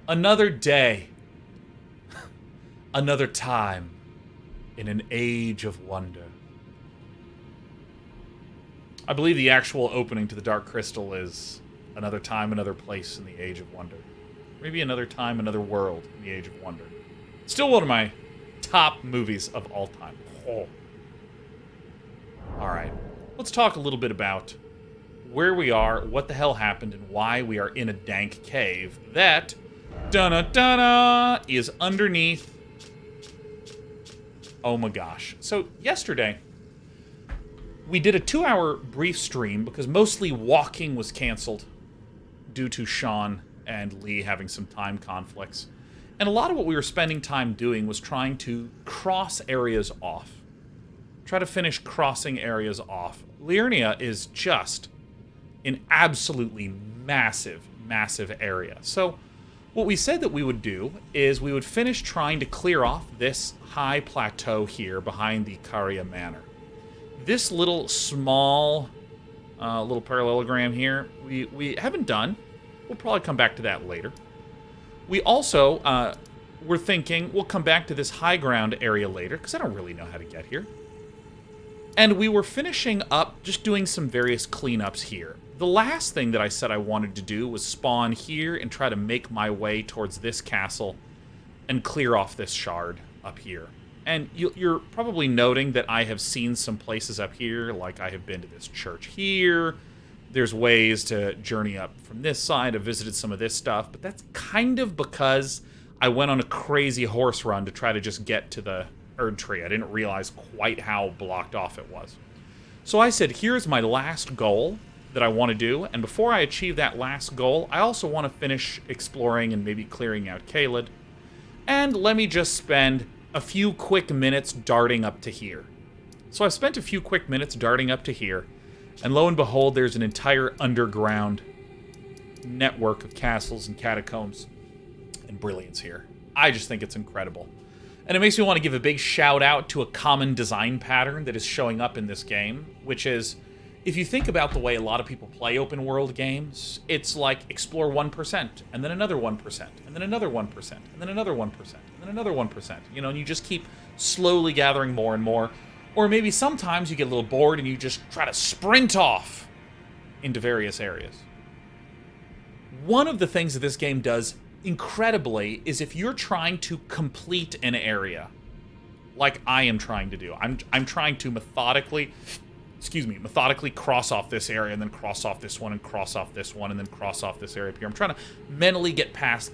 Another day. Another time in an age of wonder. I believe the actual opening to the Dark Crystal is another time, another place in the Age of Wonder. Maybe another time, another world in the Age of Wonder. Still one of my top movies of all time. Oh. Alright, let's talk a little bit about where we are, what the hell happened, and why we are in a dank cave that, da-na-da-na, is underneath... Oh my gosh. So, yesterday, we did a 2-hour brief stream because mostly walking was canceled due to Sean and Lee having some time conflicts. And a lot of what we were spending time doing was trying to cross areas off. Try to finish crossing areas off. Liurnia is just an absolutely massive, massive area. So what we said that we would do is we would finish trying to clear off this high plateau here behind the Caria Manor. This little small little parallelogram here, we haven't done. We'll probably come back to that later. We also were thinking we'll come back to this high ground area later, because I don't really know how to get here. And we were finishing up just doing some various cleanups here. The last thing that I said I wanted to do was spawn here and try to make my way towards this castle and clear off this shard up here. And you're probably noting that I have seen some places up here, like I have been to this church here. There's ways to journey up from this side. I've visited some of this stuff, but that's kind of because I went on a crazy horse run to try to just get to the Erd Tree. I didn't realize quite how blocked off it was. So I said, here's my last goal that I want to do, and before I achieve that last goal, I also want to finish exploring and maybe clearing out Caelid. And let me just spend a few quick minutes darting up to here. So I spent a few quick minutes darting up to here, and lo and behold, there's an entire underground network of castles and catacombs and brilliance here. I just think it's incredible. And it makes me want to give a big shout out to a common design pattern that is showing up in this game, which is, if you think about the way a lot of people play open world games, it's like explore 1%, and then another 1%, and then another 1%, and then another 1%, and then another 1%. You know, and you just keep slowly gathering more and more. Or maybe sometimes you get a little bored and you just try to sprint off into various areas. One of the things that this game does incredibly is if you're trying to complete an area, like I am trying to do. I'm trying to methodically cross off this area and then cross off this one and cross off this one and then cross off this area up here. I'm trying to mentally get past.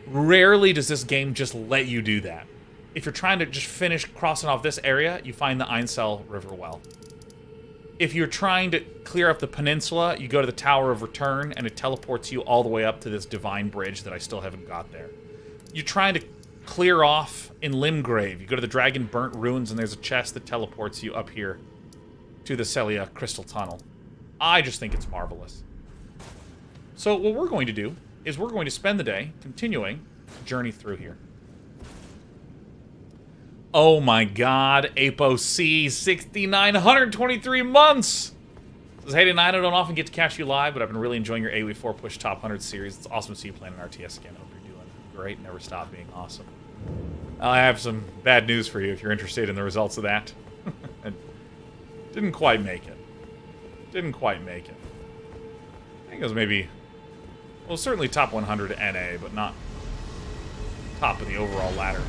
Rarely does this game just let you do that. If you're trying to just finish crossing off this area, you find the Einsel River Well. If you're trying to clear up the peninsula, you go to the Tower of Return, and it teleports you all the way up to this divine bridge that I still haven't got there. You're trying to clear off in Limgrave. You go to the Dragon Burnt Ruins, and there's a chest that teleports you up here to the Celia Crystal Tunnel. I just think it's marvelous. So what we're going to do is we're going to spend the day continuing to journey through here. Oh my god, ApoC 6,923 months! Says, hey tonight, I don't often get to catch you live, but I've been really enjoying your AoE4 Push Top 100 series. It's awesome to see you playing an RTS again. I hope you're doing great. Never stop being awesome. I have some bad news for you if you're interested in the results of that. Didn't quite make it. Didn't quite make it. I think it was maybe... Well, certainly top 100 NA, but not top of the overall ladder.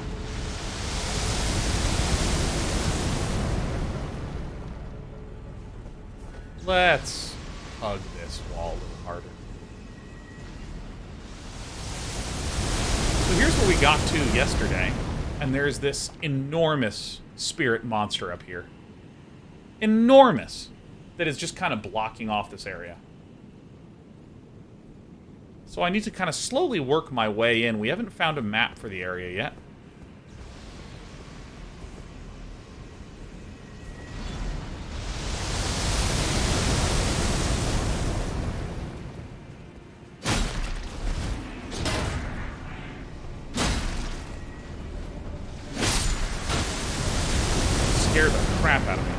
Let's hug this wall a little harder. So here's what we got to yesterday, and there's this enormous spirit monster up here. Enormous! That is just kind of blocking off this area. So I need to kind of slowly work my way in. We haven't found a map for the area yet. Scared the crap out of me.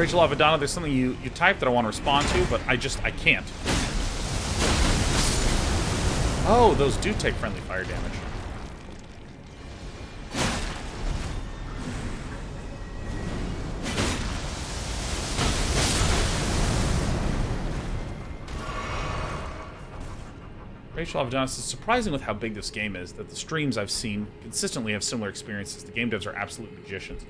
Rachel Avadana, there's something you typed that I want to respond to, but I can't. Oh, those do take friendly fire damage. Rachel Avadana says, surprising with how big this game is, that the streams I've seen consistently have similar experiences. The game devs are absolute magicians.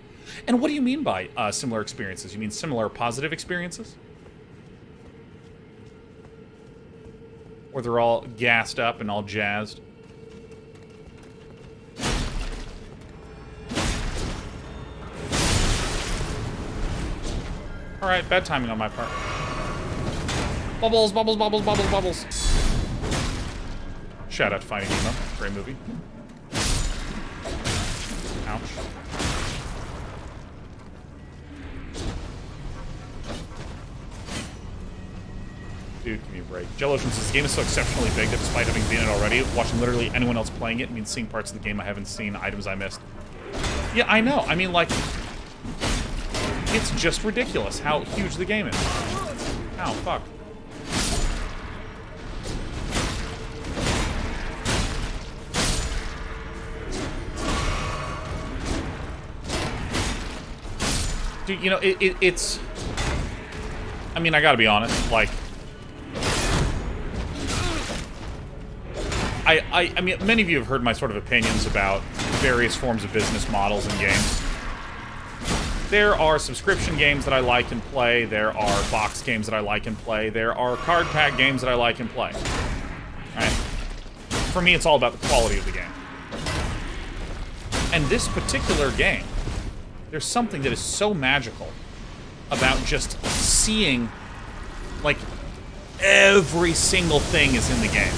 And what do you mean by similar experiences? You mean similar positive experiences? Or they're all gassed up and all jazzed? Alright, bad timing on my part. Bubbles, bubbles, bubbles, bubbles, bubbles. Shout out to Finding Nemo. Great movie. Ouch. Dude, give me a break. Jellotion says, the game is so exceptionally big that despite having been it already, watching literally anyone else playing it means seeing parts of the game I haven't seen, items I missed. Yeah, I know. I mean, like, it's just ridiculous how huge the game is. Ow, fuck. Dude, you know, it's... I mean, I gotta be honest, like... I mean, many of you have heard my sort of opinions about various forms of business models in games. There are subscription games that I like and play. There are box games that I like and play. There are card pack games that I like and play. Right? For me, it's all about the quality of the game. And this particular game, there's something that is so magical about just seeing, like, every single thing is in the game.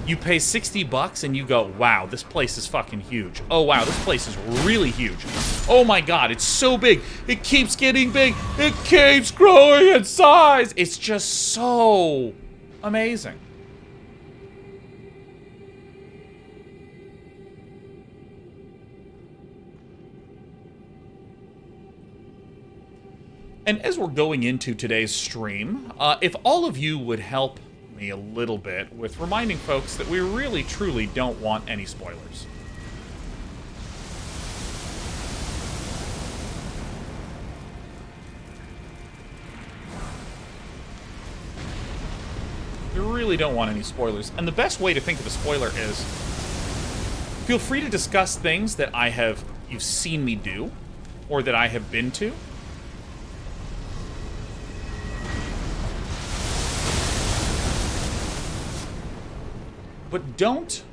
You pay $60 and you go, wow, this place is fucking huge. Oh, wow, this place is really huge. Oh my god, it's so big. It keeps getting big. It keeps growing in size. It's just so amazing. And as we're going into today's stream, if all of you would help me a little bit with reminding folks that we really, truly don't want any spoilers. We really don't want any spoilers. And the best way to think of a spoiler is, feel free to discuss things that you've seen me do, or that I have been to. But don't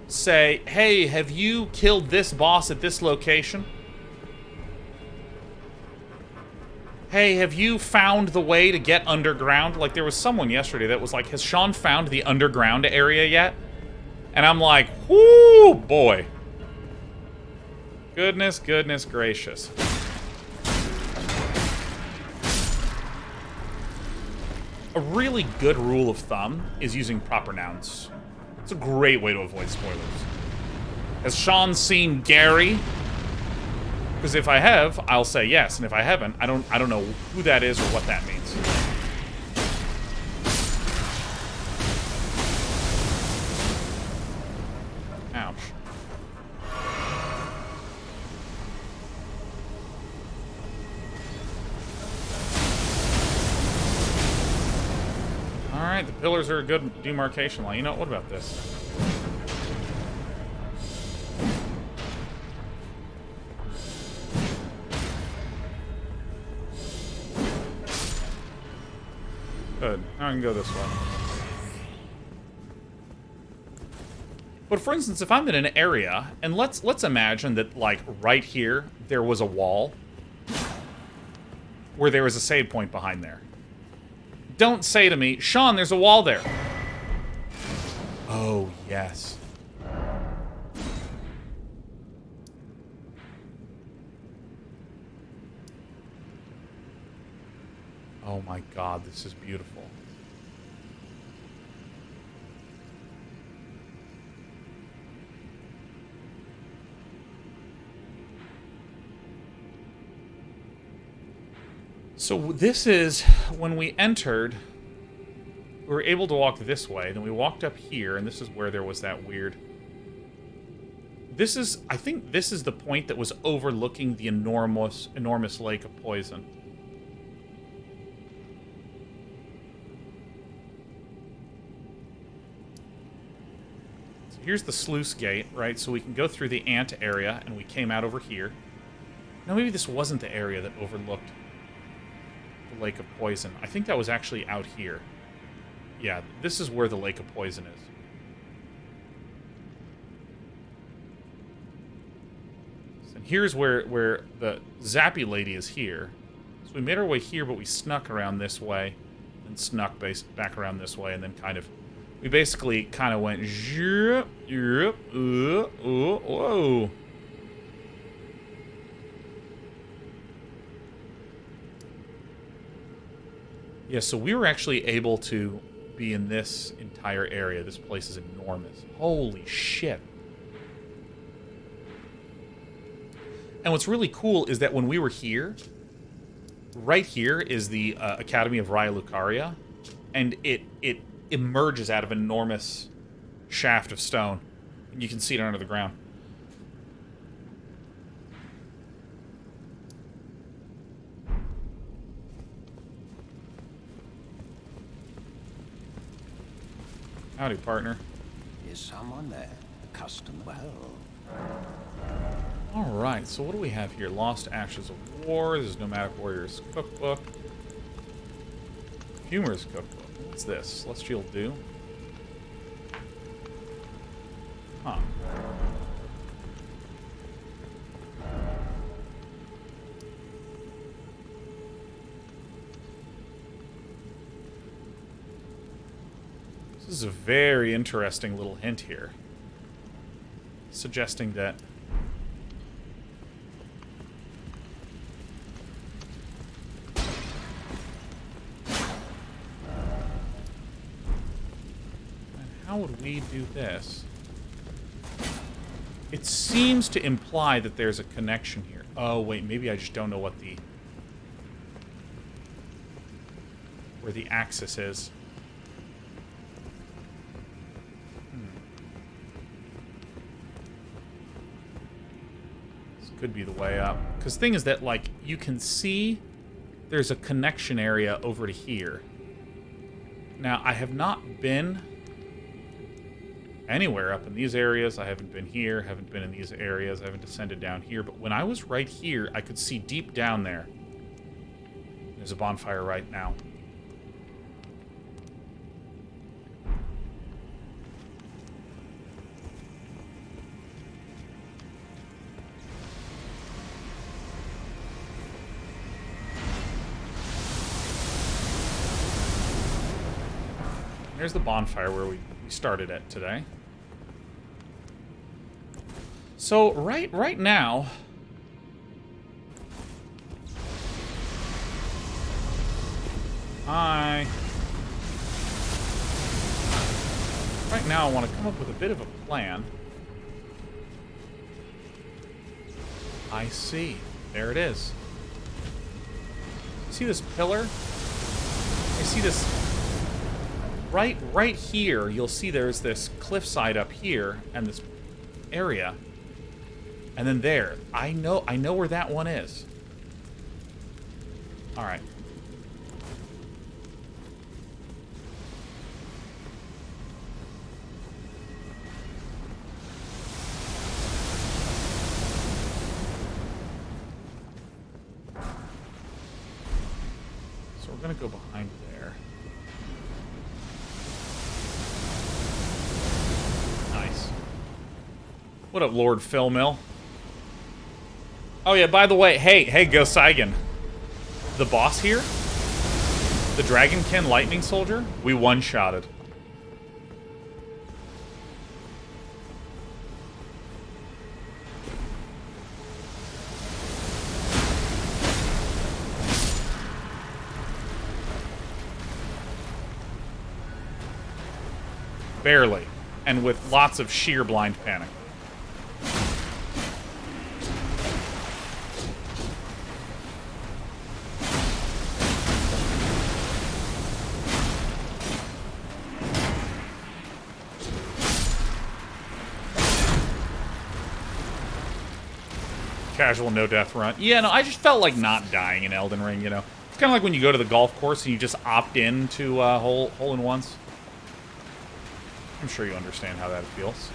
say, hey, have you killed this boss at this location? Hey, have you found the way to get underground? Like, there was someone yesterday that was like, has Sean found the underground area yet? And I'm like, whoo, boy. Goodness, goodness gracious. A really good rule of thumb is using proper nouns. It's a great way to avoid spoilers. Has Sean seen Gary? Because if I have, I'll say yes, and if I haven't, I don't know who that is or what that means. Ouch. Alright, the pillars are a good demarcation line. You know, what about this? Good. Now I can go this way. But for instance, if I'm in an area, and let's imagine that, like, right here, there was a wall where there was a save point behind there. Don't say to me, Sean, there's a wall there. Oh, yes. Oh my god, this is beautiful. So this is when we entered. We were able to walk this way. Then we walked up here, and this is where there was that weird. This is, I think, this is the point that was overlooking the enormous lake of poison. So here's the sluice gate, right? So we can go through the ant area, and we came out over here. No, maybe this wasn't the area that overlooked the lake of poison. I think that was actually out here. Yeah, this is where the lake of poison is. And here's where the Zappy lady is here. So we made our way here, but we snuck around this way, and snuck back around this way, and then kind of... We basically kind of went... Whoa. Yeah, so we were actually able to be in this entire area. This place is enormous. Holy shit. And what's really cool is that when we were here, right here is the Academy of Raya Lucaria, and it emerges out of an enormous shaft of stone. And you can see it under the ground. Howdy, partner. Is someone there? Custom well. Alright, so what do we have here? Lost Ashes of War. This is Nomadic Warriors Cookbook. Humorous Cookbook. What's this? Celestial Dew? Huh. This is a very interesting little hint here, suggesting that how would we do this? It seems to imply that there's a connection here. Oh wait, maybe I just don't know what where the axis is. Could be the way up. Because the thing is that, like, you can see there's a connection area over to here. Now, I have not been anywhere up in these areas. I haven't been here, haven't been in these areas, I haven't descended down here. But when I was right here, I could see deep down there. There's a bonfire right now. There's the bonfire where we started at today. So right now, right now I want to come up with a bit of a plan. I see. There it is. See this pillar? I see this. Right here, you'll see there's this cliffside up here, and this area. And then there. I know where that one is. Alright. So we're gonna go behind there. What up, Lord Phil Mill? Oh yeah, by the way, hey, Go Saigon. The boss here, the Dragonkin Lightning Soldier, we one-shotted. Barely, and with lots of sheer blind panic. Casual no-death run. Yeah, no, I just felt like not dying in Elden Ring, you know? It's kind of like when you go to the golf course and you just opt in to hole-in-ones. I'm sure you understand how that feels.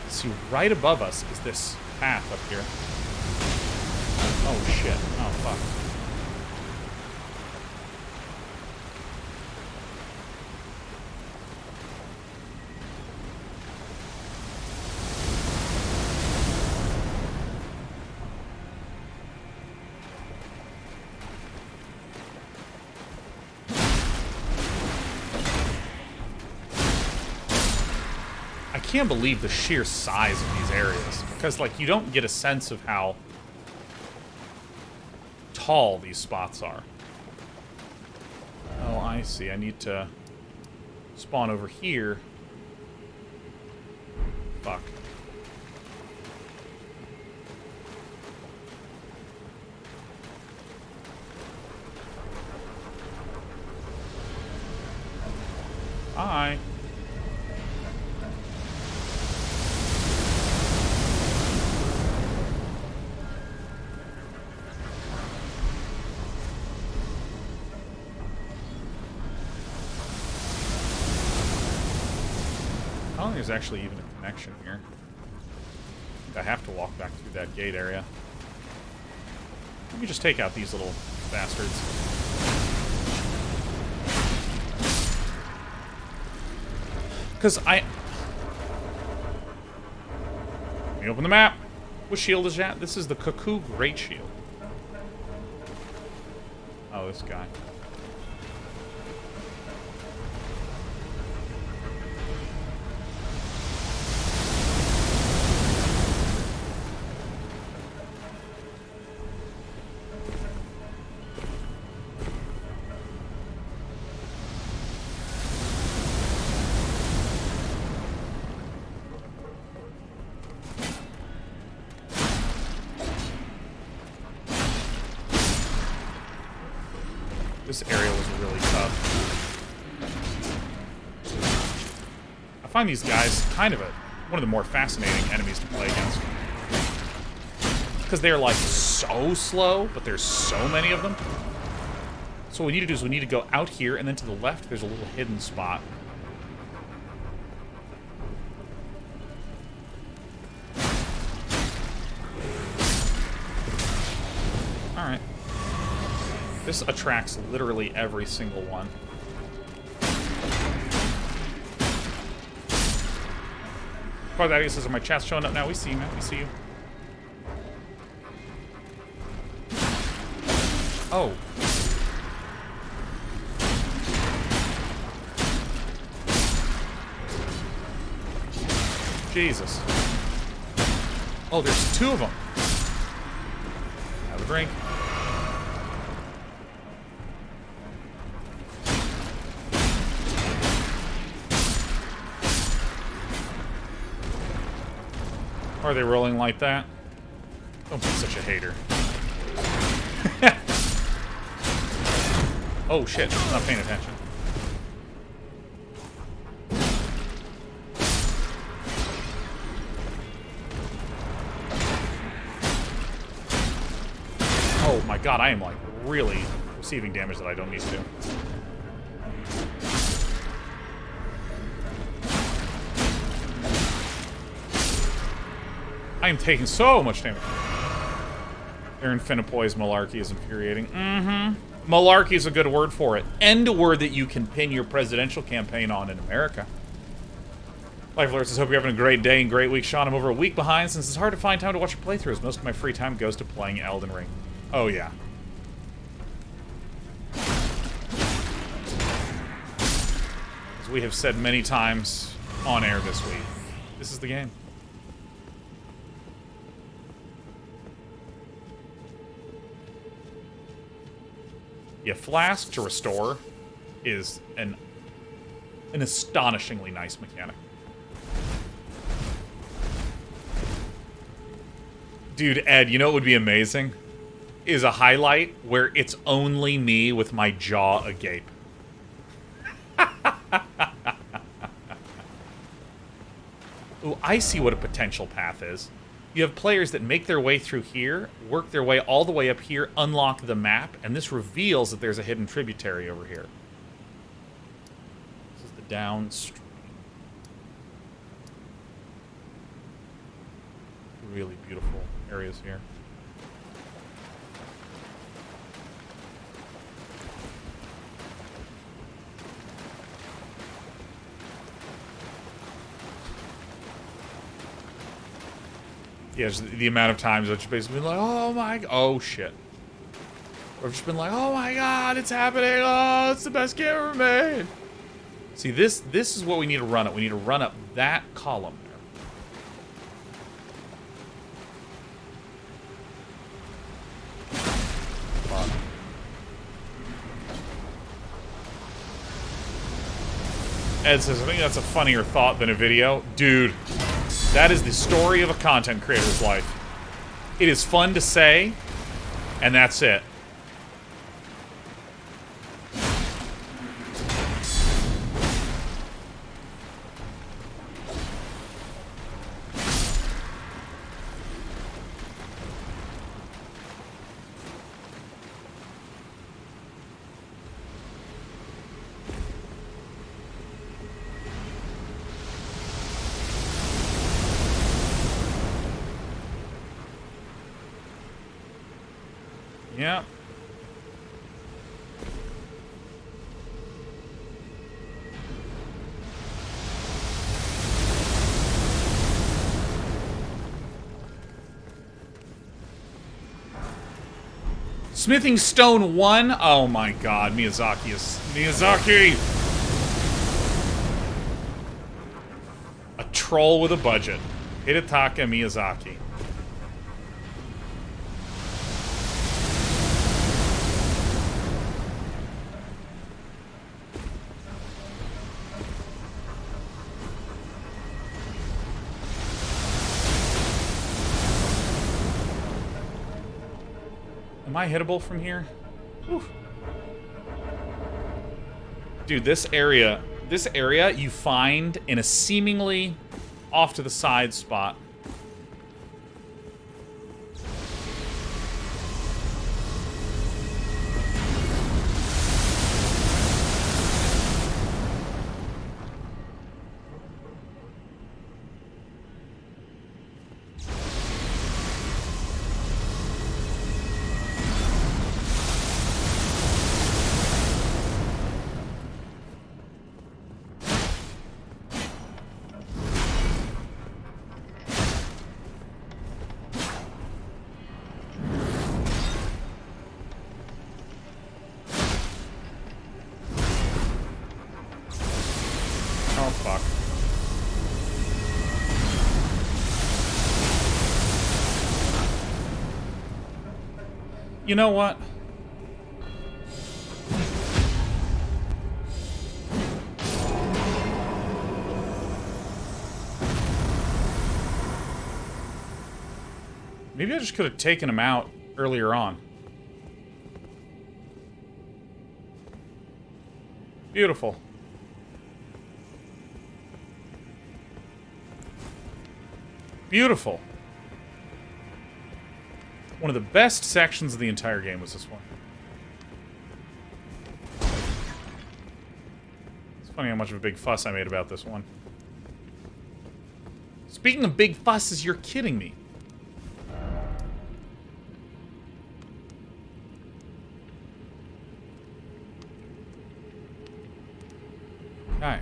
See, right above us is this path up here. Oh, shit. Oh, fuck. I can't believe the sheer size of these areas, because, like, you don't get a sense of how tall these spots are. Oh, I see. I need to spawn over here. Fuck. Hi. I don't think there's actually even a connection here. I think I have to walk back through that gate area. Let me just take out these little bastards. Because Let me open the map. What shield is that? This is the Cuckoo Great Shield. Oh, this guy. This area was really tough. I find these guys kind of one of the more fascinating enemies to play against. Because they're like so slow, but there's so many of them. So what we need to do is we need to go out here, and then to the left there's a little hidden spot. Alright. This attracts literally every single one. Part of that says, my chat's showing up now. We see you, man. We see you. Oh. Jesus. Oh, there's two of them. Have a drink. Are they rolling like that? Don't be such a hater. Oh shit, I'm not paying attention. Oh my god, I am like really receiving damage that I don't need to. I am taking so much damage. Aaron Finnepoy's malarkey is infuriating. Mm-hmm. Malarkey is a good word for it. And a word that you can pin your presidential campaign on in America. Life Alert says, hope you're having a great day and great week. Sean, I'm over a week behind since it's hard to find time to watch your playthroughs. Most of my free time goes to playing Elden Ring. Oh, yeah. As we have said many times on air this week, this is the game. Yeah, Flask to restore is an astonishingly nice mechanic. Dude, Ed, you know what would be amazing? Is a highlight where it's only me with my jaw agape. Ooh, I see what a potential path is. You have players that make their way through here, work their way all the way up here, unlock the map, and this reveals that there's a hidden tributary over here. This is the downstream. Really beautiful areas here. Yeah, just the amount of times I've just basically been like, oh my, oh shit. Or I've just been like, oh my god, it's happening, oh, it's the best game ever made. See, this is what we need to run up. We need to run up that column there. Fuck. Ed says, I think that's a funnier thought than a video. Dude. That is the story of a content creator's life. It is fun to say, and that's it. Yeah. Smithing Stone 1? Oh my god, Miyazaki is... Miyazaki! A troll with a budget. Hidetaka Miyazaki. Am I hittable from here? Whew. Dude, this area you find in a seemingly off to the side spot. Oh, fuck. You know what? Maybe I just could have taken him out earlier on. Beautiful. Beautiful. One of the best sections of the entire game was this one. It's funny how much of a big fuss I made about this one. Speaking of big fusses, you're kidding me. Okay.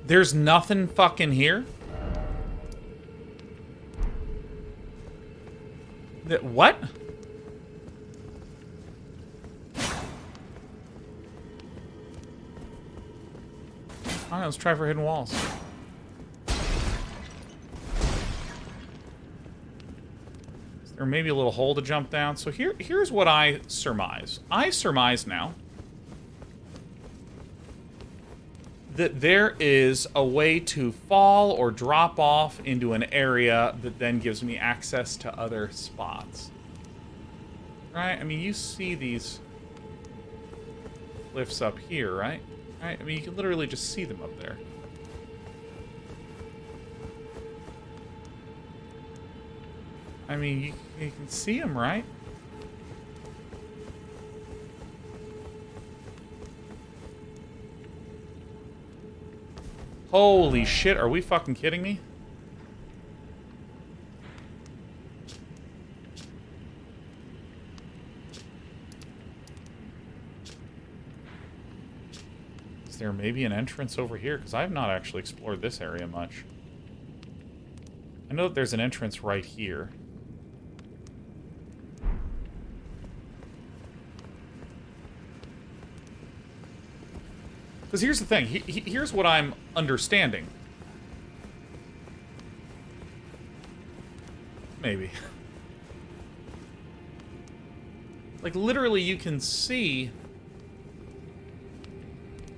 There's nothing fucking here? What? Alright, let's try for hidden walls. Is There may be a little hole to jump down. So here's what I surmise. I surmise now that there is a way to fall or drop off into an area that then gives me access to other spots. Right? I mean, you see these cliffs up here, right? Right? I mean, you can literally just see them up there. I mean, you can see them, right? Holy shit, are we fucking kidding me? Is there maybe an entrance over here? Because I have not actually explored this area much. I know that there's an entrance right here. Because here's the thing. Here's what I'm understanding. Maybe. Like, literally, you can see...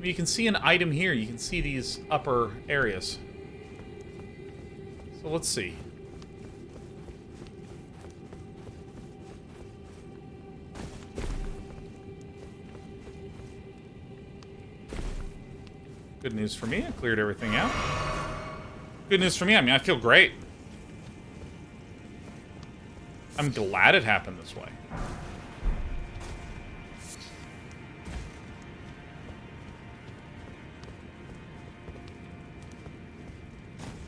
You can see an item here. You can see these upper areas. So let's see. Good news for me, I cleared everything out. Good news for me, I mean, I feel great. I'm glad it happened this way.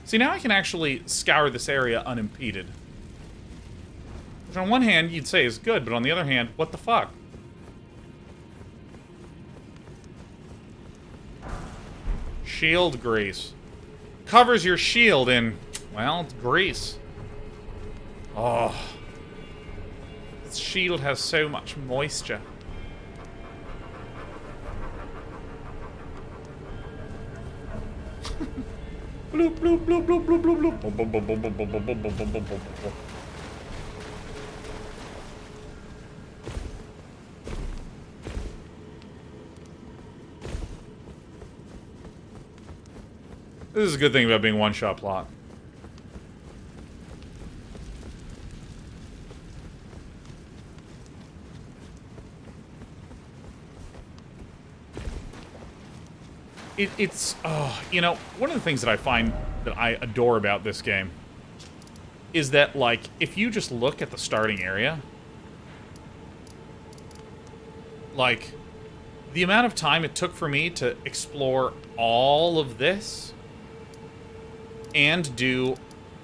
See, now I can actually scour this area unimpeded. Which on one hand, you'd say is good, but on the other hand, what the fuck? Shield grease. Covers your shield in, well, it's grease. Oh. This shield has so much moisture. Bloop, bloop, bloop, bloop, bloop, bloop, bloop. Boom, boom, boom, boom, boom, boom, boom, boom, boom, boom, boom, boom, boom. This is a good thing about being one-shot plot. It's you know, one of the things that I find that I adore about this game is that, like, if you just look at the starting area, like, the amount of time it took for me to explore all of this and do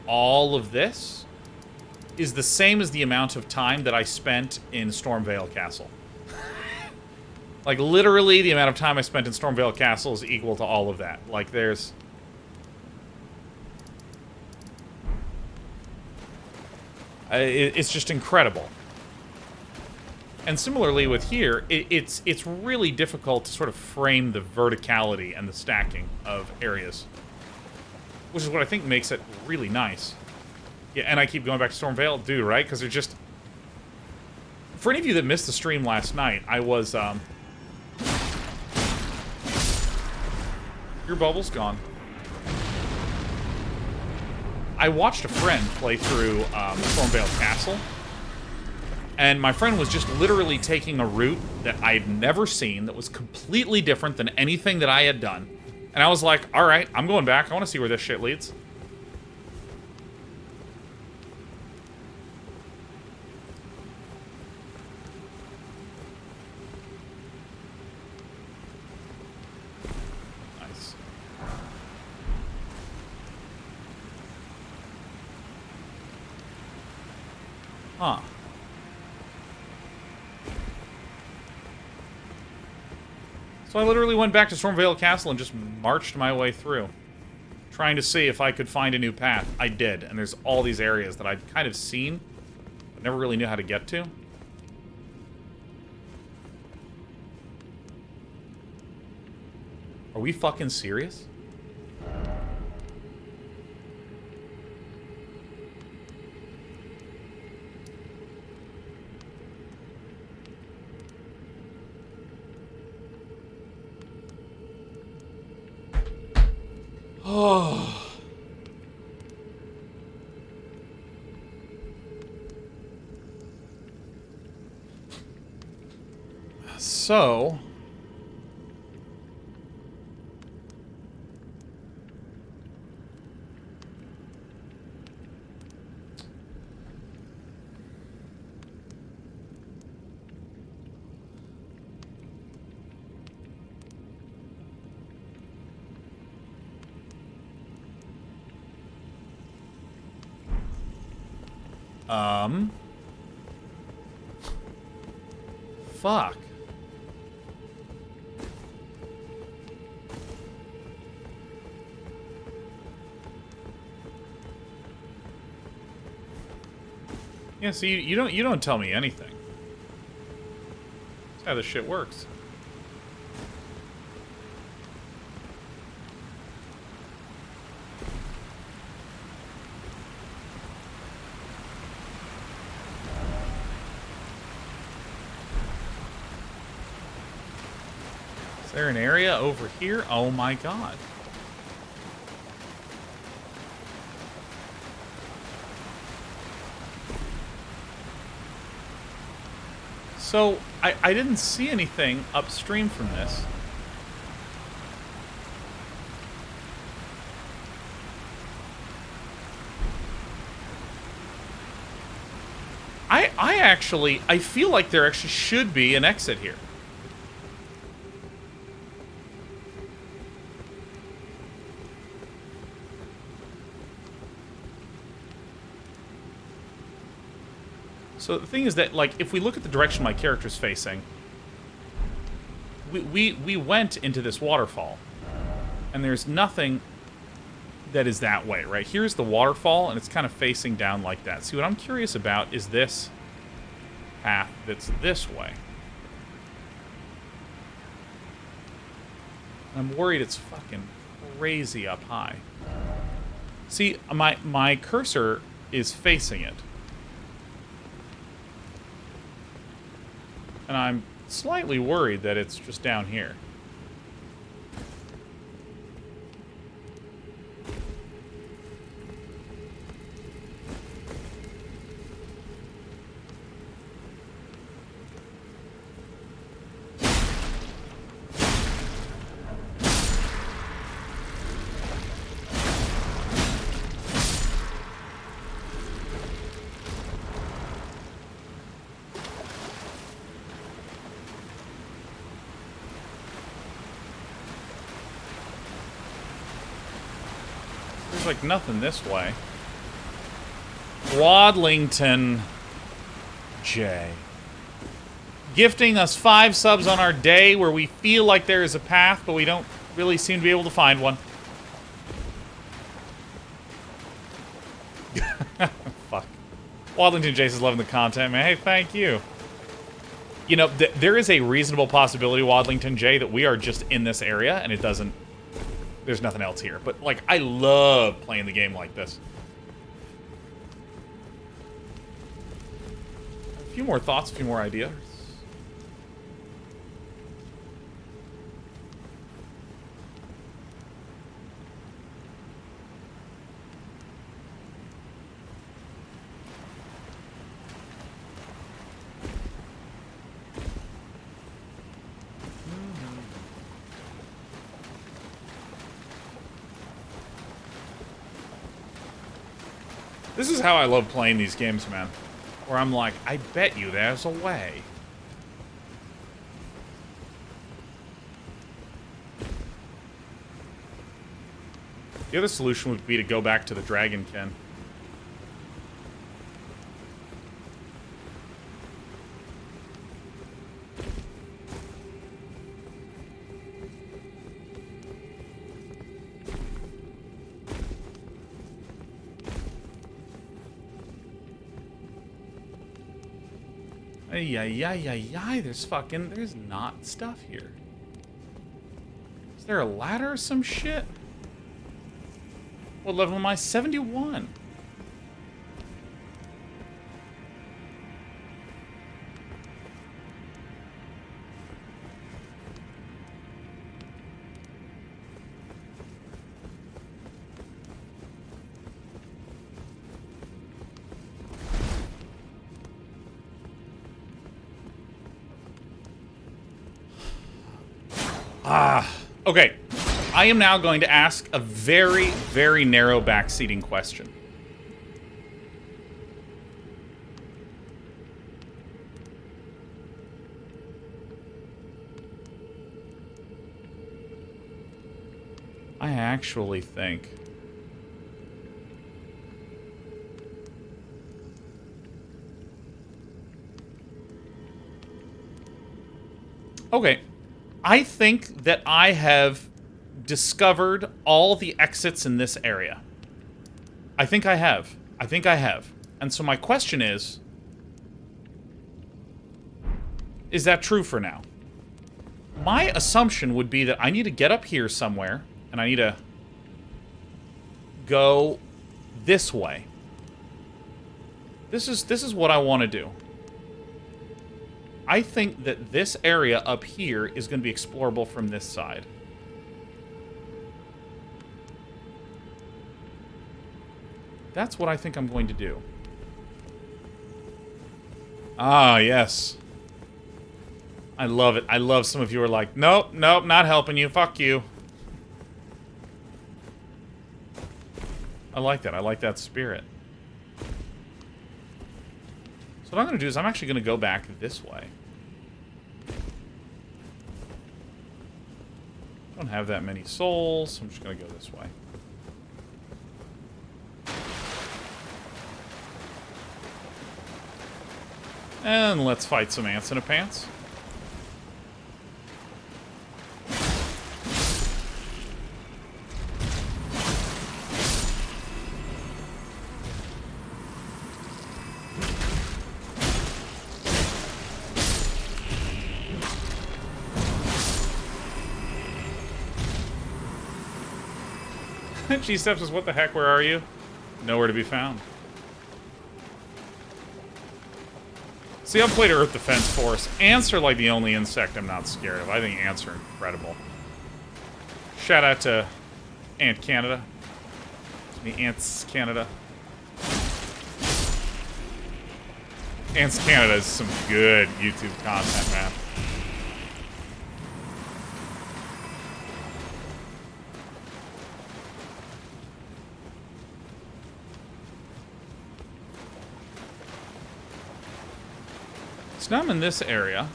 all of this is the same as the amount of time that I spent in Stormveil Castle. Like, literally, the amount of time I spent in Stormveil Castle is equal to all of that. Like, there's... it's just incredible. And similarly with here, it's really difficult to sort of frame the verticality and the stacking of areas. Which is what I think makes it really nice. Yeah, and I keep going back to Stormveil, dude, right? Because they're just... For any of you that missed the stream last night, I was, Your bubble's gone. I watched a friend play through Stormveil Castle, and my friend was just literally taking a route that I'd never seen, that was completely different than anything that I had done. And I was like, alright, I'm going back. I want to see where this shit leads. Nice. Huh. So I literally went back to Stormveil Castle and just marched my way through, trying to see if I could find a new path. I did, and there's all these areas that I'd kind of seen, but never really knew how to get to. Are we fucking serious? Oh. So... Fuck. Yeah, so you don't tell me anything. That's how this shit works. Is there an area over here? Oh my god. So, I didn't see anything upstream from this. I feel like there actually should be an exit here. So the thing is that, like, if we look at the direction my character's facing, we went into this waterfall, and there's nothing that is that way, right? Here's the waterfall, and it's kind of facing down like that. See, what I'm curious about is this path that's this way. I'm worried it's fucking crazy up high. See, my cursor is facing it. And I'm slightly worried that it's just down here. There's like nothing this way. Wadlington J. Gifting us 5 subs on our day where we feel like there is a path, but we don't really seem to be able to find one. Fuck. Wadlington J says loving the content, man. Hey, thank you. You know, there is a reasonable possibility, Wadlington J, that we are just in this area and it doesn't... There's nothing else here. But, like, I love playing the game like this. A few more thoughts, a few more ideas. This is how I love playing these games, man. Where I'm like, I bet you there's a way. The other solution would be to go back to the Dragonkin. There's not stuff here. Is there a ladder or some shit? What level am I? 71. Okay. I am now going to ask a very, very narrow backseating question. I actually think... Okay. I think that I have discovered all the exits in this area. I think I have. I think I have. And so my question is that true for now? My assumption would be that I need to get up here somewhere, and I need to go this way. This is what I want to do. I think that this area up here is going to be explorable from this side. That's what I think I'm going to do. Ah, yes. I love it. I love some of you are like, nope, nope, not helping you. Fuck you. I like that. I like that spirit. So what I'm going to do is I'm actually going to go back this way. I don't have that many souls, so I'm just going to go this way. And let's fight some ants in a pants. G-Steps says, what the heck, where are you? Nowhere to be found. See, I've played Earth Defense Force. Ants are like the only insect I'm not scared of. I think ants are incredible. Shout out to Ant Canada. The Ants Canada. Ants Canada is some good YouTube content, man. So now I'm in this area.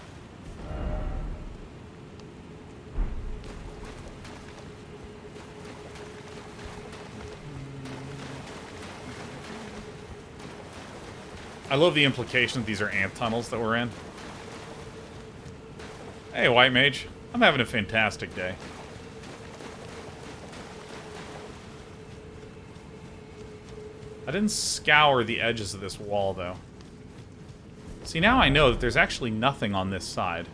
I love the implication that these are ant tunnels that we're in. Hey, White Mage. I'm having a fantastic day. I didn't scour the edges of this wall, though. See, now I know that there's actually nothing on this side.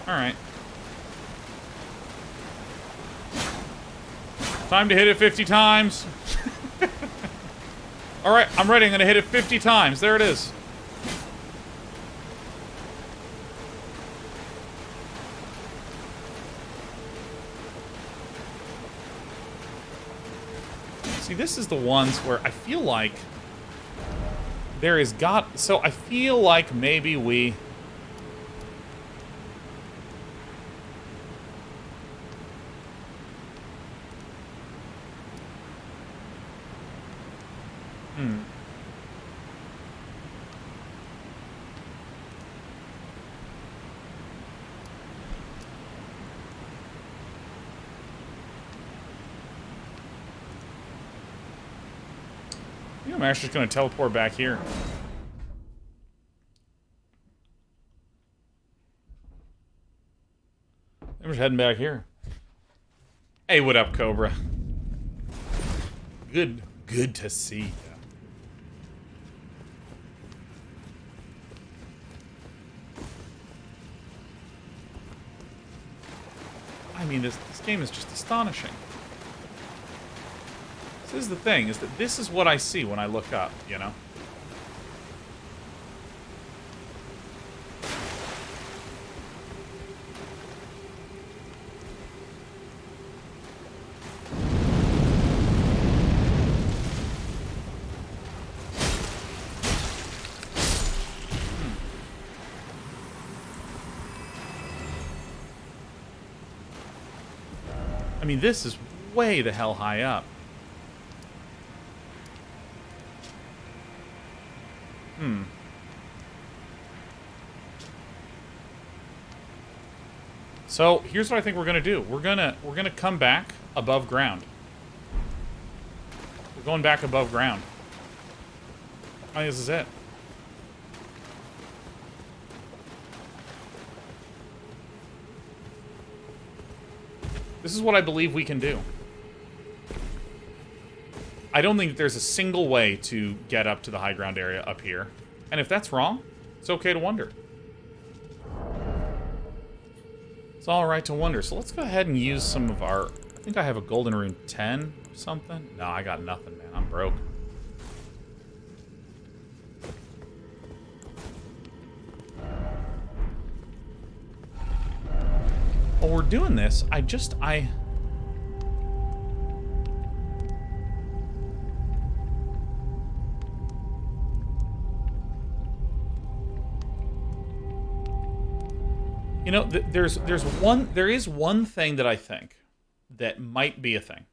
Alright. Time to hit it 50 times. Alright, I'm ready. I'm going to hit it 50 times. There it is. See, this is the ones where I feel like there is got... So I feel like maybe we... I'm actually just going to teleport back here. I'm just heading back here. Hey, what up, Cobra? Good to see you. I mean, this game is just astonishing. This is the thing, is that this is what I see when I look up, you know? I mean, this is way the hell high up. So, here's what I think we're gonna do. We're gonna come back above ground. We're going back above ground. I think this is it. This is what I believe we can do. I don't think there's a single way to get up to the high ground area up here. And if that's wrong, it's okay to wonder. It's alright to wonder. So let's go ahead and use some of our... I think I have a golden rune 10 or something. No, I got nothing, man. I'm broke. While we're doing this, you know, there is one thing that I think that might be a thing.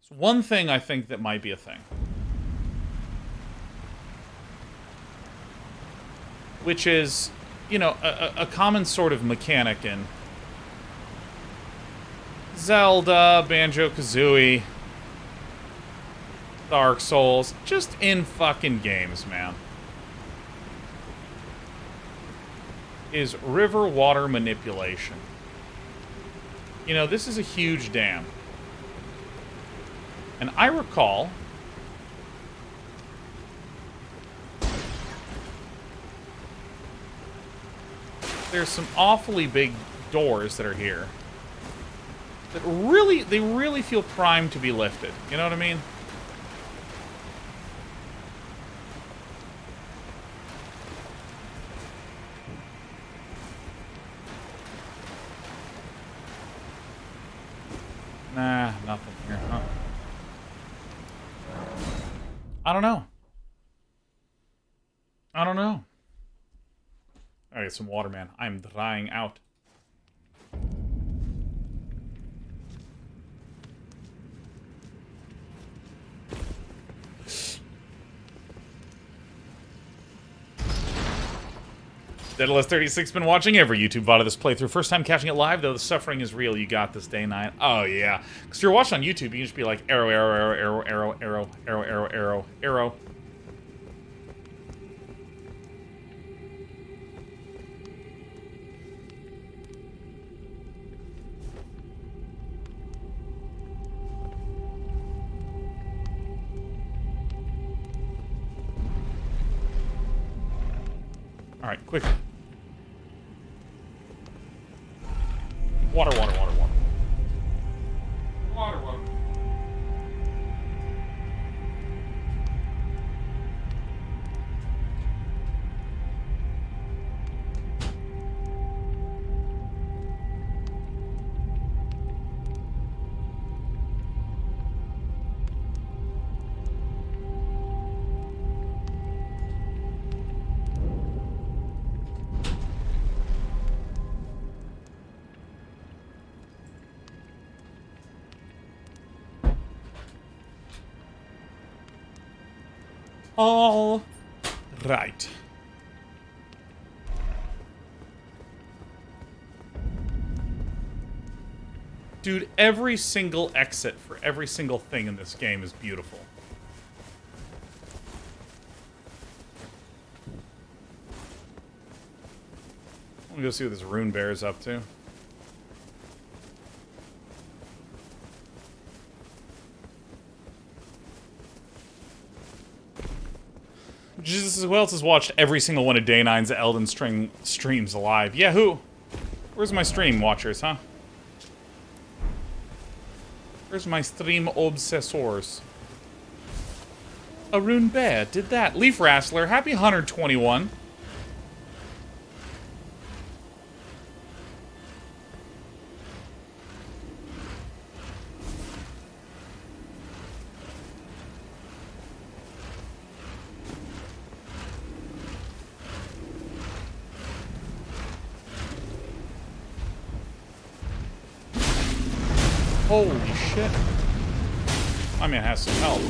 There's one thing I think that might be a thing. Which is, you know, a common sort of mechanic in Zelda, Banjo-Kazooie, Dark Souls, just in fucking games, man. Is river water manipulation. You know, this is a huge dam. And I recall... there's some awfully big doors that are here. That really, they really feel primed to be lifted. You know what I mean? Nah, nothing here, huh? I don't know. I don't know. I gotta get some water, man. I'm drying out. Daedalus36 been watching every YouTube VOD of this playthrough. First time catching it live, though the suffering is real. You got this, day 9. Oh, yeah. Because if you're watching on YouTube, you can just be like, arrow, arrow, arrow, arrow, arrow, arrow, arrow, arrow, arrow. Alright, quick. Water, water, water, water. Water, water. All right. Dude, every single exit for every single thing in this game is beautiful. I'm gonna go see what this rune bear is up to. Jesus, who else has watched every single one of Day 9's Elden Ring streams alive? Yeah, who? Where's my stream watchers, huh? Where's my stream obsessors? A rune bear did that. Leaf Wrestler, happy 121. Holy shit. My man has some help.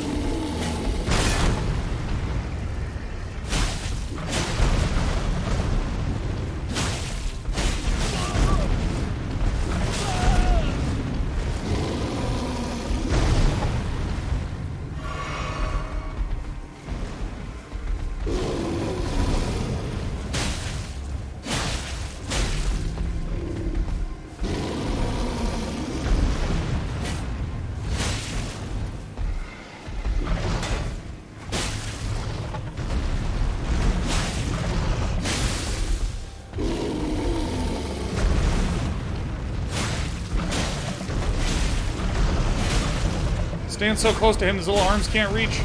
Stand so close to him his little arms can't reach.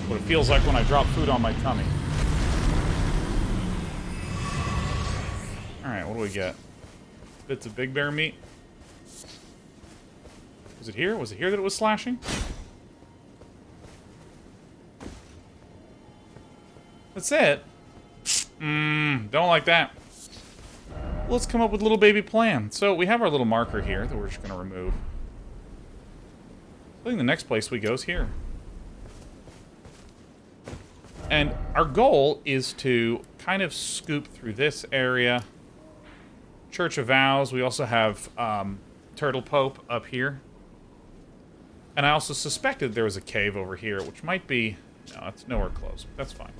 What it feels like when I drop food on my tummy. Alright, what do we get? Bits of big bear meat. Was it here? Was it here that it was slashing? That's it. Don't like that. Let's come up with a little baby plan. So we have our little marker here that we're just going to remove. I think the next place we go is here. And our goal is to kind of scoop through this area. Church of Vows. We also have Turtle Pope up here. And I also suspected there was a cave over here, which might be... No, it's nowhere close. But that's fine.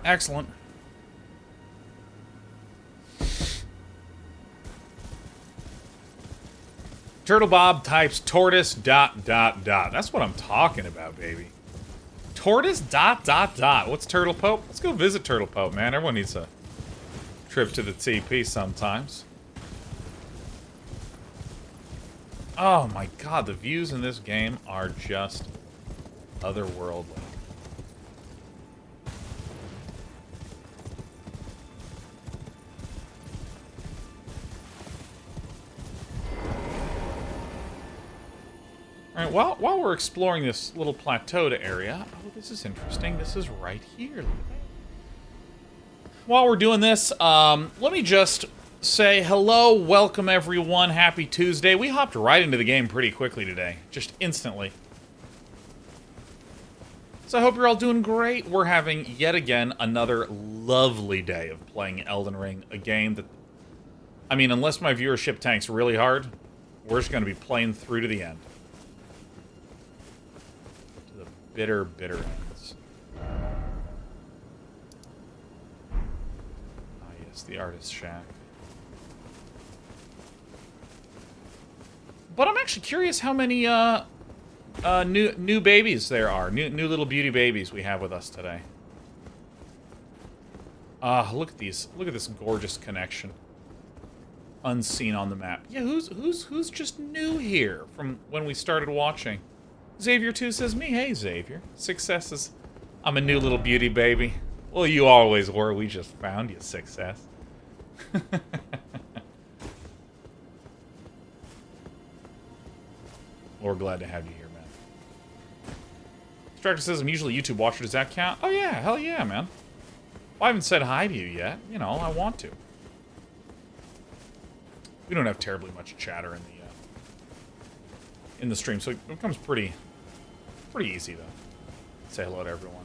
Excellent. Turtle Bob types tortoise ... That's what I'm talking about, baby. Tortoise ... What's Turtle Pope? Let's go visit Turtle Pope, man. Everyone needs a trip to the TP sometimes. Oh my god, the views in this game are just otherworldly. Alright, while we're exploring this little plateaued area... Oh, this is interesting. This is right here. While we're doing this, let me just say hello, welcome everyone, happy Tuesday. We hopped right into the game pretty quickly today. Just instantly. So I hope you're all doing great. We're having, yet again, another lovely day of playing Elden Ring. A game that... I mean, unless my viewership tanks really hard, we're just going to be playing through to the end. Bitter, bitter ends. Ah, yes, the artist's shack. But I'm actually curious how many new babies there are. New little beauty babies we have with us today. Look at these. Look at this gorgeous connection. Unseen on the map. Yeah, who's just new here from when we started watching? Xavier2 says me. Hey, Xavier. Successes. I'm a new little beauty baby. Well, you always were. We just found you, Success. We're glad to have you here, man. Striker says I'm usually a YouTube watcher. Does that count? Oh, yeah. Hell yeah, man. Well, I haven't said hi to you yet. You know, I want to. We don't have terribly much chatter in the stream, so it becomes pretty easy, though. Say hello to everyone.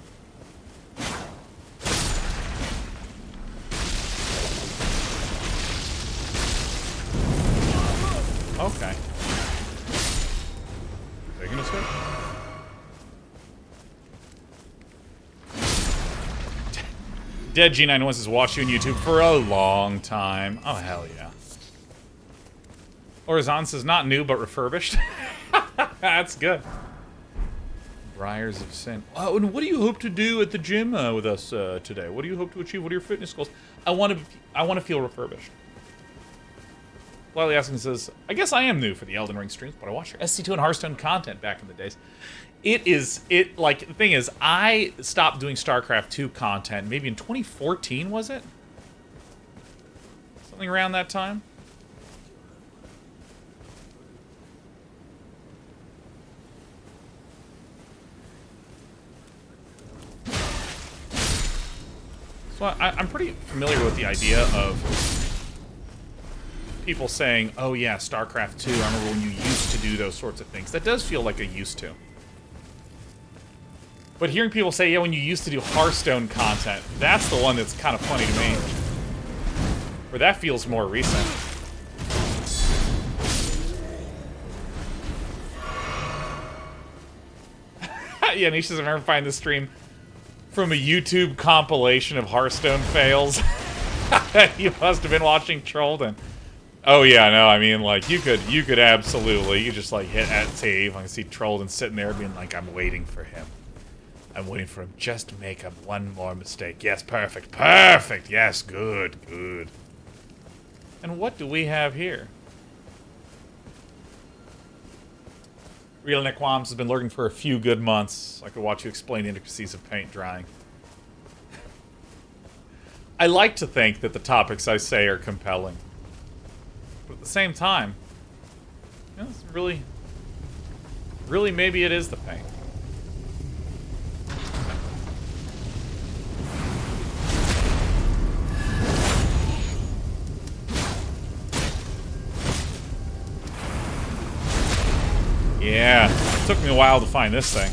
Okay. Taking a step. Dead G91 says, watch you on YouTube for a long time. Oh, hell yeah. Orizon says, not new, but refurbished. That's good. Briars of Sin. Oh, and what do you hope to do at the gym with us today? What do you hope to achieve? What are your fitness goals? I want to feel refurbished. Lily Asking says, I guess I am new for the Elden Ring streams, but I watched your SC2 and Hearthstone content back in the days. Like, the thing is, I stopped doing StarCraft 2 content maybe in 2014, was it? Something around that time? So I'm pretty familiar with the idea of people saying, oh yeah, StarCraft 2, I remember when you used to do those sorts of things. That does feel like a used to. But hearing people say, yeah, when you used to do Hearthstone content, that's the one that's kind of funny to me. Where that feels more recent. Yeah, Nish says, I remember finding this stream from a YouTube compilation of Hearthstone fails. You must have been watching Trollden. Oh yeah, no, I mean, like, you could absolutely, you just, like, hit at save. I can see Trollden sitting there being like, I'm waiting for him. I'm waiting for him just to make up one more mistake. Yes, perfect, perfect, yes, good, good. And what do we have here? Real Nick Wams has been lurking for a few good months. I could watch you explain the intricacies of paint drying. I like to think that the topics I say are compelling. But at the same time, you know, it's really maybe it is the paint. Yeah, it took me a while to find this thing.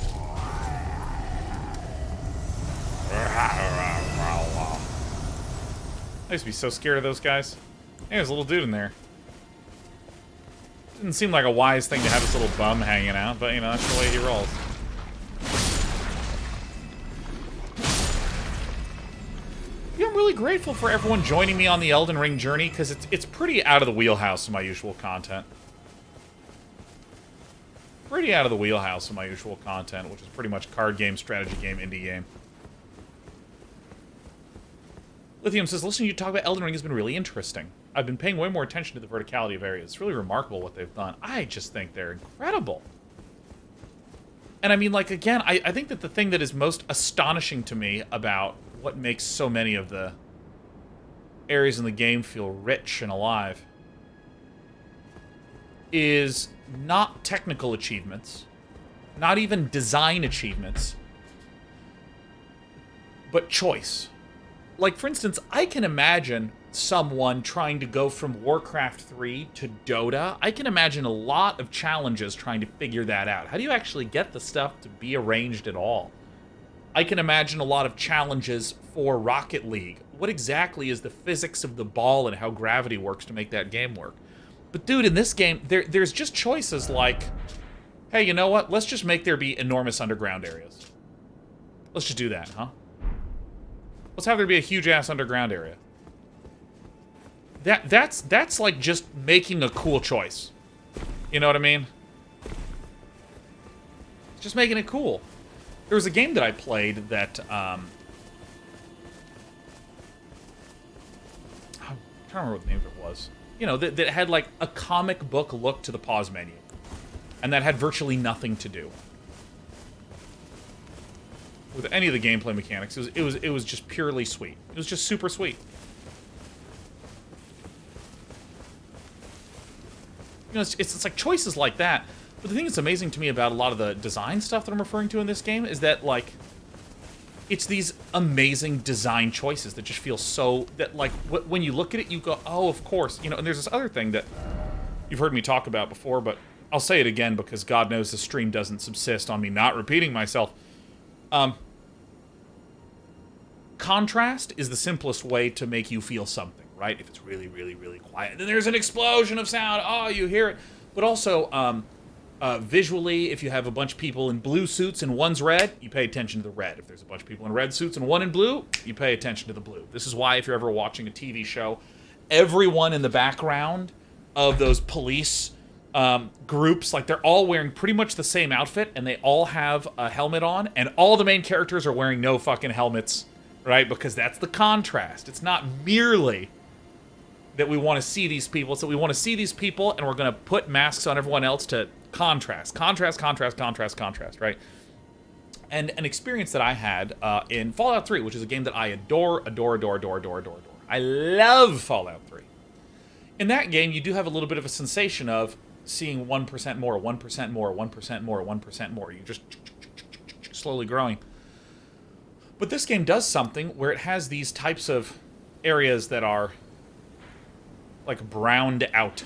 I used to be so scared of those guys. Hey, there's a little dude in there. Didn't seem like a wise thing to have this little bum hanging out, but you know, that's the way he rolls. Yeah, I'm really grateful for everyone joining me on the Elden Ring journey, because it's pretty out of the wheelhouse of my usual content. Pretty out of the wheelhouse of my usual content, which is pretty much card game, strategy game, indie game. Lithium says, listening to you talk about Elden Ring has been really interesting. I've been paying way more attention to the verticality of areas. It's really remarkable what they've done. I just think they're incredible. And I mean, like, again, I think that the thing that is most astonishing to me about what makes so many of the areas in the game feel rich and alive is not technical achievements, not even design achievements, but choice. Like, for instance, I can imagine someone trying to go from Warcraft 3 to Dota. I can imagine a lot of challenges trying to figure that out. How do you actually get the stuff to be arranged at all? I can imagine a lot of challenges for Rocket League. What exactly is the physics of the ball and how gravity works to make that game work? But dude, in this game, there's just choices like, hey, you know what? Let's just make there be enormous underground areas. Let's just do that, huh? Let's have there be a huge-ass underground area. That's like just making a cool choice. You know what I mean? Just making it cool. There was a game that I played that, I'm trying to remember what the name of it was. You know, that had like a comic book look to the pause menu. And that had virtually nothing to do with any of the gameplay mechanics. It was just purely sweet. It was just super sweet. You know, it's like choices like that. But the thing that's amazing to me about a lot of the design stuff that I'm referring to in this game is that, like, it's these amazing design choices that just feel so, that, like, when you look at it, you go, oh, of course. You know, and there's this other thing that you've heard me talk about before, but I'll say it again because God knows the stream doesn't subsist on me not repeating myself. Contrast is the simplest way to make you feel something, right? If it's really, really, really quiet, then there's an explosion of sound. Oh, you hear it. But also, visually, if you have a bunch of people in blue suits and one's red, you pay attention to the red. If there's a bunch of people in red suits and one in blue, you pay attention to the blue. This is why, if you're ever watching a TV show, everyone in the background of those police groups, like, they're all wearing pretty much the same outfit, and they all have a helmet on, and all the main characters are wearing no fucking helmets, right? Because that's the contrast. It's not merely that we want to see these people, it's that we want to see these people, and we're going to put masks on everyone else to contrast, right? And an experience that I had in Fallout 3, which is a game that I adore. I love Fallout 3. In that game, you do have a little bit of a sensation of seeing 1% more, 1% more, 1% more, 1% more. You're just slowly growing. But this game does something where it has these types of areas that are like browned out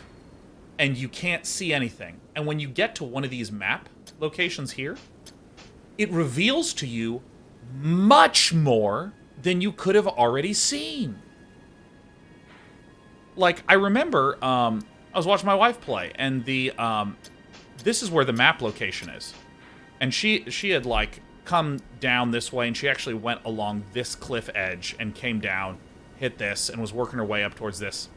and you can't see anything. And when you get to one of these map locations here, it reveals to you much more than you could have already seen. Like, I remember, I was watching my wife play, and this is where the map location is. And she had, like, come down this way, and she actually went along this cliff edge and came down, hit this, and was working her way up towards this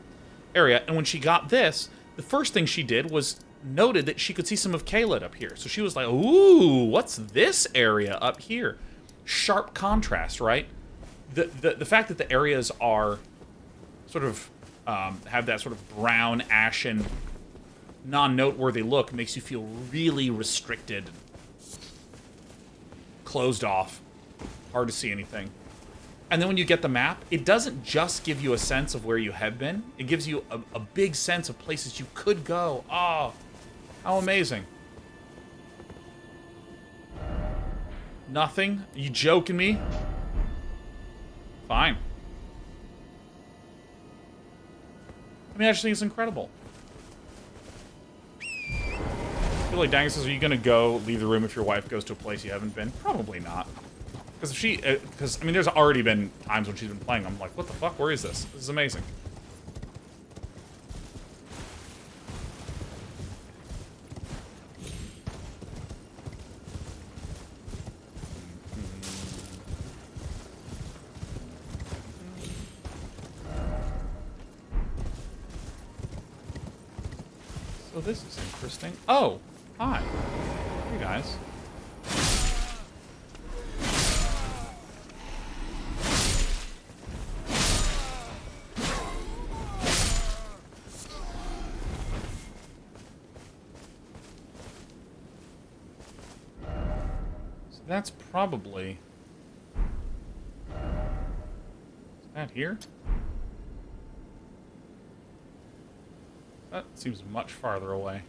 area. And when she got this, the first thing she did was noted that she could see some of Kaled up here. So she was like, ooh, what's this area up here? Sharp contrast, right? The fact that the areas are sort of have that sort of brown, ashen, non-noteworthy look makes you feel really restricted, closed off, hard to see anything. And then when you get the map, it doesn't just give you a sense of where you have been. It gives you a big sense of places you could go. Oh, how amazing. Nothing? Are you joking me? Fine. I mean, I just think it's incredible. I feel like Dang says, are you gonna go leave the room if your wife goes to a place you haven't been? Probably not. Because if she, I mean, there's already been times when she's been playing. I'm like, what the fuck? Where is this? This is amazing. So this is interesting. Oh, hi. Hey guys. That's probably... Is that here? That seems much farther away.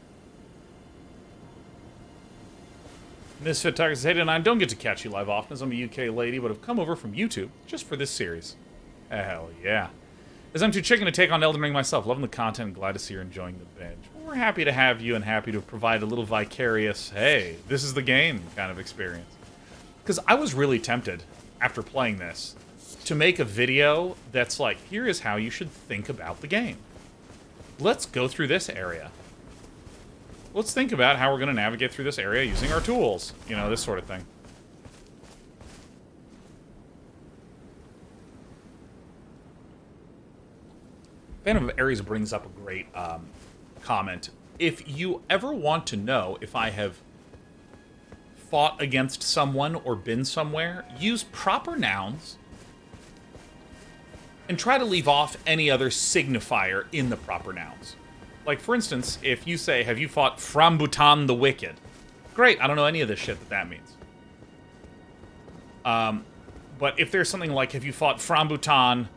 Misfit Tiger says, hey, and I don't get to catch you live often as I'm a UK lady, but have come over from YouTube just for this series. Hell yeah. As I'm too chicken to take on Elden Ring myself, loving the content and glad to see you're enjoying the binge. Well, we're happy to have you and happy to provide a little vicarious, hey, this is the game kind of experience. Because I was really tempted, after playing this, to make a video that's like, here is how you should think about the game. Let's go through this area. Let's think about how we're going to navigate through this area using our tools. You know, this sort of thing. Phantom of Ares brings up a great comment. If you ever want to know if I have fought against someone or been somewhere, use proper nouns and try to leave off any other signifier in the proper nouns. Like, for instance, if you say, have you fought Frambutan the Wicked? Great, I don't know any of this shit that means. But if there's something like, have you fought Frambutan,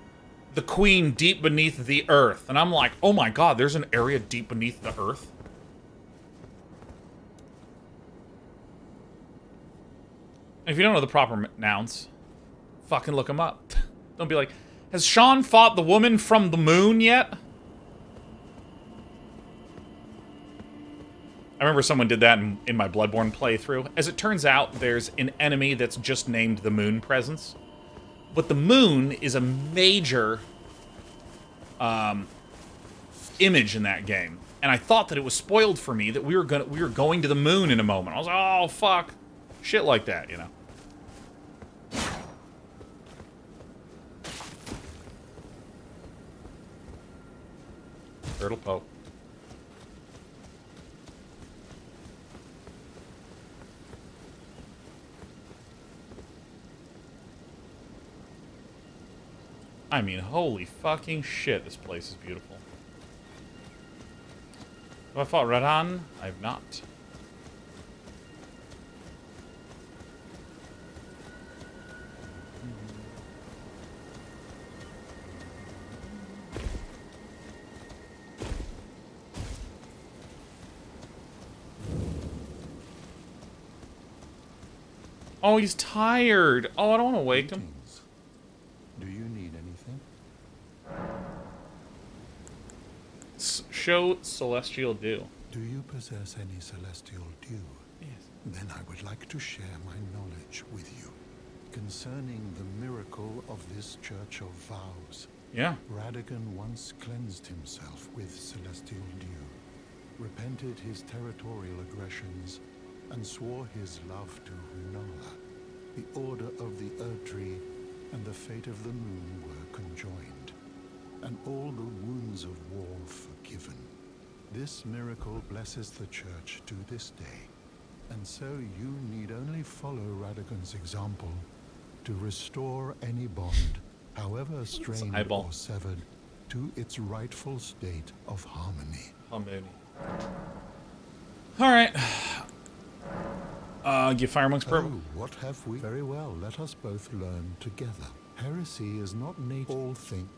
the Queen deep beneath the earth? And I'm like, oh my god, there's an area deep beneath the earth? If you don't know the proper nouns, fucking look them up. Don't be like, has Sean fought the woman from the moon yet? I remember someone did that in my Bloodborne playthrough. As it turns out, there's an enemy that's just named the Moon Presence. But the moon is a major image in that game. And I thought that it was spoiled for me that we were going to the moon in a moment. I was like, oh, fuck. Shit like that, you know. Turtle Pope. I mean, holy fucking shit, this place is beautiful. Have I fought Radhan? I have not. Oh, he's tired. Oh, I don't want to wake him. Greetings. Do you need anything? Show celestial dew. Do you possess any celestial dew? Yes. Then I would like to share my knowledge with you concerning the miracle of this church of Vows. Yeah. Radagon once cleansed himself with celestial dew, repented his territorial aggressions, and swore his love to Runala. The order of the Erdtree and the fate of the moon were conjoined, and all the wounds of war forgiven. This miracle blesses the church to this day, and so you need only follow Radagon's example to restore any bond, however strained or severed, to its rightful state of harmony. Harmony. Alright. Give Fire Monk's purple. Oh, what have we? Very well, let us both learn together. Heresy is not native. All things.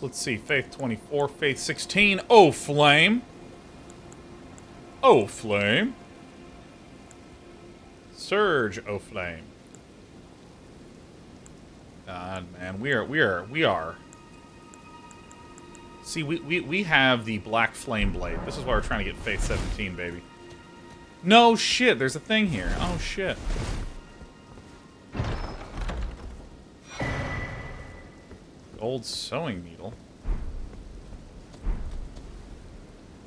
Let's see. Faith 24, Faith 16. Oh, Flame. Oh, Flame. Surge, oh, Flame. God, man. We are. See, we have the Black Flame Blade. This is why we're trying to get Faith 17, baby. No shit, there's a thing here. Oh, shit. Old sewing needle.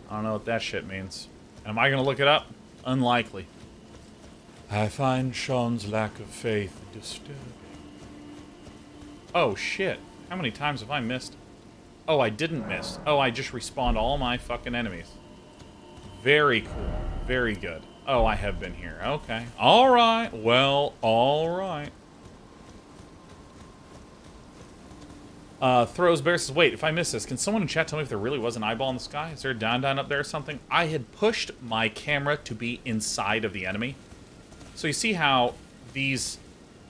I don't know what that shit means. Am I gonna look it up? Unlikely. I find Sean's lack of faith disturbing. Oh, shit. How many times have I missed? Oh, I didn't miss. Oh, I just respawned all my fucking enemies. Very cool. Very good. Oh, I have been here. Okay. Alright. Well, alright. Throws Bear says, wait, if I miss this, can someone in chat tell me if there really was an eyeball in the sky? Is there a down up there or something? I had pushed my camera to be inside of the enemy. So you see how these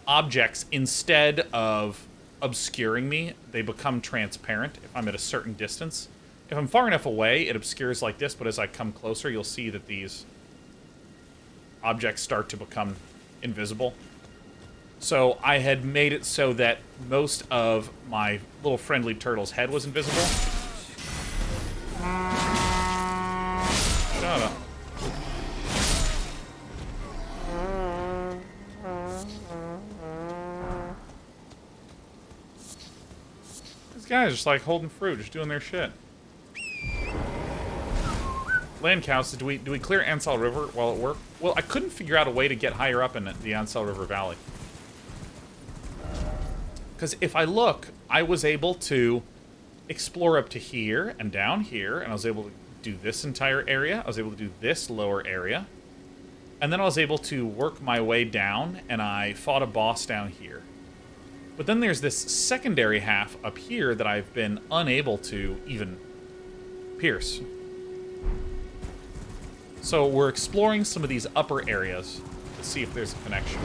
objects, instead of obscuring me, they become transparent if I'm at a certain distance. If I'm far enough away, it obscures like this, but as I come closer, you'll see that these objects start to become invisible. So I had made it so that most of my little friendly turtle's head was invisible. Shut up. These guys are just like holding fruit, just doing their shit. Land cow says, do we clear Ansel River while at work? Well, I couldn't figure out a way to get higher up in the Ansel River Valley. Because if I look, I was able to explore up to here and down here, and I was able to do this entire area. I was able to do this lower area. And then I was able to work my way down, and I fought a boss down here. But then there's this secondary half up here that I've been unable to even pierce. So we're exploring some of these upper areas to see if there's a connection.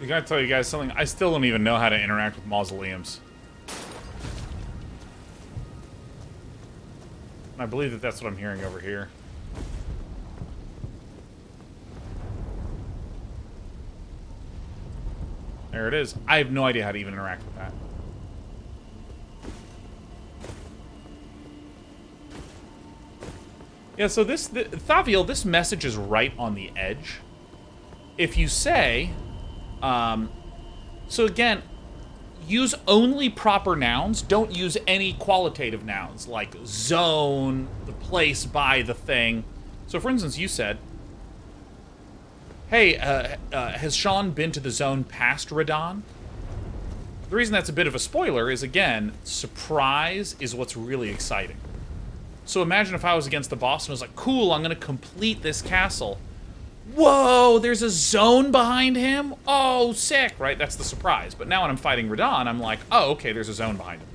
I gotta tell you guys something. I still don't even know how to interact with mausoleums. I believe that that's what I'm hearing over here. There it is. I have no idea how to even interact with that. Yeah, so Thaviel, this message is right on the edge. If you say... so again, use only proper nouns. Don't use any qualitative nouns, like zone, the place by the thing. So, for instance, you said, hey, has Sean been to the zone past Radon? The reason that's a bit of a spoiler is, again, surprise is what's really exciting. So imagine if I was against the boss and was like, cool, I'm going to complete this castle. Whoa, there's a zone behind him? Oh, sick, right? That's the surprise. But now when I'm fighting Radon, I'm like, oh, okay, there's a zone behind him.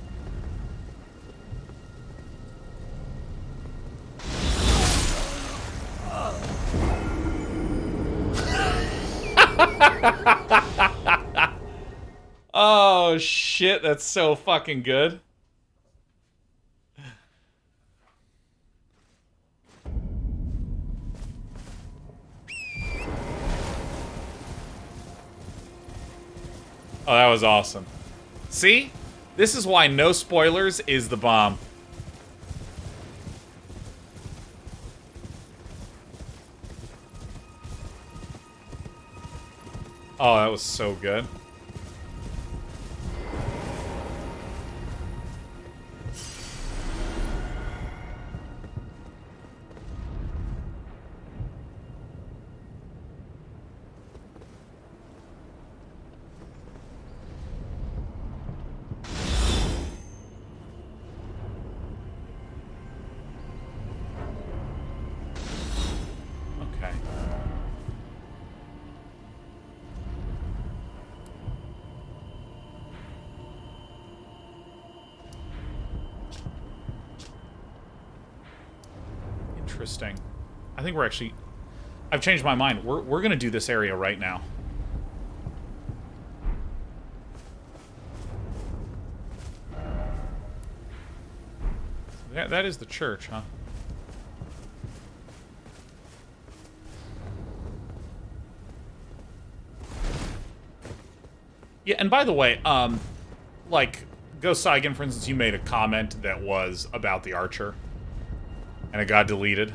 Oh, shit, that's so fucking good. Oh, that was awesome. See? This is why no spoilers is the bomb. Oh, that was so good. Interesting. I think we're actually... I've changed my mind. We're going to do this area right now. That is the church, huh? Yeah, and by the way, like, Ghost Saigon, for instance, you made a comment that was about the archer. And it got deleted.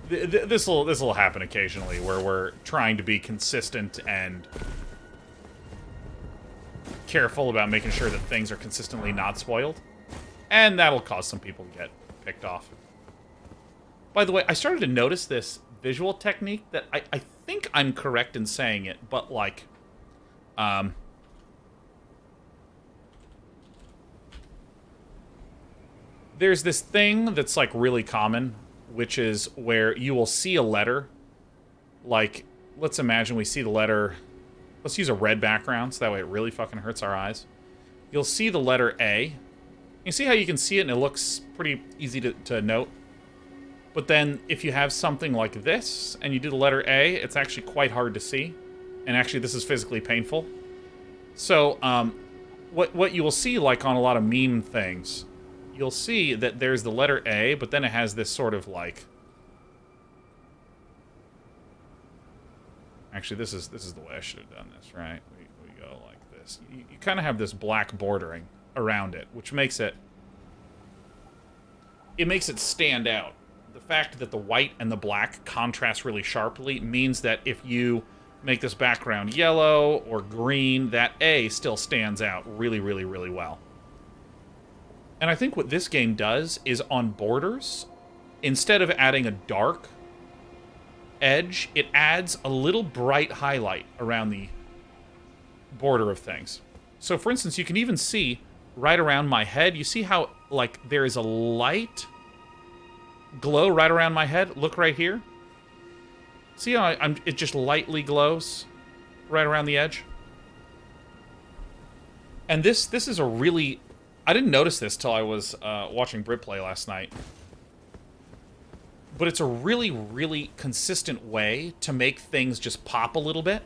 This'll happen occasionally, where we're trying to be consistent and careful about making sure that things are consistently not spoiled. And that'll cause some people to get picked off. By the way, I started to notice this visual technique that I think I'm correct in saying it, but like, there's this thing that's like really common, which is where you will see a letter. Like, let's imagine we see the letter. Let's use a red background so that way it really fucking hurts our eyes. You'll see the letter A. You see how you can see it and it looks pretty easy to note? But then if you have something like this and you do the letter A, it's actually quite hard to see. And actually this is physically painful. So what you will see, like on a lot of meme things, you'll see that there's the letter A, but then it has this sort of like... Actually, this is the way I should have done this, right? We go like this. You kind of have this black bordering around it, which makes it... It makes it stand out. The fact that the white and the black contrast really sharply means that if you make this background yellow or green, that A still stands out really, really, really well. And I think what this game does is on borders, instead of adding a dark edge, it adds a little bright highlight around the border of things. So for instance, you can even see right around my head, you see how like there is a light glow right around my head? Look right here. See how it just lightly glows right around the edge? And this is a really... I didn't notice this till I was watching Brit play last night. But it's a really, really consistent way to make things just pop a little bit.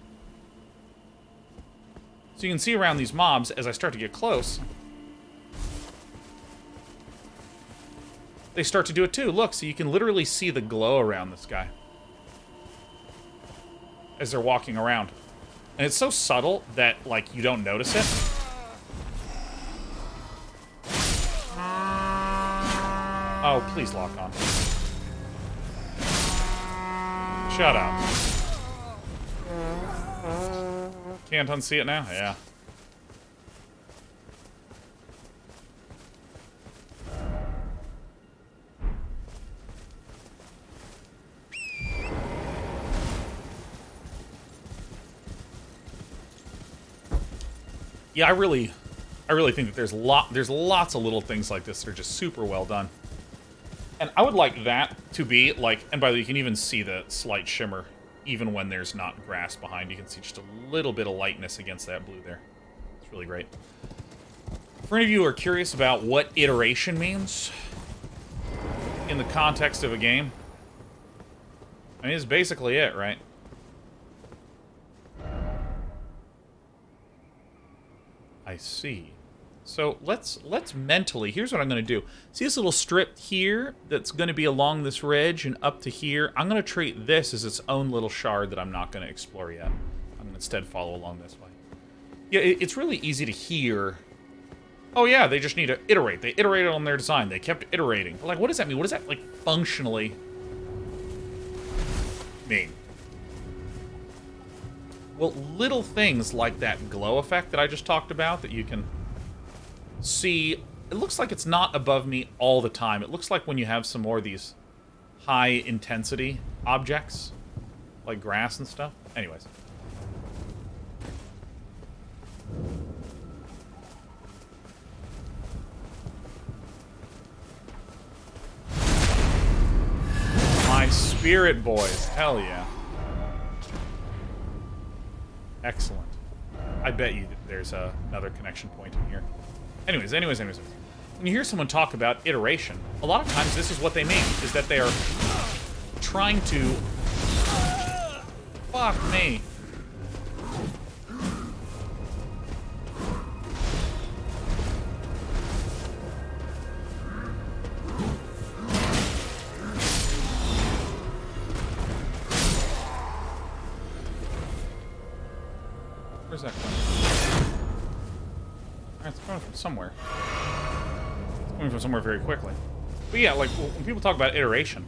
So you can see around these mobs, as I start to get close, they start to do it too. Look, so you can literally see the glow around this guy as they're walking around. And it's so subtle that, like, you don't notice it. Oh, please lock on. Shut up. Can't unsee it now? Yeah. Yeah, I really think that there's lots of little things like this that are just super well done. And I would like that to be like, and by the way, you can even see the slight shimmer, even when there's not grass behind. You can see just a little bit of lightness against that blue there. It's really great. For any of you who are curious about what iteration means in the context of a game, I mean, it's basically it, right? I see. So let's mentally, here's what I'm going to do. See this little strip here that's going to be along this ridge and up to here? I'm going to treat this as its own little shard that I'm not going to explore yet. I'm going to instead follow along this way. Yeah, it's really easy to hear. Oh yeah, they just need to iterate. They iterated on their design. They kept iterating. But like, what does that mean? What does that, like, functionally mean? Well, little things like that glow effect that I just talked about that you can see, it looks like it's not above me all the time. It looks like when you have some more of these high-intensity objects, like grass and stuff. Anyways. My spirit boys. Hell yeah. Excellent. I bet you there's another connection point in here. Anyways. When you hear someone talk about iteration, a lot of times this is what they mean, is that they are trying to... Fuck me. Where's that coming from? Alright, it's coming from somewhere. It's coming from somewhere very quickly. But yeah, like, when people talk about iteration,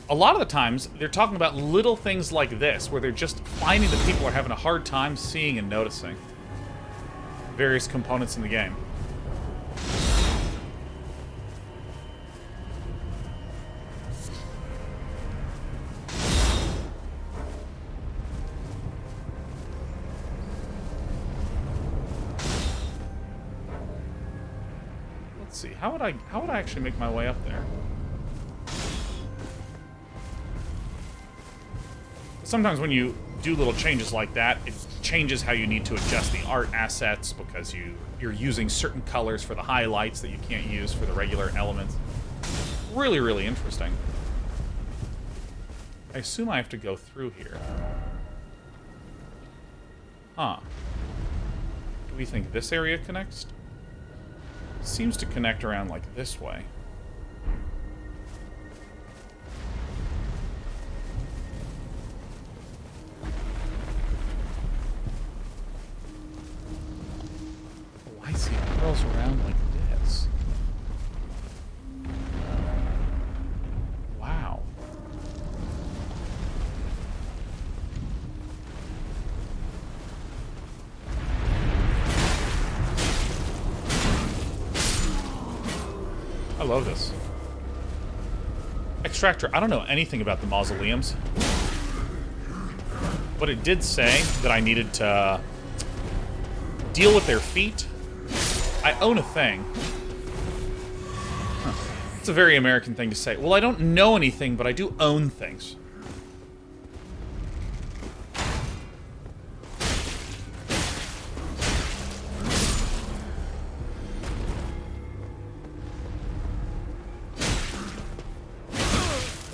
a lot of the times, they're talking about little things like this, where they're just finding that people are having a hard time seeing and noticing various components in the game. Let's see, how would I actually make my way up there? Sometimes when you do little changes like that, it changes how you need to adjust the art assets because you're using certain colors for the highlights that you can't use for the regular elements. Really, really interesting. I assume I have to go through here. Huh. Do we think this area connects? Seems to connect around like this way. Oh, I see. It curls around like this. Wow. I love this. Extractor, I don't know anything about the mausoleums. But it did say that I needed to deal with their feet. I own a thing. Huh. It's a very American thing to say. Well, I don't know anything, but I do own things.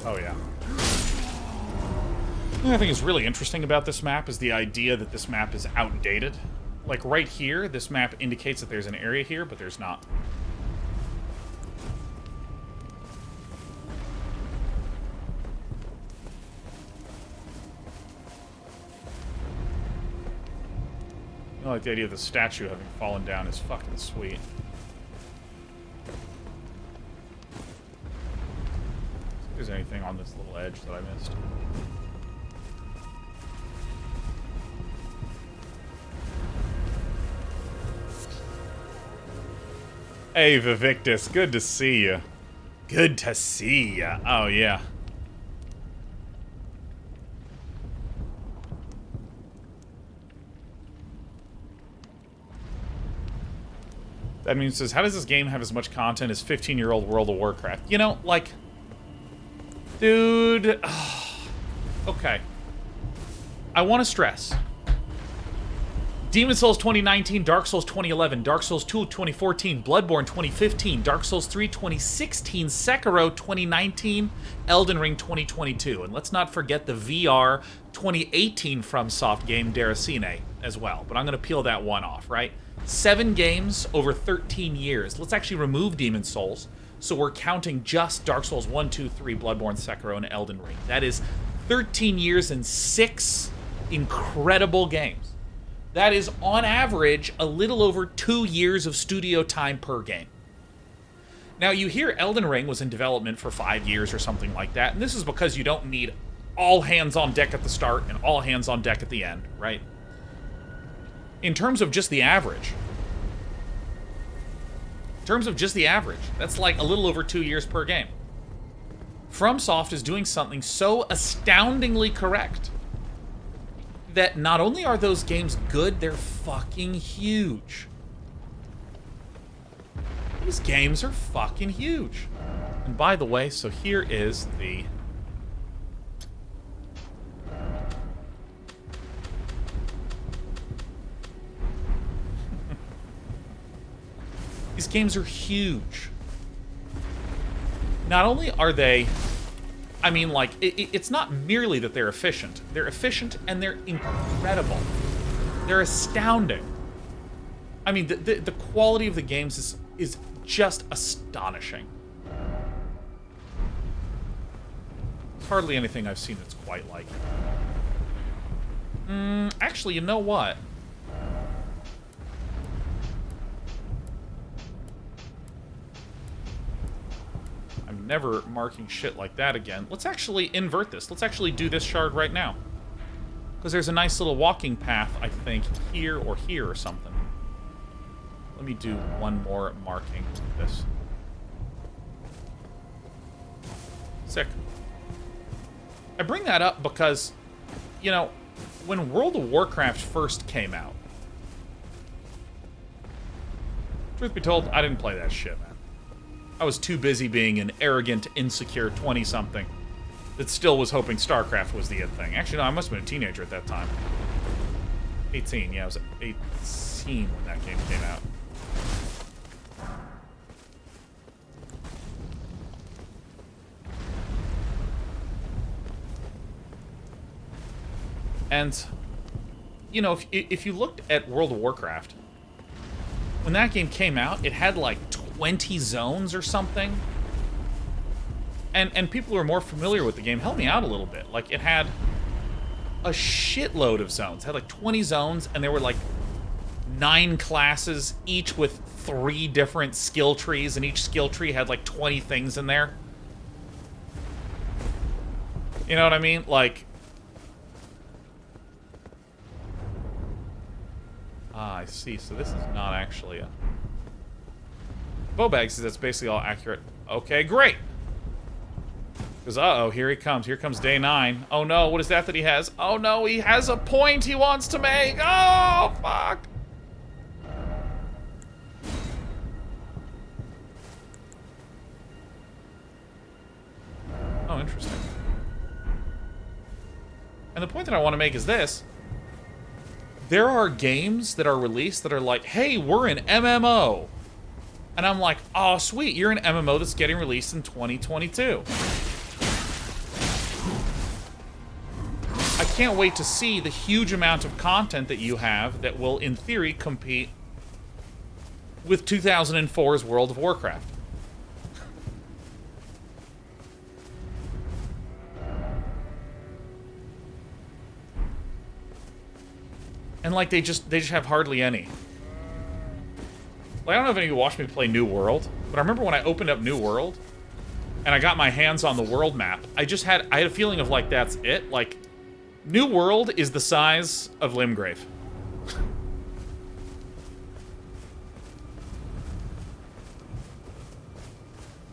Oh, yeah. The thing is really interesting about this map is the idea that this map is outdated. Like, right here, this map indicates that there's an area here, but there's not. I like the idea of the statue having fallen down is fucking sweet. If there's anything on this little edge that I missed. Hey, Vivictus, good to see you. Good to see ya. Oh, yeah. That means says, how does this game have as much content as 15-year-old World of Warcraft? You know, like... Dude... okay. I want to stress. Demon Souls 2019, Dark Souls 2011, Dark Souls 2 2014, Bloodborne 2015, Dark Souls 3 2016, Sekiro 2019, Elden Ring 2022. And let's not forget the VR 2018 FromSoft game Deracine as well. But I'm going to peel that one off, right? 7 games over 13 years. Let's actually remove Demon Souls. So we're counting just Dark Souls 1, 2, 3, Bloodborne, Sekiro, and Elden Ring. That is 13 years and 6 incredible games. That is, on average, a little over 2 years of studio time per game. Now, you hear Elden Ring was in development for 5 years or something like that, and this is because you don't need all hands on deck at the start and all hands on deck at the end, right? In terms of just the average, that's like a little over 2 years per game. FromSoft is doing something so astoundingly correct that not only are those games good, they're fucking huge. These games are fucking huge. And by the way, so here is the... These games are huge. Not only are they... I mean, like, it's not merely that they're efficient. They're efficient and they're incredible. They're astounding. I mean, the quality of the games is just astonishing. There's hardly anything I've seen that's quite like it. Actually, you know what? Never marking shit like that again. Let's actually invert this. Let's actually do this shard right now. Because there's a nice little walking path, I think, here or something. Let me do one more marking with this. Sick. I bring that up because, you know, when World of Warcraft first came out, truth be told, I didn't play that shit, man. I was too busy being an arrogant, insecure 20-something that still was hoping StarCraft was the it thing. Actually, no, I must have been a teenager at that time. 18, yeah, I was 18 when that game came out. And, you know, if you looked at World of Warcraft, when that game came out, it had like 20 zones or something. And people who are more familiar with the game, help me out a little bit. Like, it had a shitload of zones. It had like 20 zones, and there were like 9 classes, each with 3 different skill trees, and each skill tree had like 20 things in there. You know what I mean? Like... Ah, I see. So this is not actually a... Bowbag says that's basically all accurate. Okay, great. Because, uh-oh, here he comes. Here comes day 9. Oh, no, what is that he has? Oh, no, he has a point he wants to make. Oh, fuck. Oh, interesting. And the point that I want to make is this. There are games that are released that are like, hey, we're an MMO. And I'm like, oh, sweet, you're an MMO that's getting released in 2022. I can't wait to see the huge amount of content that you have that will, in theory, compete with 2004's World of Warcraft. And, like, they just have hardly any. Like, I don't know if any of you watched me play New World, but I remember when I opened up New World, and I got my hands on the world map, I had a feeling of, like, that's it. Like, New World is the size of Limgrave.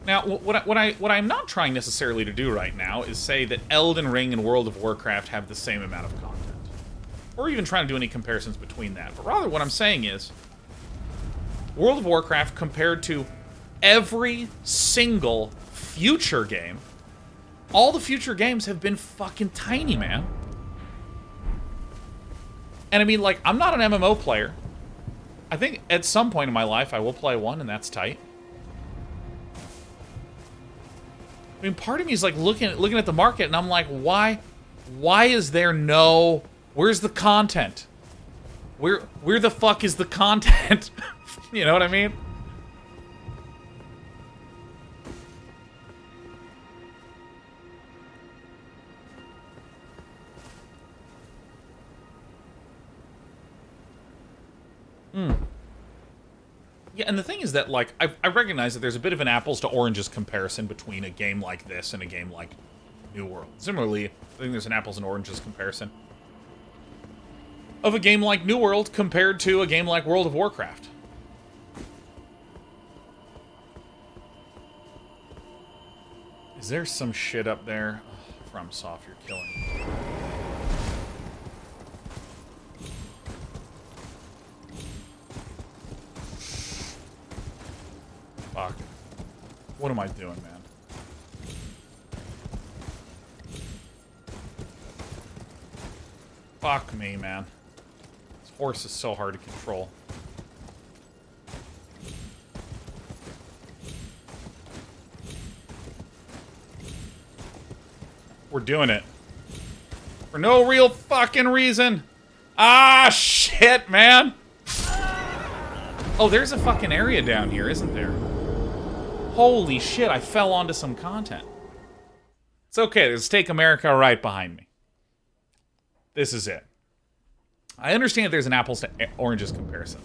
Now, what I'm not trying necessarily to do right now is say that Elden Ring and World of Warcraft have the same amount of content. Or even trying to do any comparisons between that. But rather, what I'm saying is, World of Warcraft compared to every single future game, all the future games have been fucking tiny, man. And I mean, like, I'm not an MMO player. I think at some point in my life I will play one, and that's tight. I mean, part of me is like looking at the market, and I'm like, why is there no? Where's the content? Where the fuck is the content? You know what I mean? Yeah, and the thing is that, like, I recognize that there's a bit of an apples to oranges comparison between a game like this and a game like New World. Similarly, I think there's an apples and oranges comparison of a game like New World compared to a game like World of Warcraft. Is there some shit up there? Oh, FromSoft, you're killing me. Fuck. What am I doing, man? Fuck me, man. This horse is so hard to control. We're doing it. For no real fucking reason. Ah, shit, man. Oh, there's a fucking area down here, isn't there? Holy shit, I fell onto some content. It's okay, there's Take America right behind me. This is it. I understand there's an apples to oranges comparison.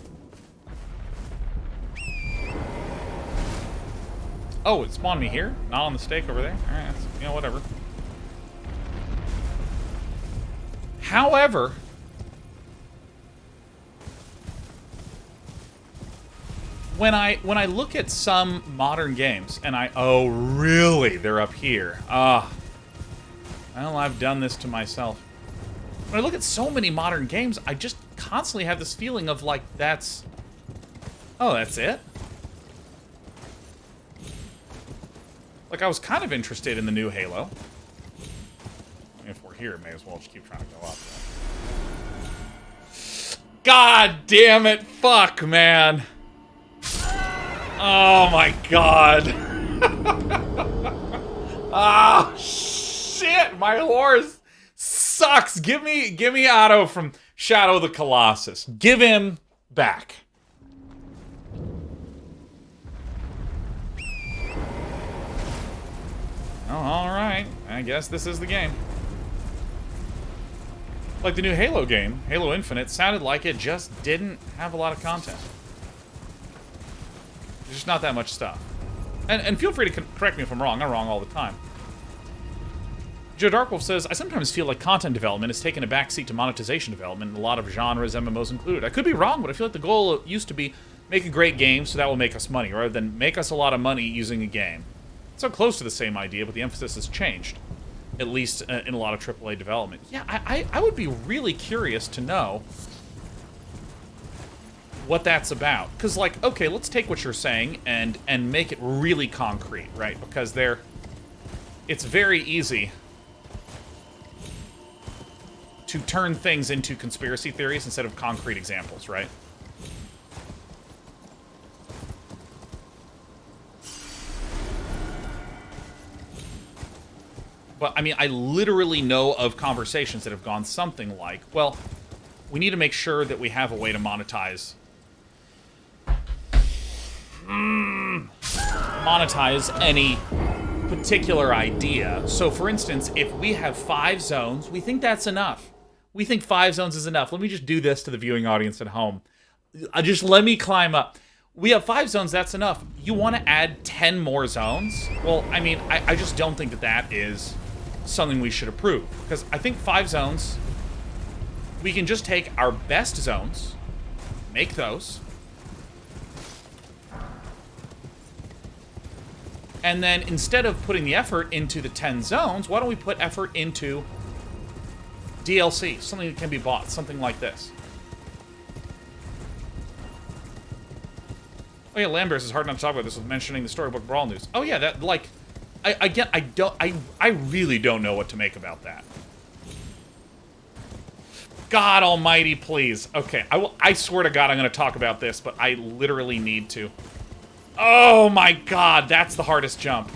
Oh, it spawned me here? Not on the stake over there? Alright, you know, whatever. However, when I look at some modern games and oh really, they're up here. Well, I've done this to myself. When I look at so many modern games, I just constantly have this feeling of like that's it? Like, I was kind of interested in the new Halo. If we're here, may as well just keep trying to go up. God damn it! Fuck, man! Oh my god! Ah, shit! My horse sucks! Give me Otto from Shadow of the Colossus. Give him back. Oh, alright. I guess this is the game. Like the new Halo game, Halo Infinite, sounded like it just didn't have a lot of content. There's just not that much stuff. And feel free to correct me if I'm wrong. I'm wrong all the time. Joe Darkwolf says, I sometimes feel like content development has taken a backseat to monetization development in a lot of genres, MMOs included. I could be wrong, but I feel like the goal used to be make a great game so that will make us money, rather than make us a lot of money using a game. It's so close to the same idea, but the emphasis has changed. At least in a lot of AAA development. Yeah, I would be really curious to know what that's about. Because, like, okay, let's take what you're saying and make it really concrete, right? Because it's very easy to turn things into conspiracy theories instead of concrete examples, right? But, I mean, I literally know of conversations that have gone something like, well, we need to make sure that we have a way to monetize any particular idea. So, for instance, if we have 5 zones, we think that's enough. We think 5 zones is enough. Let me just do this to the viewing audience at home. Just let me climb up. We have 5 zones, that's enough. You want to add 10 more zones? Well, I mean, I just don't think that is something we should approve. Because I think 5 zones, we can just take our best zones, make those, And then instead of putting the effort into the 10 zones, why don't we put effort into DLC, something that can be bought, something like this. Oh yeah, Lambert is hard not to talk about this with mentioning the Storybook Brawl news. Oh yeah, that, like, I really don't know what to make about that. God almighty, please. Okay, I swear to God I'm going to talk about this, but I literally need to. Oh my God, that's the hardest jump.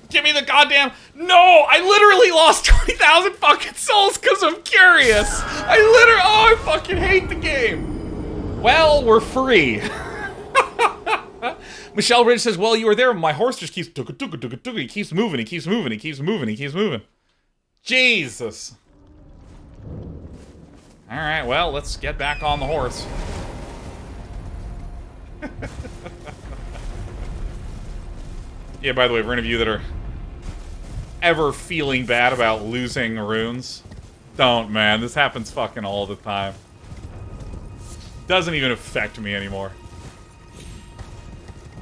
Give me the goddamn... No! I literally lost 20,000 fucking souls because I'm curious! Oh, I fucking hate the game! Well, we're free. Michelle Ridge says, well, you were there, my horse just keeps... He keeps moving, he keeps moving, he keeps moving, he keeps moving. Jesus. Alright, well, let's get back on the horse. Yeah, by the way, for any of you that are ever feeling bad about losing runes, don't, man. This happens fucking all the time. Doesn't even affect me anymore.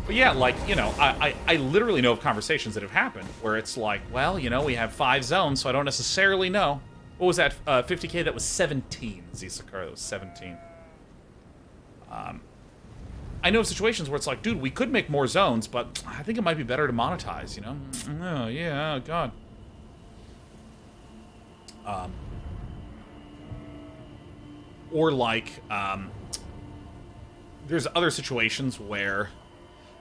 But yeah, like, you know, I literally know of conversations that have happened where it's like, well, you know, we have 5 zones, so I don't necessarily know. What was that? 50k? That was 17. Zisakar, that was 17. I know of situations where it's like, dude, we could make more zones, but I think it might be better to monetize, you know? Oh, yeah, oh, God. Or like, there's other situations where,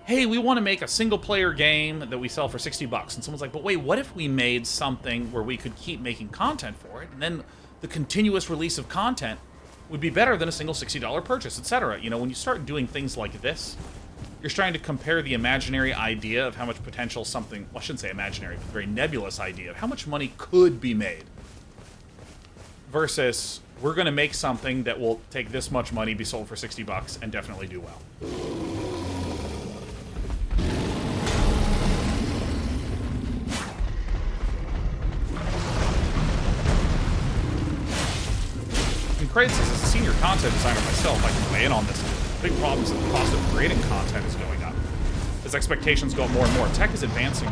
hey, we want to make a single-player game that we sell for 60 bucks. And someone's like, but wait, what if we made something where we could keep making content for it, and then the continuous release of content would be better than a single $60 purchase, etc. You know, when you start doing things like this, you're trying to compare the imaginary idea of how much potential something, well, I shouldn't say imaginary, but very nebulous idea of how much money could be made, versus we're going to make something that will take this much money, be sold for 60 bucks, and definitely do well. Craig says, as a senior content designer myself, I can weigh in on this. The big problem is that the cost of creating content is going up. As expectations go up more and more, tech is advancing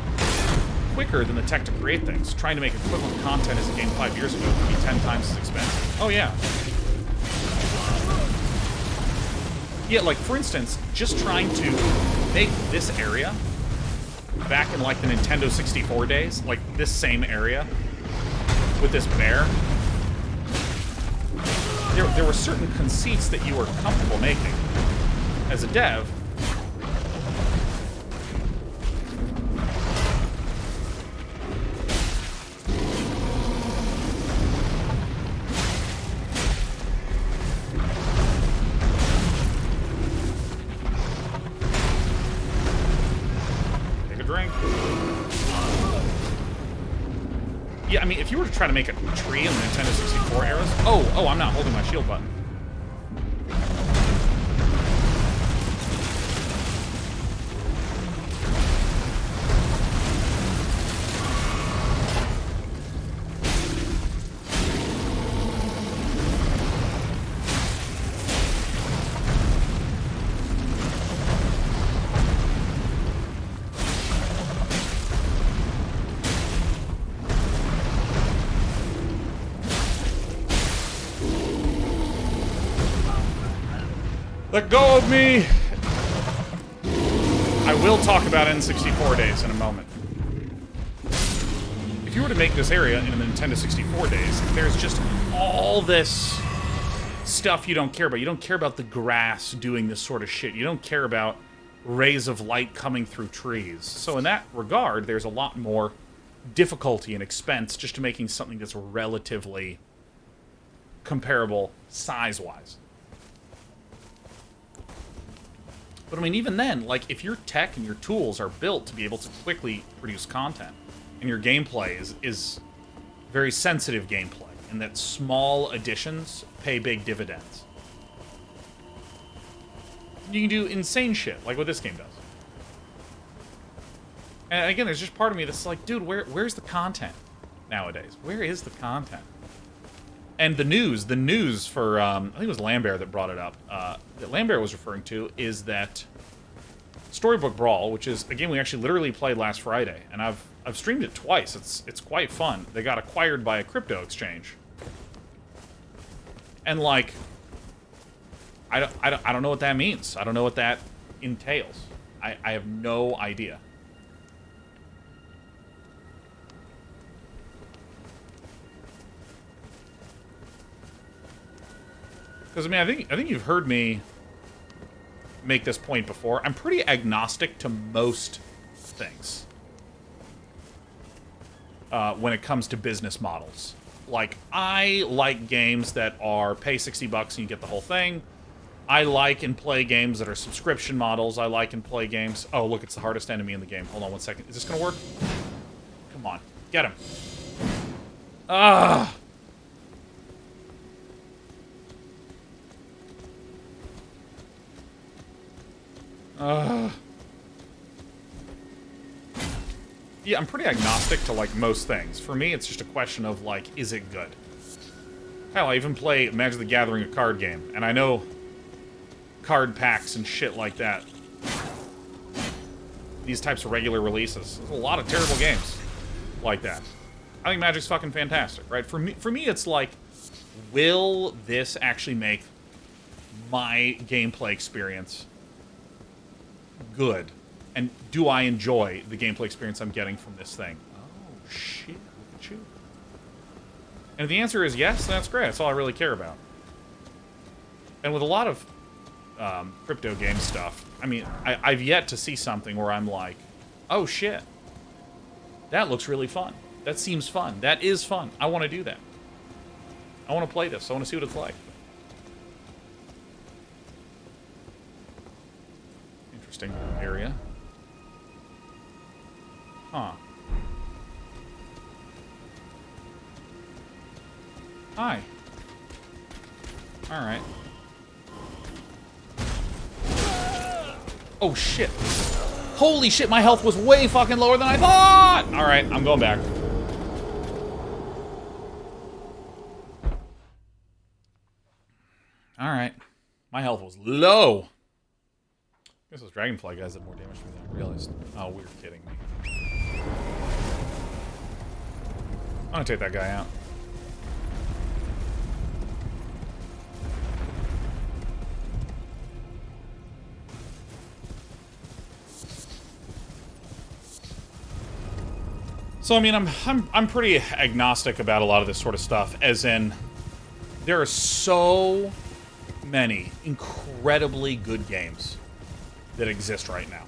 quicker than the tech to create things. Trying to make equivalent content as a game 5 years ago would be 10 times as expensive. Oh, yeah. Yeah, like, for instance, just trying to make this area back in, like, the Nintendo 64 days, like, this same area with this bear, there were certain conceits that you were comfortable making as a dev. Take a drink. Yeah, I mean, if you were to try to make a tree in the Nintendo 64 eras... Oh, I'm not holding my shield button. Let go of me! I will talk about N64 days in a moment. If you were to make this area in the Nintendo 64 days, there's just all this stuff you don't care about. You don't care about the grass doing this sort of shit. You don't care about rays of light coming through trees. So in that regard, there's a lot more difficulty and expense just to making something that's relatively comparable size-wise. But I mean, even then, like, if your tech and your tools are built to be able to quickly produce content, and your gameplay is very sensitive gameplay, in that small additions pay big dividends. You can do insane shit, like what this game does. And again, there's just part of me that's like, dude, where's the content nowadays? Where is the content? And the news for, I think it was Lambert that brought it up, that Lambert was referring to, is that Storybook Brawl, which is a game we actually literally played last Friday, and I've streamed it twice. It's quite fun. They got acquired by a crypto exchange. And, like, I don't know what that means. I don't know what that entails. I have no idea. Because, I mean, I think you've heard me make this point before. I'm pretty agnostic to most things when it comes to business models. Like, I like games that are pay $60 and you get the whole thing. I like and play games that are subscription models. I like and play games... Oh, look, it's the hardest enemy in the game. Hold on 1 second. Is this gonna work? Come on. Get him. Ah! Yeah, I'm pretty agnostic to, like, most things. For me, it's just a question of, like, is it good? Hell, I even play Magic the Gathering, a card game, and I know card packs and shit like that. These types of regular releases. There's a lot of terrible games like that. I think Magic's fucking fantastic, right? For me, it's like, will this actually make my gameplay experience good? And do I enjoy the gameplay experience I'm getting from this thing? Oh, shit. Look at you. And if the answer is yes, that's great. That's all I really care about. And with a lot of crypto game stuff, I mean, I've yet to see something where I'm like, oh, shit. That looks really fun. That seems fun. That is fun. I want to do that. I want to play this. I want to see what it's like. Interesting area. Huh. Hi. Alright. Oh, shit. Holy shit, my health was way fucking lower than I thought! Alright, I'm going back. Alright. My health was low. I guess those dragonfly guys did more damage to me than I realized. Oh, we're kidding me. I'm gonna take that guy out. So I mean, I'm pretty agnostic about a lot of this sort of stuff, as in there are so many incredibly good games that exist right now.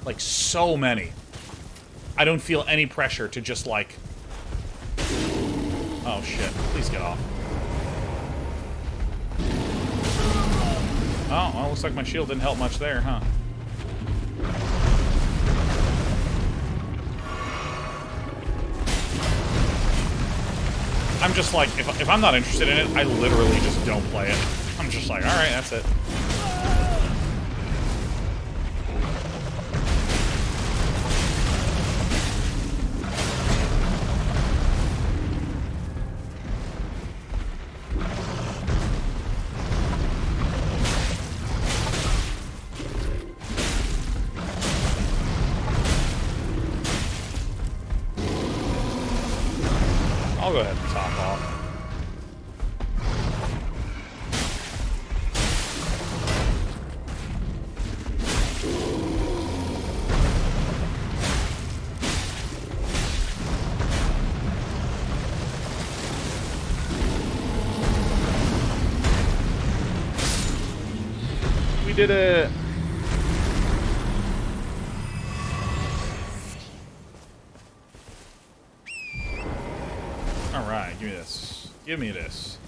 Like, so many. I don't feel any pressure to just, like... Oh, shit. Please get off. Oh, well, looks like my shield didn't help much there, huh? I'm just like, if I'm not interested in it, I literally just don't play it. I'm just like, alright, that's it. I'll go ahead and top off. We did it! Alright, give me this. Give me this.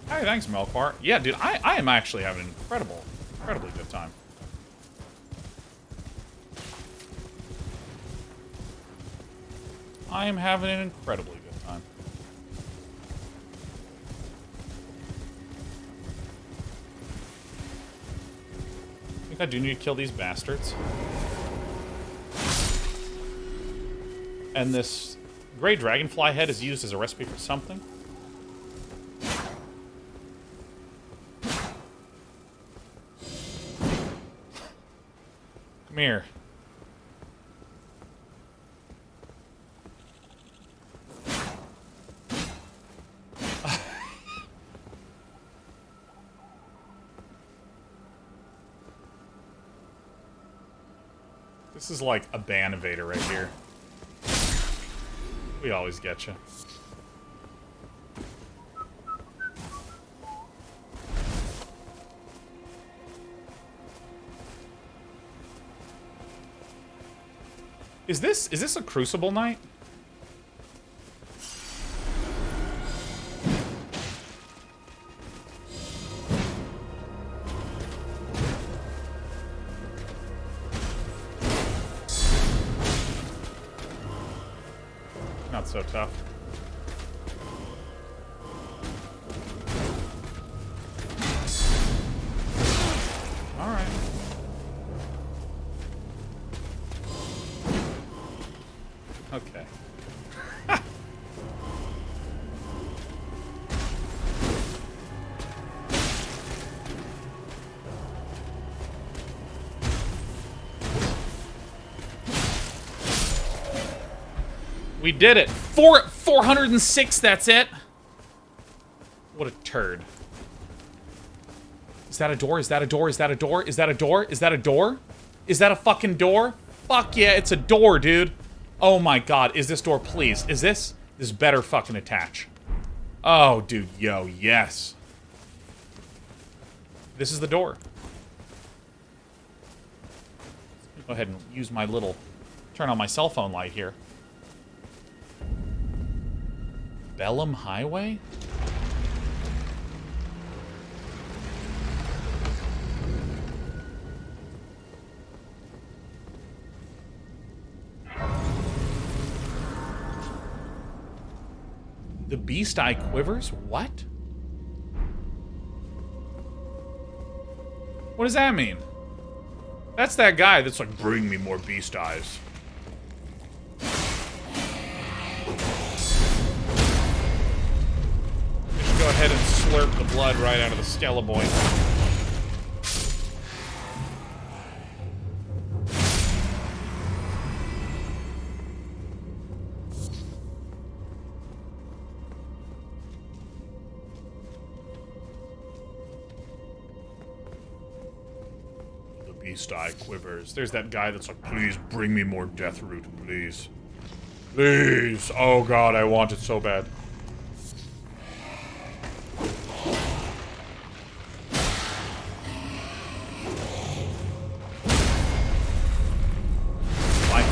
Hey, thanks, Melkar. Yeah, dude, I am actually having an incredibly good time. I am having an incredibly good time. I think I do need to kill these bastards. And this gray dragonfly head is used as a recipe for something. Come here. This is like a ban evader right here. We always get you. Is this a Crucible night? Not so tough. All right. Okay. We did it. 406, that's it. What a turd. Is that a door? Is that a door? Is that a door? Is that a door? Is that a door? Is that a fucking door? Fuck yeah, it's a door, dude. Oh my god, is this door, please? Is this? This better fucking attach. Oh, dude, yo, yes. This is the door. Go ahead and use my little... turn on my cell phone light here. Bellum Highway? The Beast Eye quivers? What? What does that mean? That's that guy that's like, bring me more Beast Eyes. Go ahead and slurp the blood right out of the Skeleboy. The Beast Eye quivers. There's that guy that's like, please bring me more Deathroot, please. Please! Oh god, I want it so bad.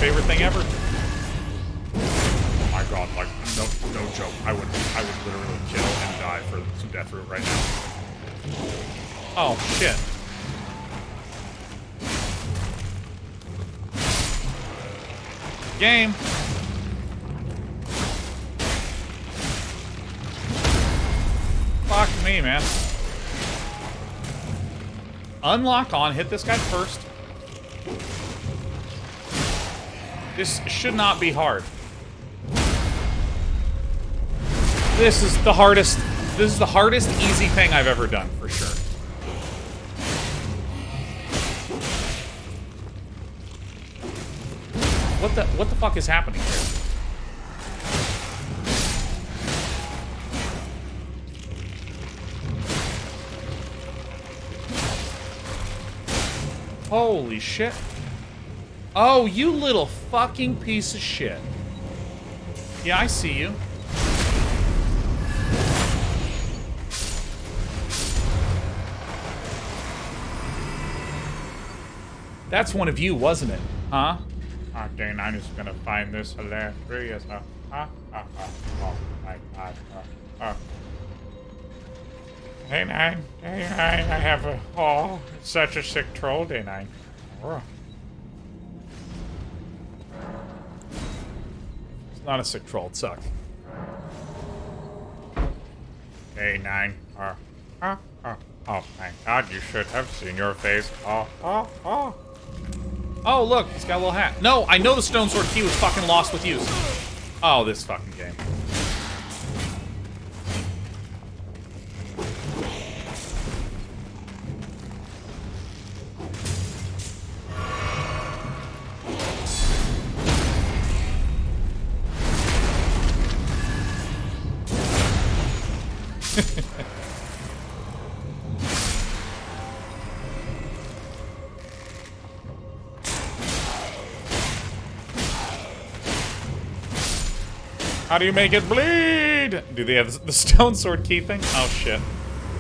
Favorite thing ever. Oh my god, like, no joke. I would literally kill and die for some Deathroot right now. Oh, shit. Game. Fuck me, man. Unlock on, hit this guy first. This should not be hard. This is the hardest easy thing I've ever done, for sure. What the fuck is happening here? Holy shit. Oh, you little fucking piece of shit. Yeah, I see you. That's one of you, wasn't it? Huh? Day 9 is gonna find this hilarious. Oh my god. Day 9, I have a... Oh, it's such a sick troll, Day 9. Not a sick troll. It sucks. Hey, 9. Oh, thank God, you should have seen your face. Oh, look, he's got a little hat. No, I know the Stone Sword key was fucking lost with use. Oh, this fucking game. How do you make it bleed? Do they have the Stone Sword key thing? Oh, shit.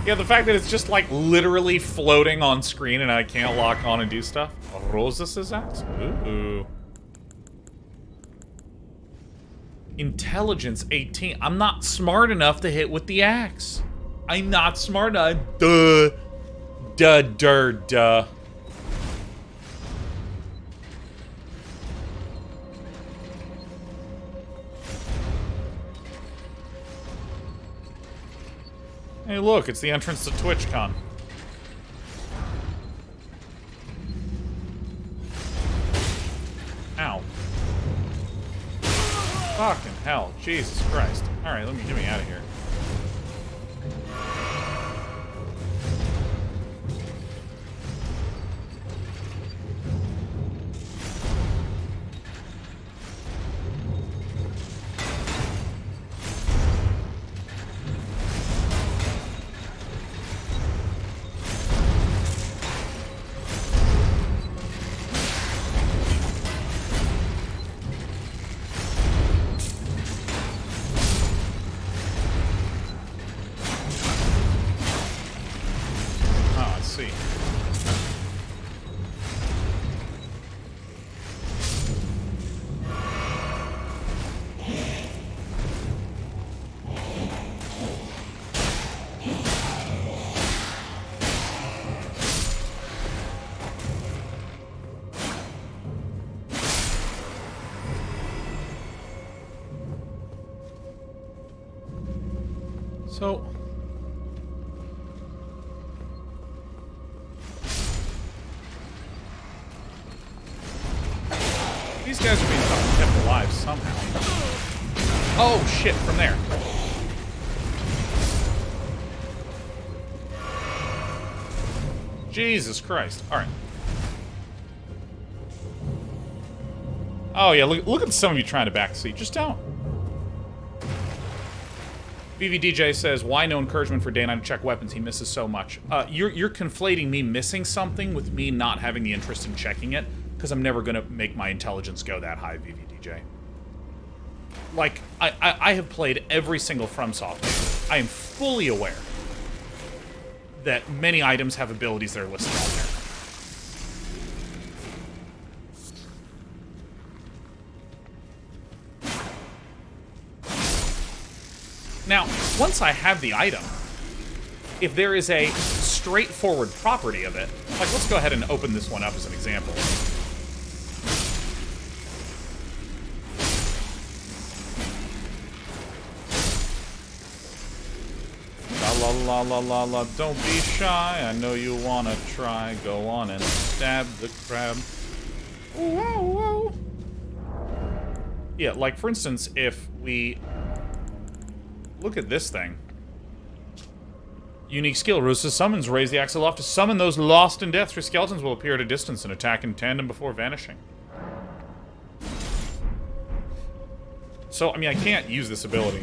Yeah, the fact that it's just, like, literally floating on screen and I can't lock on and do stuff. Rosas' axe? Ooh. Intelligence 18. I'm not smart enough to hit with the axe. I'm not smart enough. Duh. Duh. Hey, look, it's the entrance to TwitchCon. Ow. Fucking hell. Jesus Christ. Alright, get me out of here. So... these guys are being fucking kept alive somehow. Oh, shit, from there. Jesus Christ. Alright. Oh, yeah, look at some of you trying to backseat. Just don't. VVDJ says, why no encouragement for Dana to check weapons? He misses so much. You're conflating me missing something with me not having the interest in checking it, because I'm never going to make my intelligence go that high, VVDJ. Like, I have played every single FromSoft game. I am fully aware that many items have abilities that are listed on there. Now, once I have the item, if there is a straightforward property of it, like, let's go ahead and open this one up as an example. La, don't be shy, I know you wanna try, go on and stab the crab. Whoa, whoa. Yeah, like, for instance, if we... look at this thing. Unique skill. Rosa's summons. Raise the axe aloft to summon those lost in death. Three skeletons will appear at a distance and attack in tandem before vanishing. So, I mean, I can't use this ability.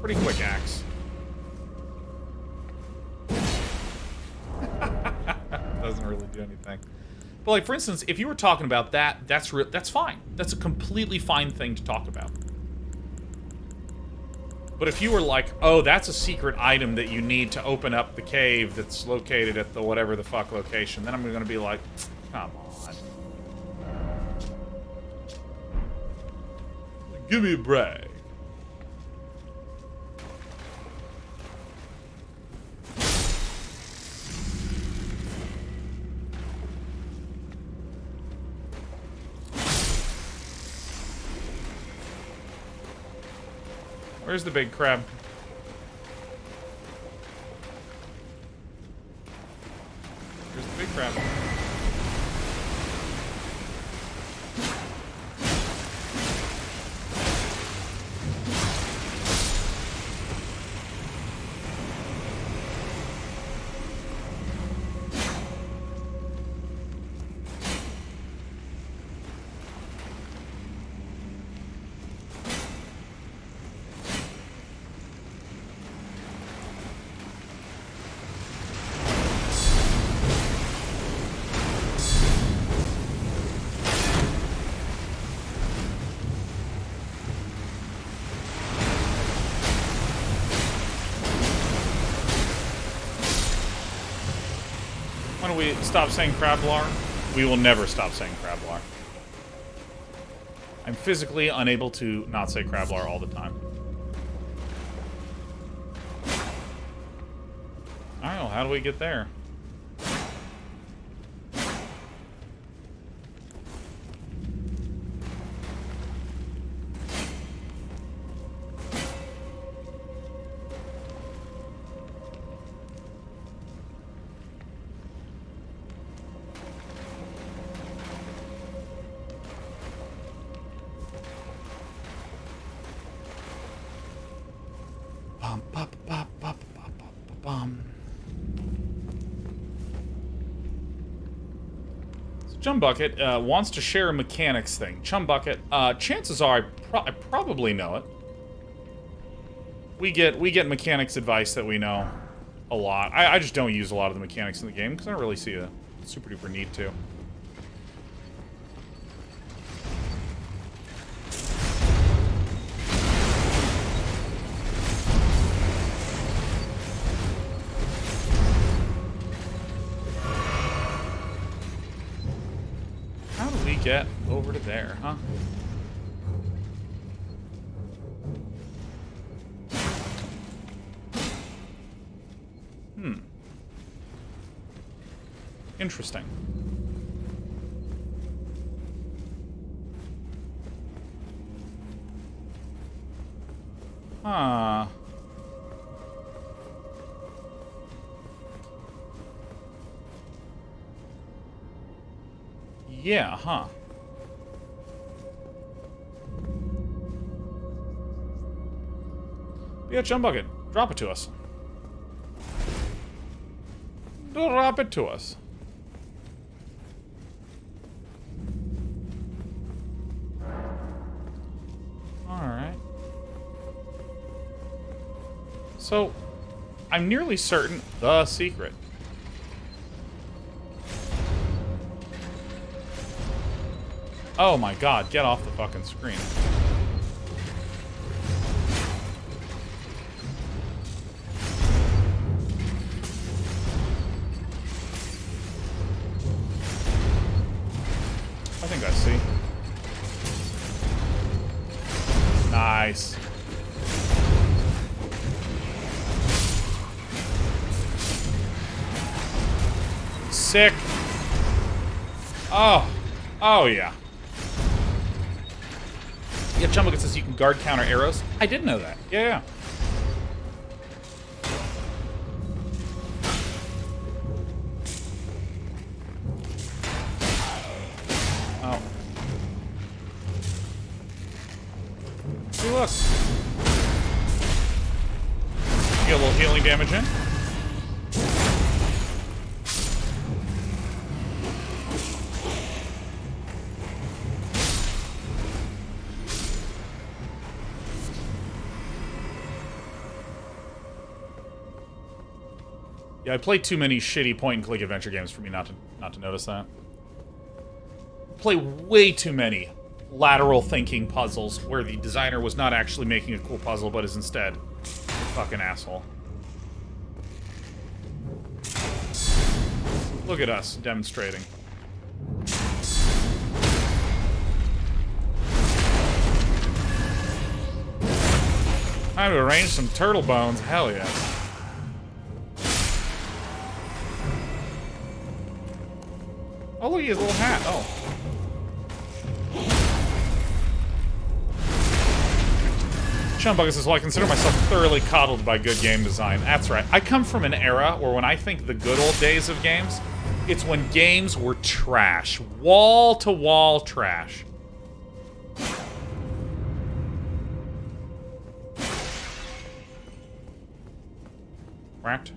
Pretty quick axe. Doesn't really do anything. But, like, for instance, if you were talking about that, that's fine. That's a completely fine thing to talk about. But if you were like, oh, that's a secret item that you need to open up the cave that's located at the whatever the fuck location, then I'm going to be like, come on. Give me a break. Where's the big crab? Where's the big crab? Why don't we stop saying Crablar? We will never stop saying Crablar. I'm physically unable to not say Crablar all the time. Alright, well, how do we get there? Chumbucket wants to share a mechanics thing. Chumbucket, chances are I probably know it. We get mechanics advice that we know a lot. I just don't use a lot of the mechanics in the game because I don't really see a super duper need to. Get over to there, huh? Interesting. Huh. Yeah, huh. Yeah, Chumbucket, drop it to us. Drop it to us. Alright. So, I'm nearly certain the secret. Oh my god, get off the fucking screen. I think I see. Nice. Sick. Oh. Oh, yeah. Yeah, Chumbucket says you can guard counter arrows. I did know that. Yeah. Oh. See, look. Get a little healing damage in. Yeah, I play too many shitty point-and-click adventure games for me not to notice that. Play way too many lateral thinking puzzles where the designer was not actually making a cool puzzle, but is instead a fucking asshole. Look at us demonstrating. Time to arrange some turtle bones. Hell yeah. Oh, look at his little hat. Oh. Chumbucket says, well, I consider myself thoroughly coddled by good game design. That's right. I come from an era where when I think the good old days of games, it's when games were trash. Wall-to-wall trash. Cracked.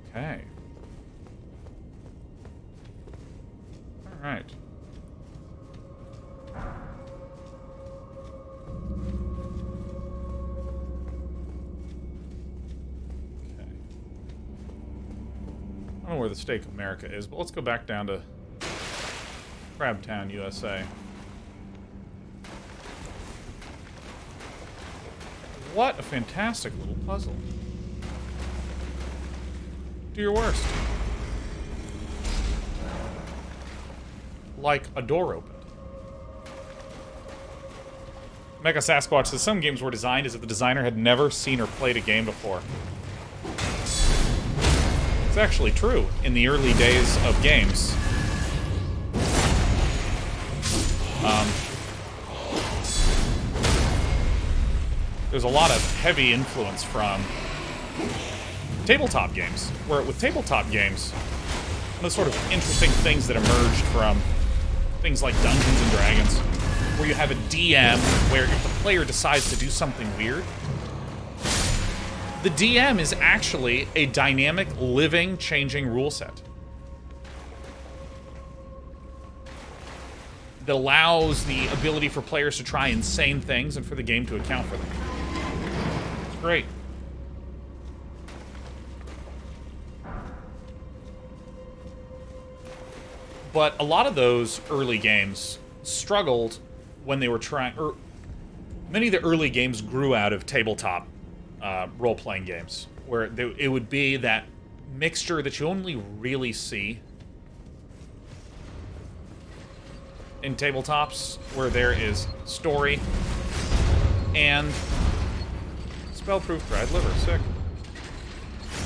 Okay. Alright. I don't know where the stake of America is, but let's go back down to Crabtown, USA. What a fantastic little puzzle. Do your worst. Like a door opened. Mecha Sasquatch says some games were designed as if the designer had never seen or played a game before. It's actually true in the early days of games. There's a lot of heavy influence from tabletop games, where with tabletop games, one of the sort of interesting things that emerged from things like Dungeons and Dragons, where you have a DM where if the player decides to do something weird, the DM is actually a dynamic, living, changing rule set that allows the ability for players to try insane things and for the game to account for them. It's great. But a lot of those early games struggled when they were trying, or many of the early games grew out of tabletop role-playing games, where it would be that mixture that you only really see in tabletops, where there is story and spell-proof dried liver. Sick.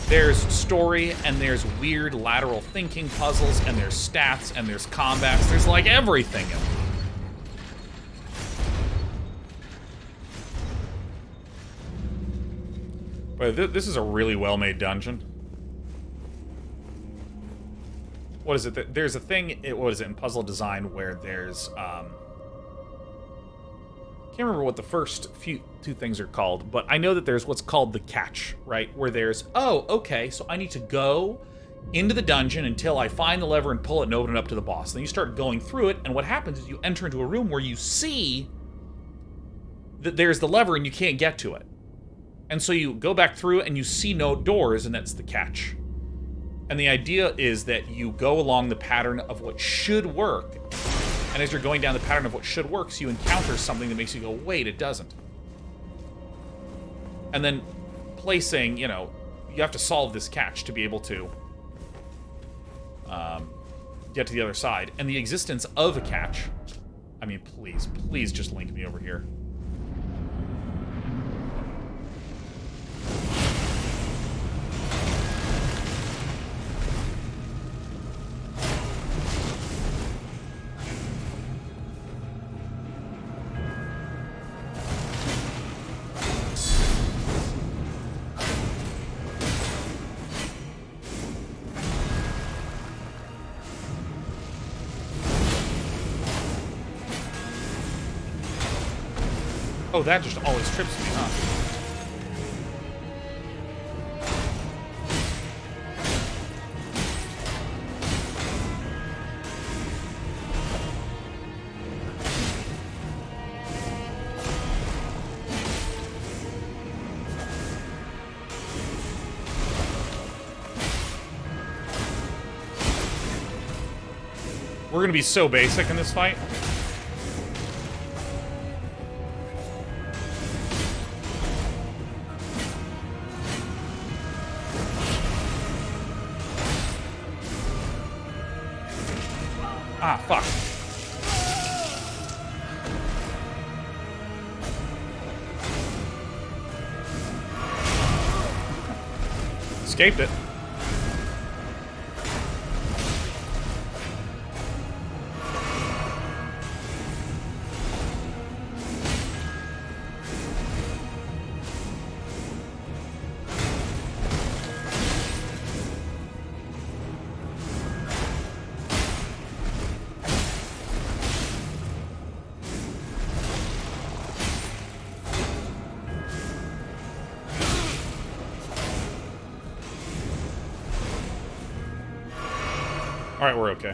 There's story, and there's weird lateral thinking puzzles, and there's stats, and there's combats. There's, like, everything in it. But this is a really well-made dungeon. What is it? There's a thing, what is it, in puzzle design where there's, can't remember what the first two things are called, but I know that there's what's called the catch, right? Where there's, oh, okay, so I need to go into the dungeon until I find the lever and pull it and open it up to the boss. Then you start going through it, and what happens is you enter into a room where you see that there's the lever and you can't get to it. And so you go back through and you see no doors, and that's the catch. And the idea is that you go along the pattern of what should work, and as you're going down the pattern of what should work, so you encounter something that makes you go, wait, it doesn't. And then placing, you know, you have to solve this catch to be able to get to the other side. And the existence of a catch, I mean, please just link me over here. Oh, that just always trips me, huh? We're gonna be so basic in this fight. Ah, fuck. Escaped it. Alright, we're okay.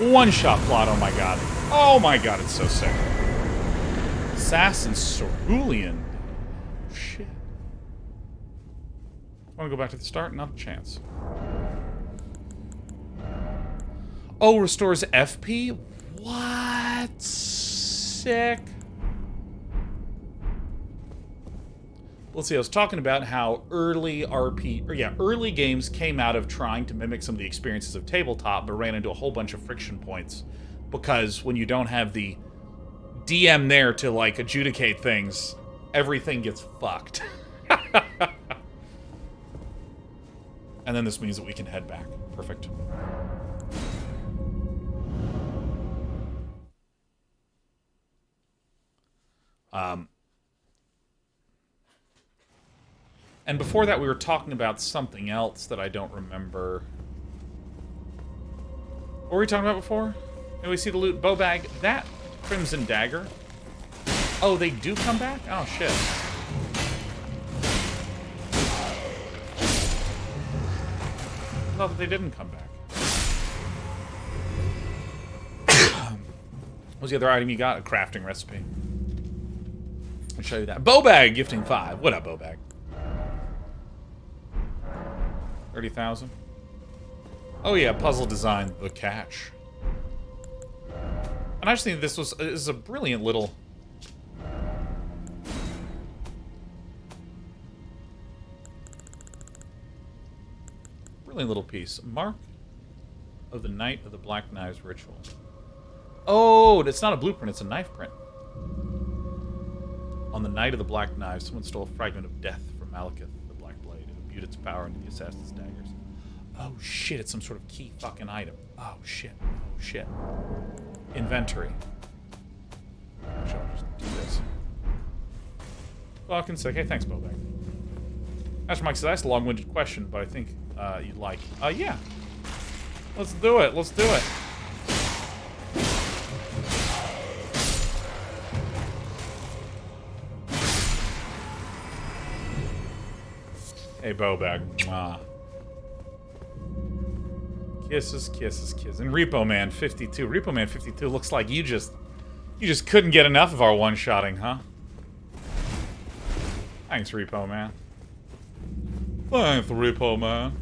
One-shot plot, oh my god. Oh my god, it's so sick. Assassin Cerulean. Shit. Want to go back to the start? Not a chance. Oh, restores FP? What? Sick. Let's see, I was talking about how early early games came out of trying to mimic some of the experiences of tabletop, but ran into a whole bunch of friction points. Because when you don't have the DM there to, like, adjudicate things, everything gets fucked. And then this means that we can head back. Perfect. And before that, we were talking about something else that I don't remember. What were we talking about before? And we see the loot bow bag. That Crimson Dagger. Oh, they do come back? Oh, shit. I thought that they didn't come back. What was the other item you got? A crafting recipe. I'll show you that. Bow bag, gifting 5. What up, bow bag? 30,000. Oh yeah, puzzle design, the catch. And I just think this is a brilliant little... Brilliant little piece. Mark of the Knight of the Black Knives ritual. Oh, it's not a blueprint, it's a knife print. On the Night of the Black Knives, someone stole a fragment of death from Malekith, the Black Blade, and imbued its power into the assassin's daggers. Oh shit, it's some sort of key fucking item. Oh shit, oh shit. Inventory. Actually, I'll just do this. Fucking sick. Hey, thanks, Bobak. Master Mike says, that's a long-winded question, but I think you'd like. Yeah. Let's do it, let's do it. Hey, Bobak. Mwah. Kisses, kisses, kisses. And Repo Man 52. Repo Man 52 looks like you just couldn't get enough of our one-shotting, huh? Thanks, Repo Man. Thanks, Repo Man.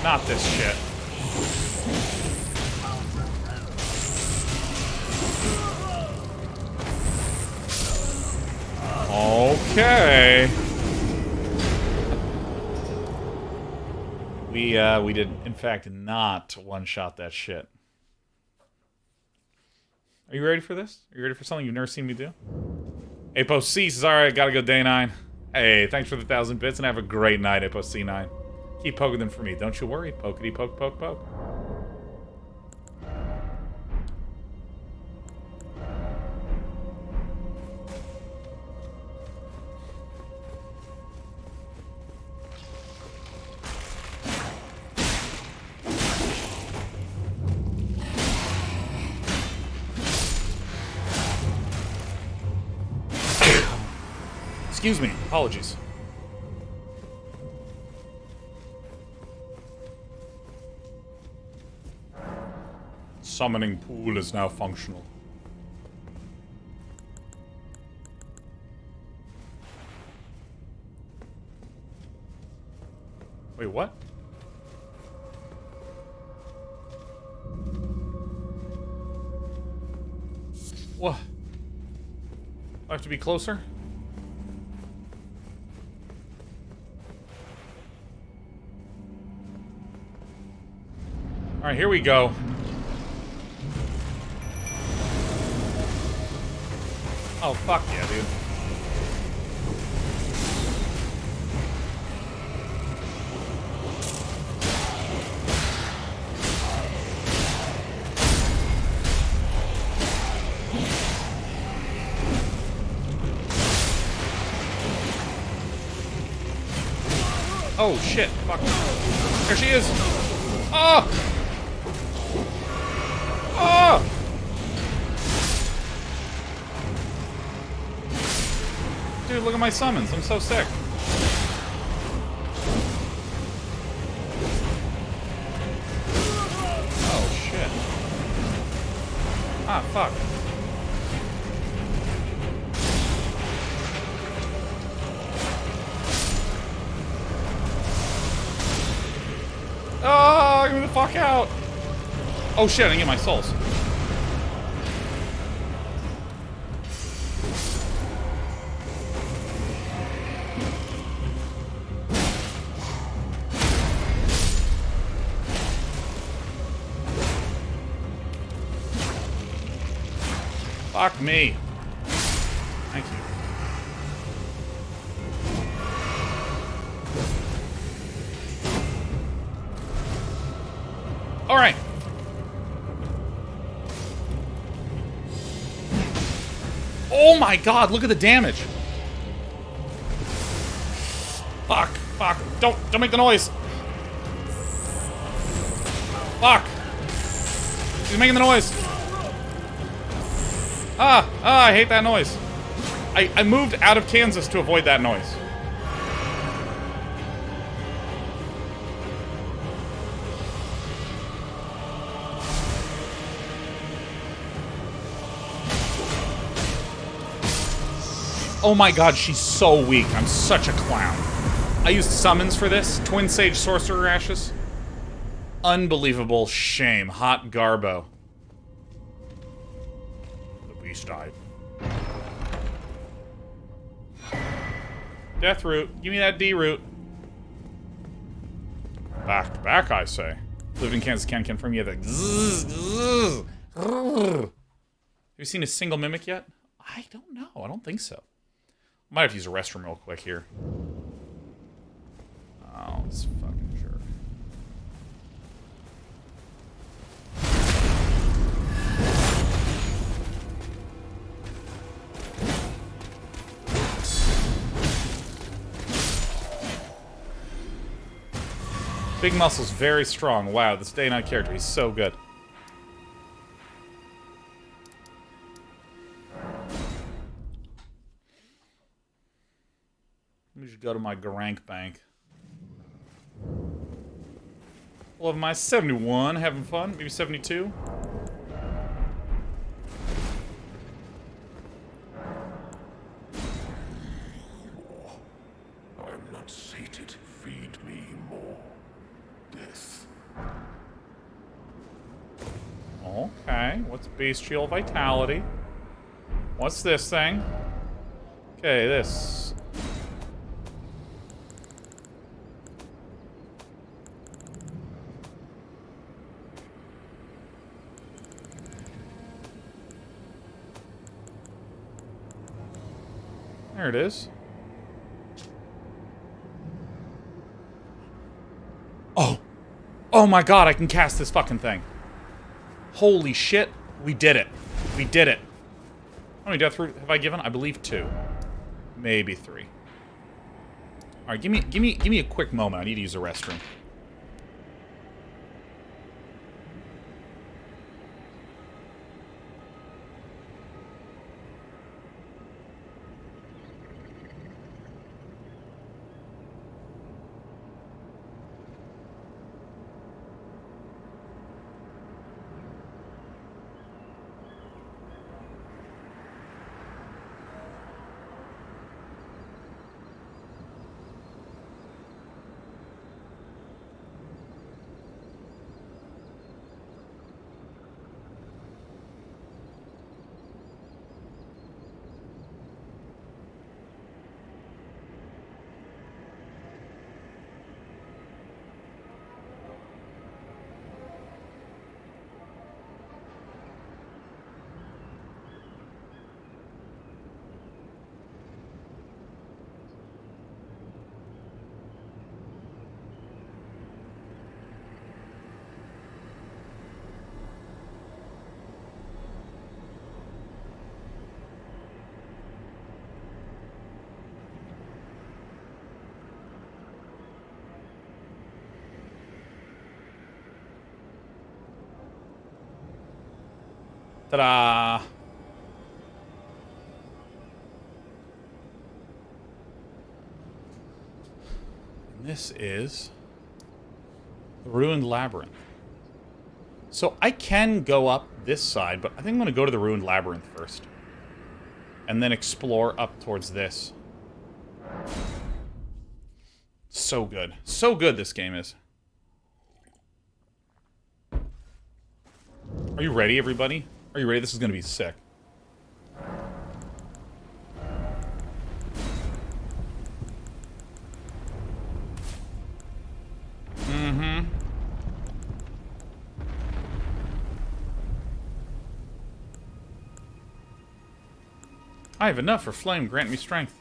Not this shit. Okay. We did, in fact, not one-shot that shit. Are you ready for this? Are you ready for something you've never seen me do? Apo C says, alright, gotta go day 9. Hey, thanks for the 1,000 bits, and have a great night, Apo C9. Keep poking them for me, don't you worry. Pokety poke, poke, poke. Excuse me. Apologies. Summoning pool is now functional. Wait, what? What? I have to be closer? Alright, here we go. Oh, fuck yeah, dude. Oh, shit. Fuck. There she is. Oh! Oh! Dude, look at my summons. I'm so sick. Oh, shit. Ah, fuck. Oh, get me the fuck out. Oh, shit, I didn't get my souls. Fuck me. Thank you. All right. Oh my god, look at the damage. Fuck, fuck. Don't make the noise. Fuck. He's making the noise. I hate that noise. I moved out of Kansas to avoid that noise. Oh my god, she's so weak. I'm such a clown. I used summons for this. Twin Sage Sorcerer Ashes. Unbelievable shame. Hot Garbo. The beast died. Death root. Give me that D root. Back to back, I say. Lived in Kansas, can confirm you have the Have you seen a single mimic yet? I don't know. I don't think so. Might have to use a restroom real quick here. Oh, this fucking jerk. Big muscles, very strong. Wow, this day night character, he's so good. We should go to my Garank bank. Love my 71, having fun. Maybe 72. I'm not sated. Feed me more. Death. Okay, what's Bestial Vitality? What's this thing? Okay, this. There it is. Oh! Oh my god, I can cast this fucking thing. Holy shit. We did it. We did it. How many death root have I given? I believe 2. Maybe 3. Alright, give me a quick moment. I need to use the restroom. Ta-da! And this is the Ruined Labyrinth. So I can go up this side, but I think I'm going to go to the Ruined Labyrinth first. And then explore up towards this. So good. So good this game is. Are you ready, everybody? Are you ready? This is going to be sick. Mm-hmm. I have enough for flame. Grant me strength.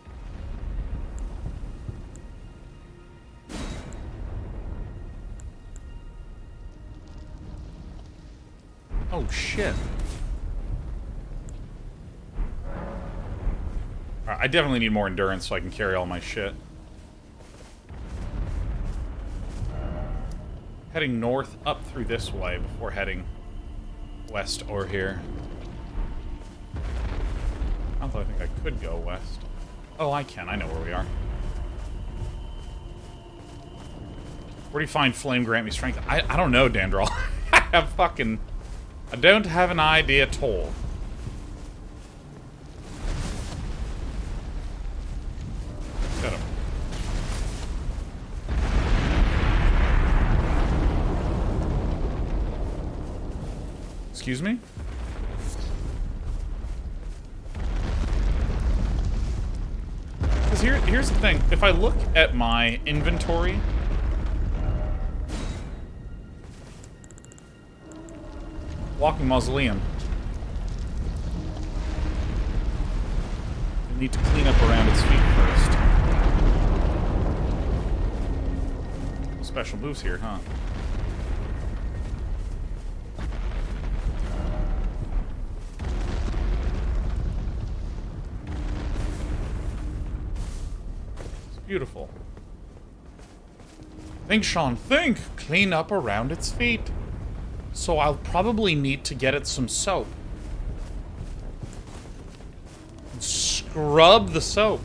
Oh, shit. Alright, I definitely need more endurance so I can carry all my shit. Heading north up through this way before heading west or here. Although I think I could go west. Oh, I can. I know where we are. Where do you find flame grant me strength? I don't know, Dandrel. I don't have an idea at all. Shut up. Excuse me? Because here's the thing. If I look at my inventory... Walking Mausoleum. I need to clean up around its feet first. Special moves here, huh? It's beautiful. Think, Sean, think! Clean up around its feet. So I'll probably need to get it some soap. Scrub the soap.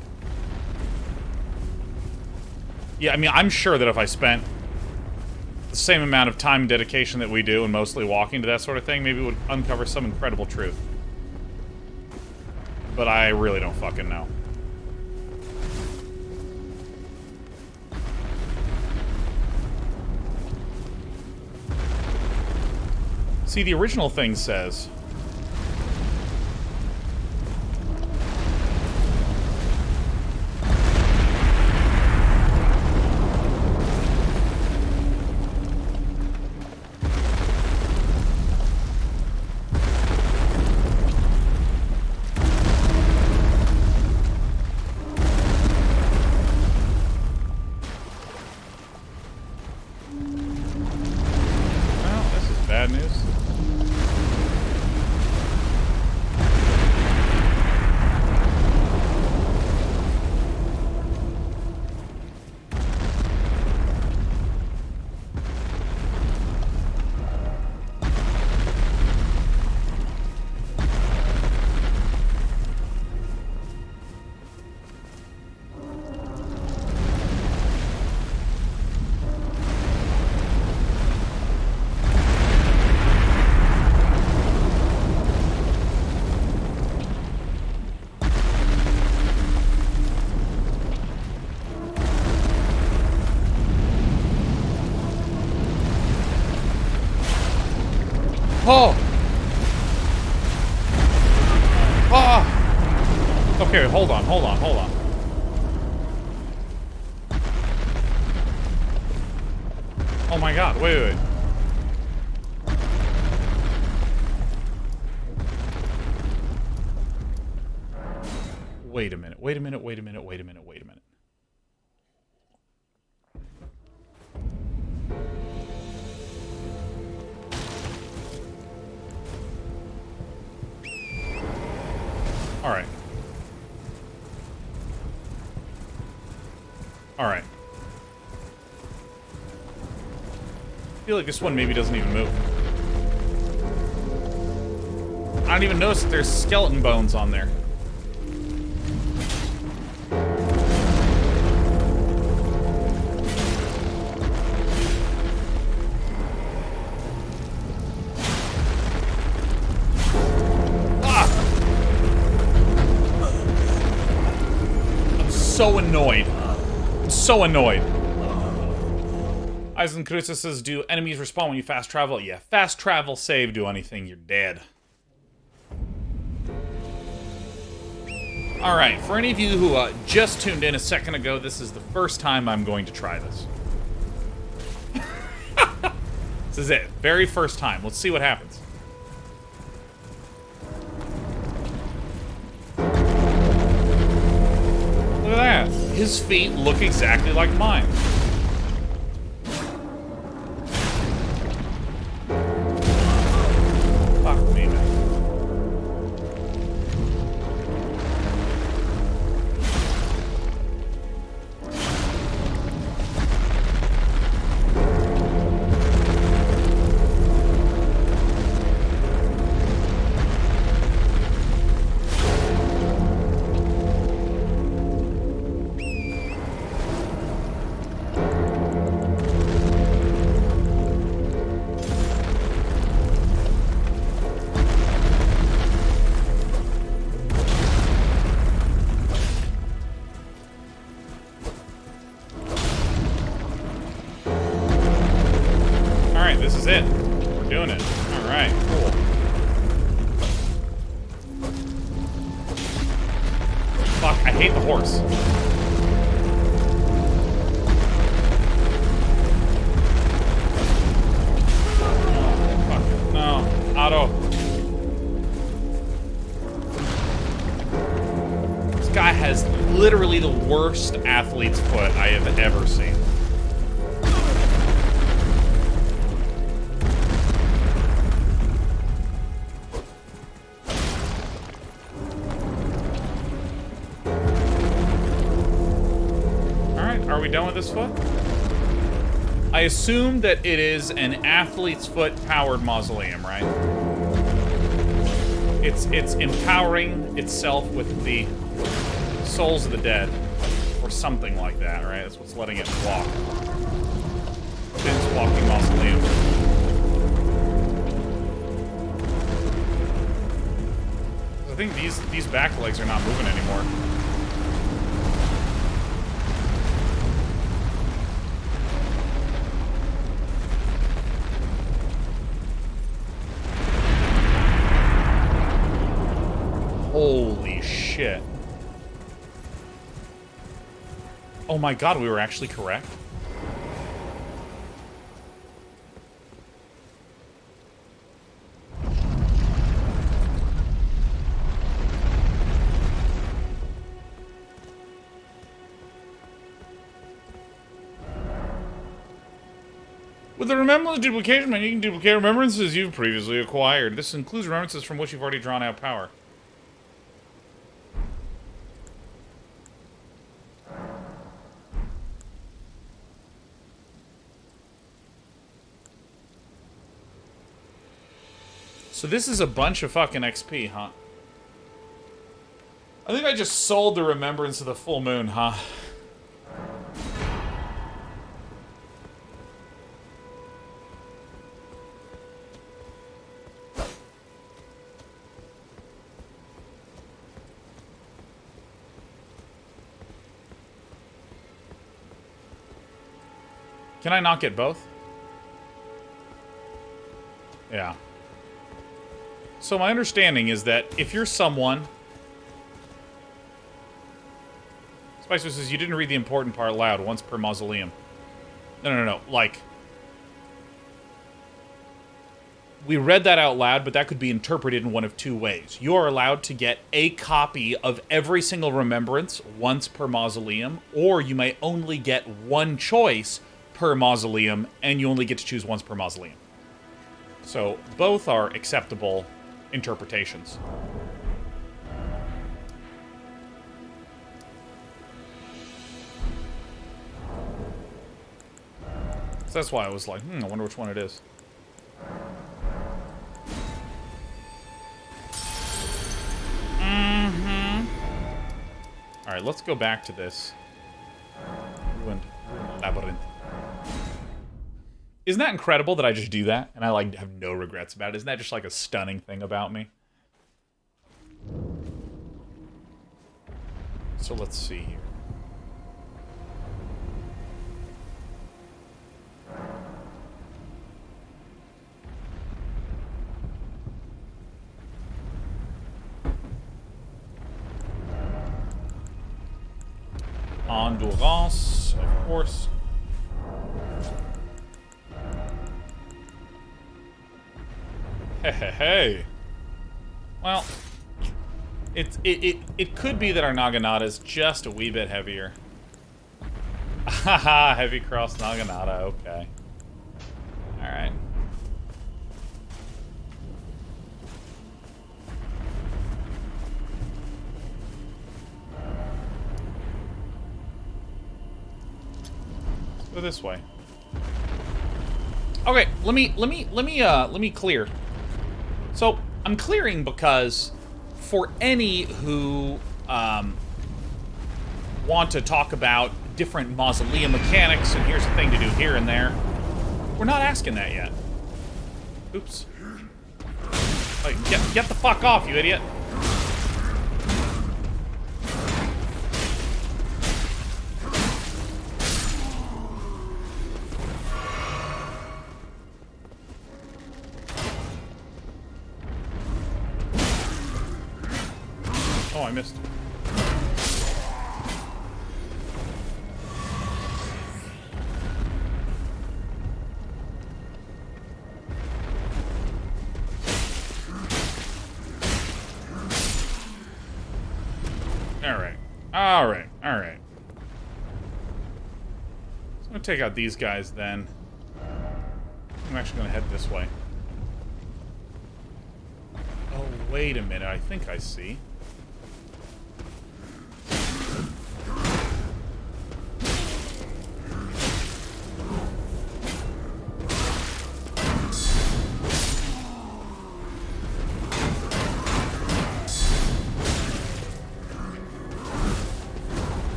Yeah, I mean, I'm sure that if I spent the same amount of time and dedication that we do and mostly walking to that sort of thing, maybe it would uncover some incredible truth. But I really don't fucking know. See, the original thing says... Well, this is bad news. Oh! Ah! Okay, hold on. Oh my god, wait. Wait a minute. Alright. I feel like this one maybe doesn't even move. I don't even notice that there's skeleton bones on there. So annoyed. So annoyed. Eisenkruza says, do enemies respawn when you fast travel? Yeah, fast travel, save, do anything, you're dead. Alright, for any of you who just tuned in a second ago, this is the first time I'm going to try this. This is it. Very first time. Let's see what happens. Look at that. His feet look exactly like mine. Fuck me, man. This is it. We're doing it. Alright, cool. Fuck, I hate the horse. Oh, fuck. No. Otto. This guy has literally the worst athlete's foot I have ever seen. Are we done with this foot? I assume that it is an athlete's foot powered mausoleum, right? It's empowering itself with the souls of the dead, or something like that, right? That's what's letting it walk. It's walking mausoleum. I think these back legs are not moving anymore. Holy shit. Oh my god, we were actually correct. With the remembrance duplication menu, you can duplicate remembrances you've previously acquired. This includes remembrances from which you've already drawn out power. So this is a bunch of fucking XP, huh? I think I just sold the remembrance of the full moon, huh? Can I not get both? Yeah. So my understanding is that if you're someone... Spicer says, you didn't read the important part loud, once per mausoleum. No. Like... We read that out loud, but that could be interpreted in one of two ways. You are allowed to get a copy of every single remembrance once per mausoleum, or you may only get one choice per mausoleum, and you only get to choose once per mausoleum. So both are acceptable interpretations. So that's why I was like, I wonder which one it is. Alright, let's go back to this ruined labyrinth. Isn't that incredible that I just do that? And I, like, have no regrets about it? Isn't that just, like, a stunning thing about me? So let's see here. Endurance, of course. Hey. Well, it could be that our Naginata is just a wee bit heavier. Haha, heavy cross Naginata, okay. Alright. Go this way. Okay, let me clear. So I'm clearing because for any who want to talk about different Mausoleum mechanics and here's the thing to do here and there, we're not asking that yet. Oops. Like, get the fuck off, you idiot. Oh, I missed. Alright. So I'm gonna take out these guys then. I'm actually gonna head this way. Oh, wait a minute. I think I see.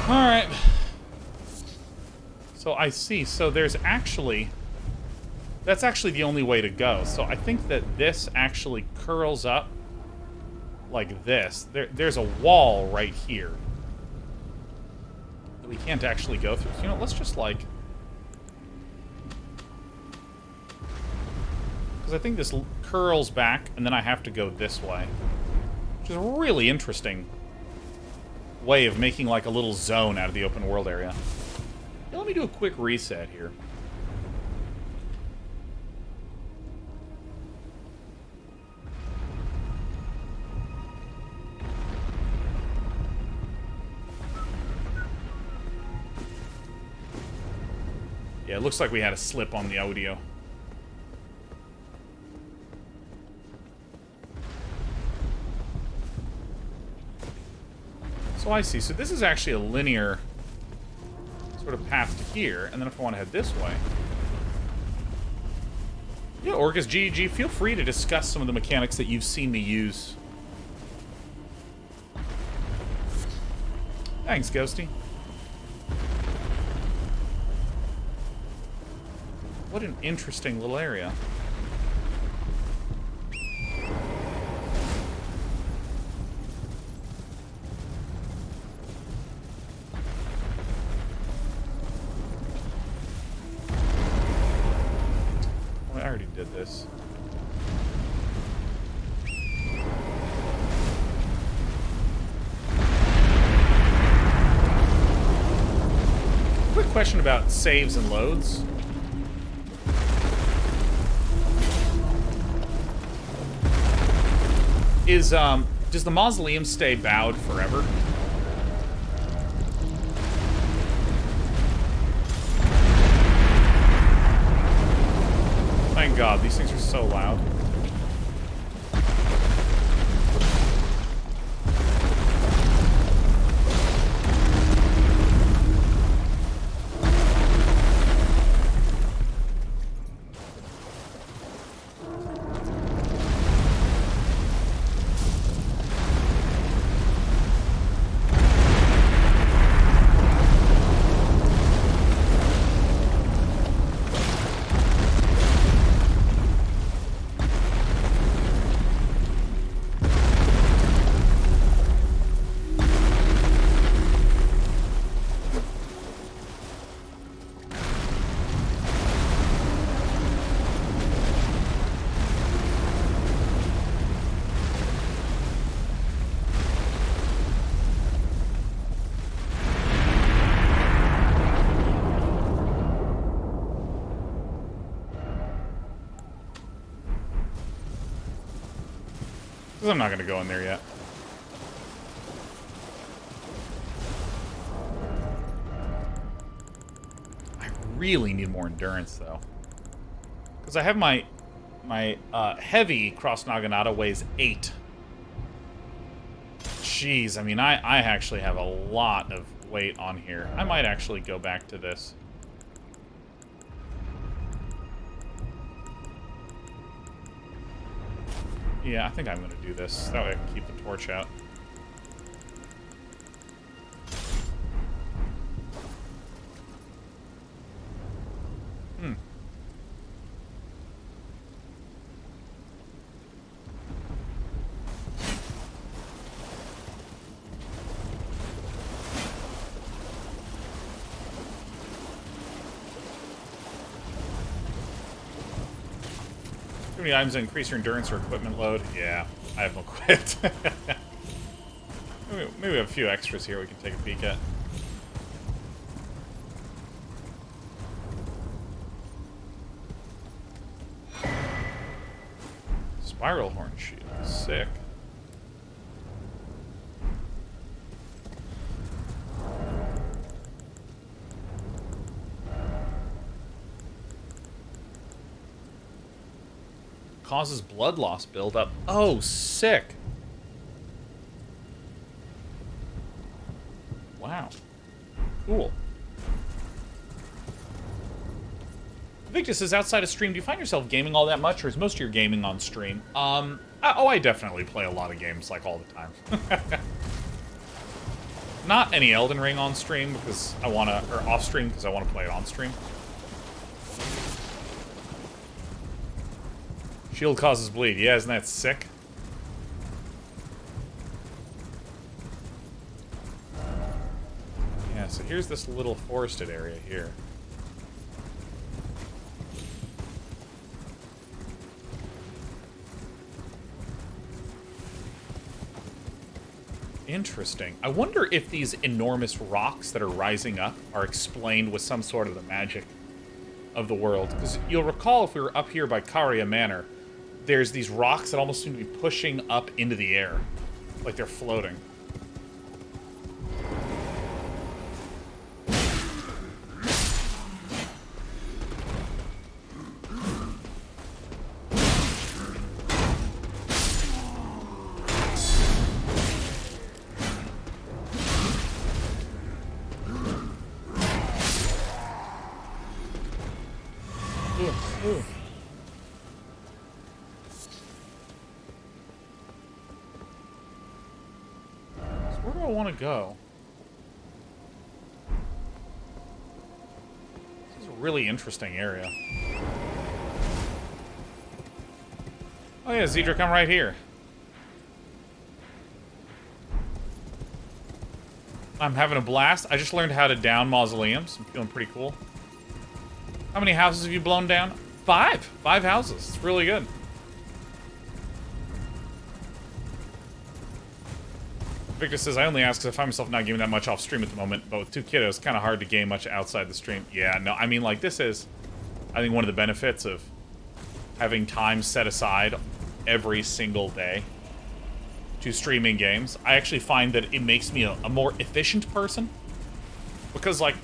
Alright. So I see. So there's actually... That's actually the only way to go. So I think that this actually curls up like this. There's a wall right here that we can't actually go through. So, you know, let's just like... Because I think this curls back, and then I have to go this way. Which is a really interesting way of making like a little zone out of the open world area. Now, let me do a quick reset here. Yeah, it looks like we had a slip on the audio. So I see. So this is actually a linear sort of path to here, and then if I want to head this way... Yeah, Orcus GG, feel free to discuss some of the mechanics that you've seen me use. Thanks, Ghosty. What an interesting little area. Well, I already did this. Quick question about saves and loads. Does the Mausoleum stay bowed forever? Thank God, these things are so loud. Because I'm not going to go in there yet. I really need more endurance, though. Because I have my heavy Cross Naginata weighs 8. Jeez, I mean, I actually have a lot of weight on here. I might actually go back to this. Yeah, I think I'm going to do this. That way I can keep the torch out. Hmm. Too many items that increase your endurance or equipment load. Yeah, I have them equipped. Maybe we have a few extras here we can take a peek at. Spiral horn shield. Sick. Causes blood loss buildup. Oh, sick. Wow. Cool. Victus says, outside of stream, do you find yourself gaming all that much, or is most of your gaming on stream? I definitely play a lot of games, like, all the time. Not any Elden Ring on stream, because I want to, or off stream, because I want to play it on stream. Shield causes bleed. Yeah, isn't that sick? Yeah, so here's this little forested area here. Interesting. I wonder if these enormous rocks that are rising up are explained with some sort of the magic of the world. Because you'll recall if we were up here by Karia Manor, there's these rocks that almost seem to be pushing up into the air. Like they're floating. Go. This is a really interesting area. Oh yeah, Zedric, I'm right here. I'm having a blast. I just learned how to down mausoleums. I'm feeling pretty cool. How many houses have you blown down? 5. 5 houses. It's really good. Victor says, I only ask because I find myself not gaming that much off stream at the moment, but with 2 kiddos, it's kind of hard to game much outside the stream. Yeah, no, I mean, like, this is, I think, one of the benefits of having time set aside every single day to streaming games. I actually find that it makes me a more efficient person, because, like,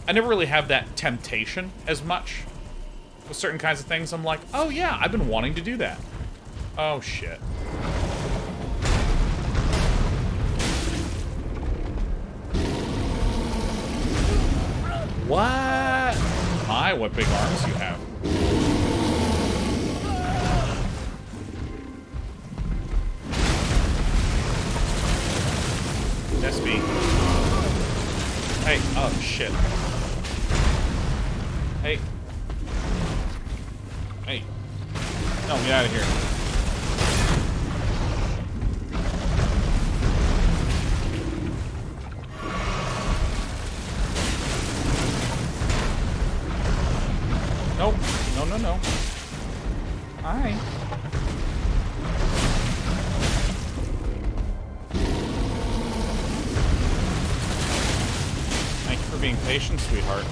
I never really have that temptation as much with certain kinds of things. I'm like, oh yeah, I've been wanting to do that. Oh, shit. What? My, what big arms you have. SB. Hey, oh shit. Hey. Hey. No, get out of here. Nope. No, no, no. Hi. Thank you for being patient, sweetheart.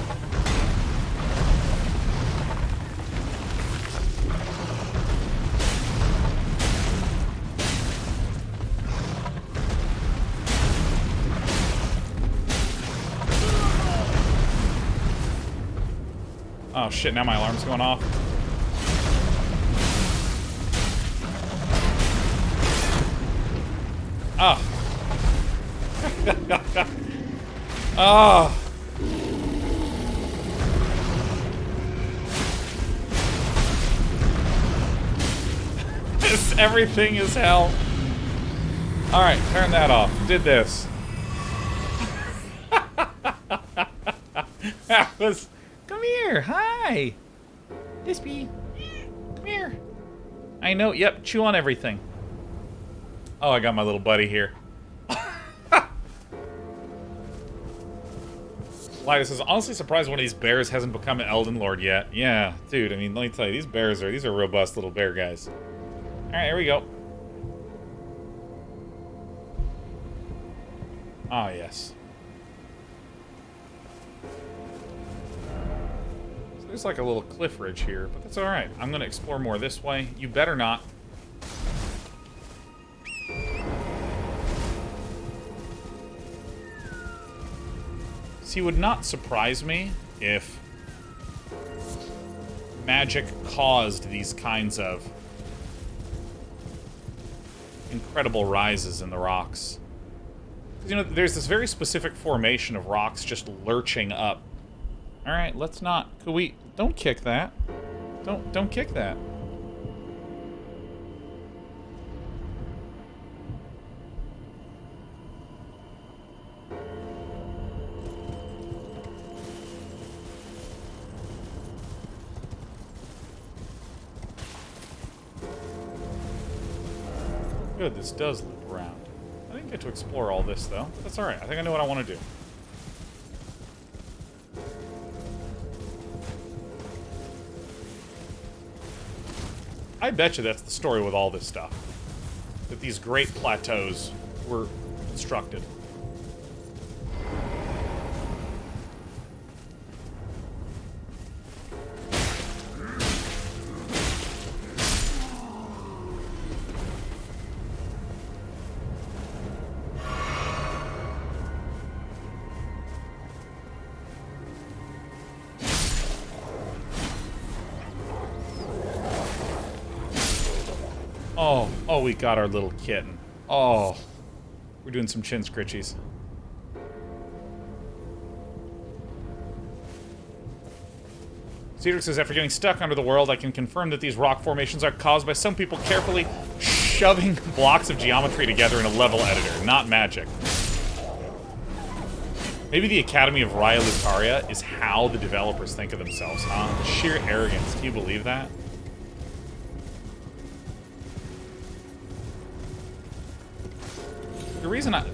Oh shit, now my alarm's going off. Ah. Ah. Everything is hell. Alright, turn that off. Did this. That was... Come here, hi! Dispy. Come here. I know, yep, chew on everything. Oh, I got my little buddy here. Linus is honestly surprised one of these bears hasn't become an Elden Lord yet. Yeah, dude, I mean, let me tell you, these are robust little bear guys. Alright, here we go. Ah, yes. So there's like a little cliff ridge here, but that's alright. I'm gonna explore more this way. You better not. See, it would not surprise me if magic caused these kinds of incredible rises in the rocks. You know, there's this very specific formation of rocks just lurching up. Alright, let's not... Could we... Don't kick that. Don't kick that. Good, this does loop around. I didn't get to explore all this, though. But that's alright. I think I know what I want to do. I bet you that's the story with all this stuff. That these great plateaus were constructed. Oh, we got our little kitten. Oh, we're doing some chin scritchies. Cedric says, after getting stuck under the world, I can confirm that these rock formations are caused by some people carefully shoving blocks of geometry together in a level editor, not magic. Maybe the Academy of Raya Lucaria is how the developers think of themselves, huh? The sheer arrogance. Do you believe that?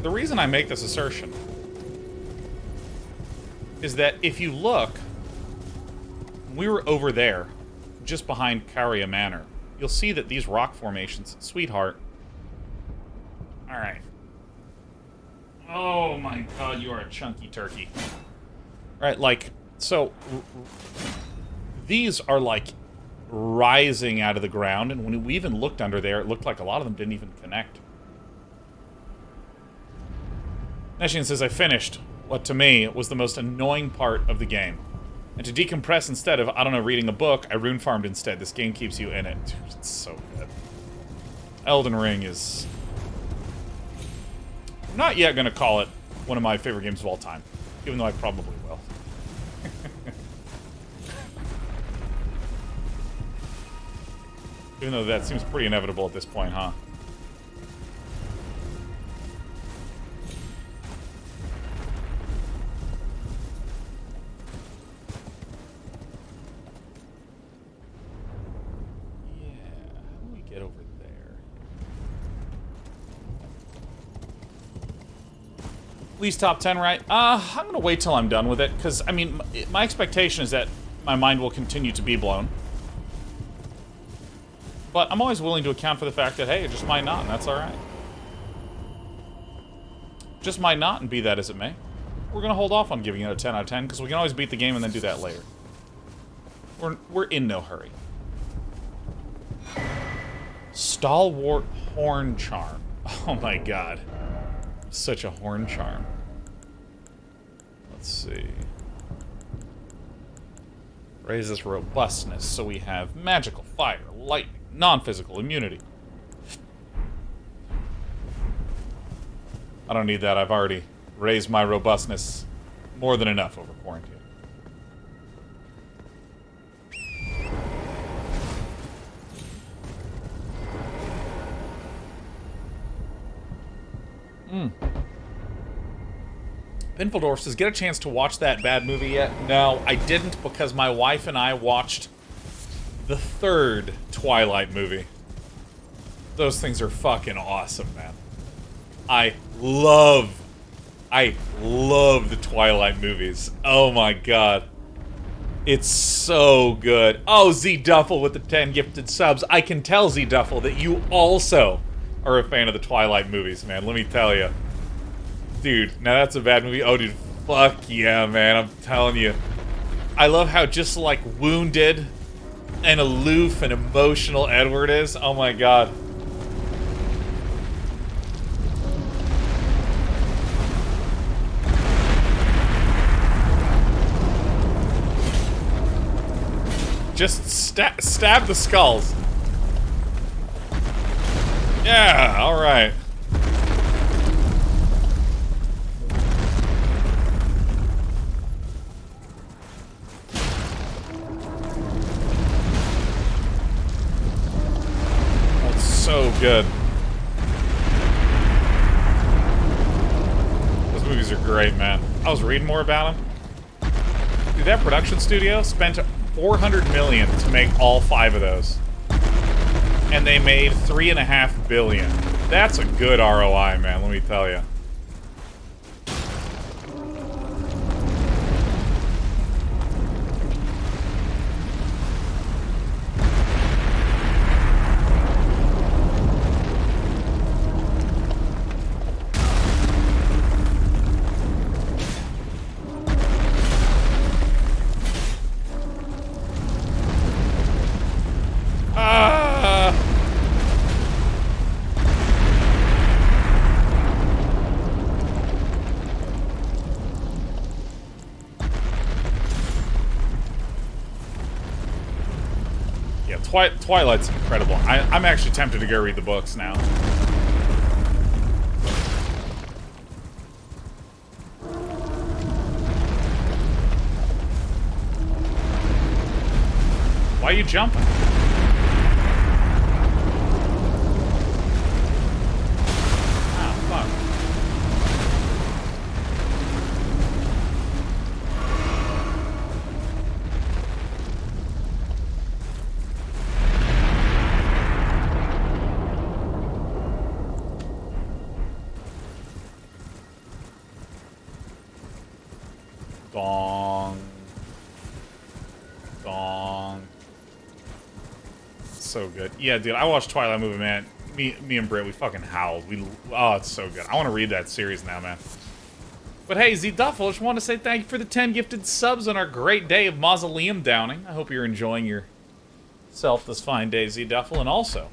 The reason I make this assertion is that if you look, we were over there, just behind Caria Manor. You'll see that these rock formations, sweetheart. All right. Oh my God, you are a chunky turkey. Right, like so. These are like rising out of the ground, and when we even looked under there, it looked like a lot of them didn't even connect. Neshian says, I finished what, to me, was the most annoying part of the game. And to decompress instead of, I don't know, reading a book, I rune farmed instead. This game keeps you in it. Dude, it's so good. Elden Ring is... I'm not yet going to call it one of my favorite games of all time, even though I probably will. Even though that seems pretty inevitable at this point, huh? Least top 10, right? I'm gonna wait till I'm done with it, because, I mean, my expectation is that my mind will continue to be blown. But I'm always willing to account for the fact that, hey, it just might not, and that's alright. Just might not, and be that as it may. We're gonna hold off on giving it a 10 out of 10, because we can always beat the game and then do that later. We're in no hurry. Stalwart Horn Charm. Oh my God. Such a horn charm. Let's see. Raises robustness, so we have magical, fire, lightning, non-physical, immunity. I don't need that. I've already raised my robustness more than enough over quarantine. Pinfieldorf says, get a chance to watch that bad movie yet? No, I didn't because my wife and I watched the third Twilight movie. Those things are fucking awesome, man. I love the Twilight movies. Oh my god. It's so good. Oh, Z Duffel with the 10 gifted subs. I can tell, Z Duffel, that you also are a fan of the Twilight movies, man. Let me tell you. Dude, now that's a bad movie. Oh, dude, fuck yeah, man. I'm telling you. I love how just, like, wounded and aloof and emotional Edward is. Oh my god. Just stab the skulls. Yeah, alright. That's so good. Those movies are great, man. I was reading more about them. Dude, that production studio spent $400 million to make all 5 of those. And they made $3.5 billion. That's a good ROI, man, let me tell you. Twilight's incredible. I'm actually tempted to go read the books now. Why are you jumping? Oh, fuck. Dong. Dong. So good. Yeah, dude, I watched Twilight movie, man. Me and Britt, we fucking howled. Oh, it's so good. I want to read that series now, man. But hey, Z Duffel, I just want to say thank you for the 10 gifted subs on our great day of Mausoleum downing. I hope you're enjoying yourself this fine day, Z Duffel. And also,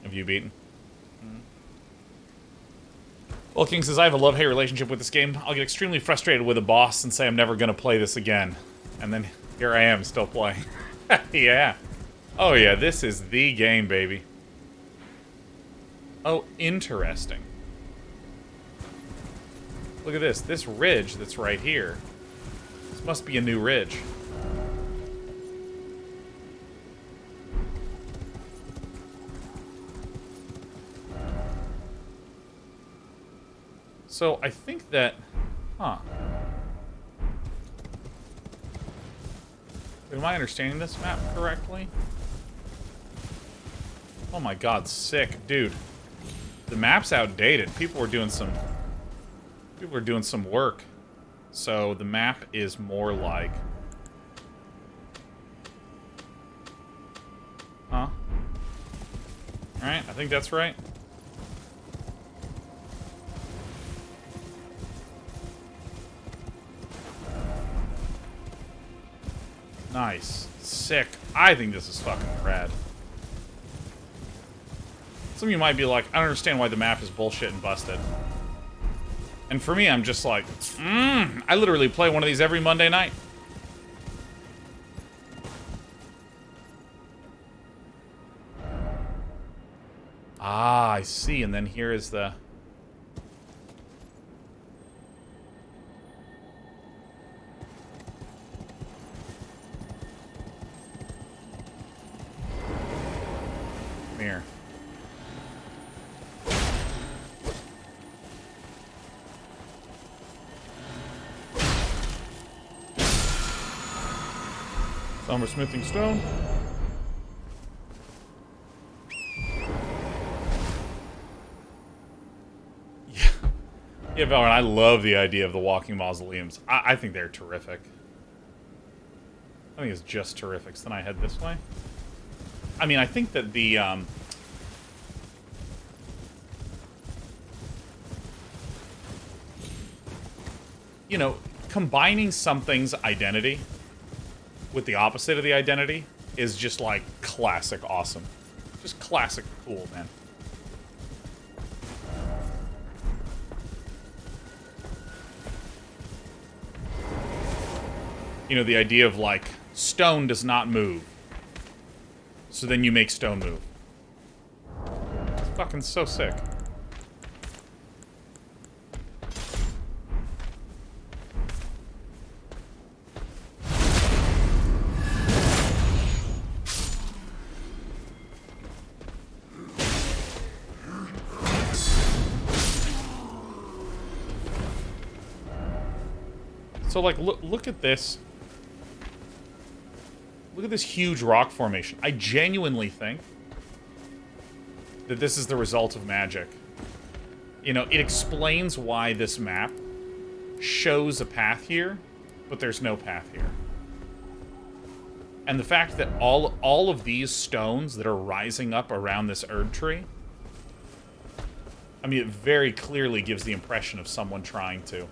have you beaten? Well, King says, I have a love-hate relationship with this game. I'll get extremely frustrated with a boss and say I'm never going to play this again. And then here I am, still playing. Yeah. Oh, yeah, this is the game, baby. Oh, interesting. Look at this. This ridge that's right here. This must be a new ridge. So, I think that... Huh. Am I understanding this map correctly? Oh my god, sick. Dude. The map's outdated. People were doing some work. So, the map is more like... Huh? Alright, I think that's right. Nice. Sick. I think this is fucking rad. Some of you might be like, I don't understand why the map is bullshit and busted. And for me, I'm just like, I literally play one of these every Monday night. Ah, I see. And then here is the... Come here. Somber smithing stone. Yeah, Valorant, I love the idea of the walking mausoleums. I think they're terrific. I think it's just terrific. So then I head this way. I mean, I think that the, you know, combining something's identity with the opposite of the identity is just, like, classic awesome. Just classic cool, man. You know, the idea of, like, stone does not move. So then you make stone move. It's fucking so sick. So, like, look at this. Look at this huge rock formation. I genuinely think that this is the result of magic. You know, it explains why this map shows a path here, but there's no path here. And the fact that all of these stones that are rising up around this Erd tree, I mean, it very clearly gives the impression of someone trying to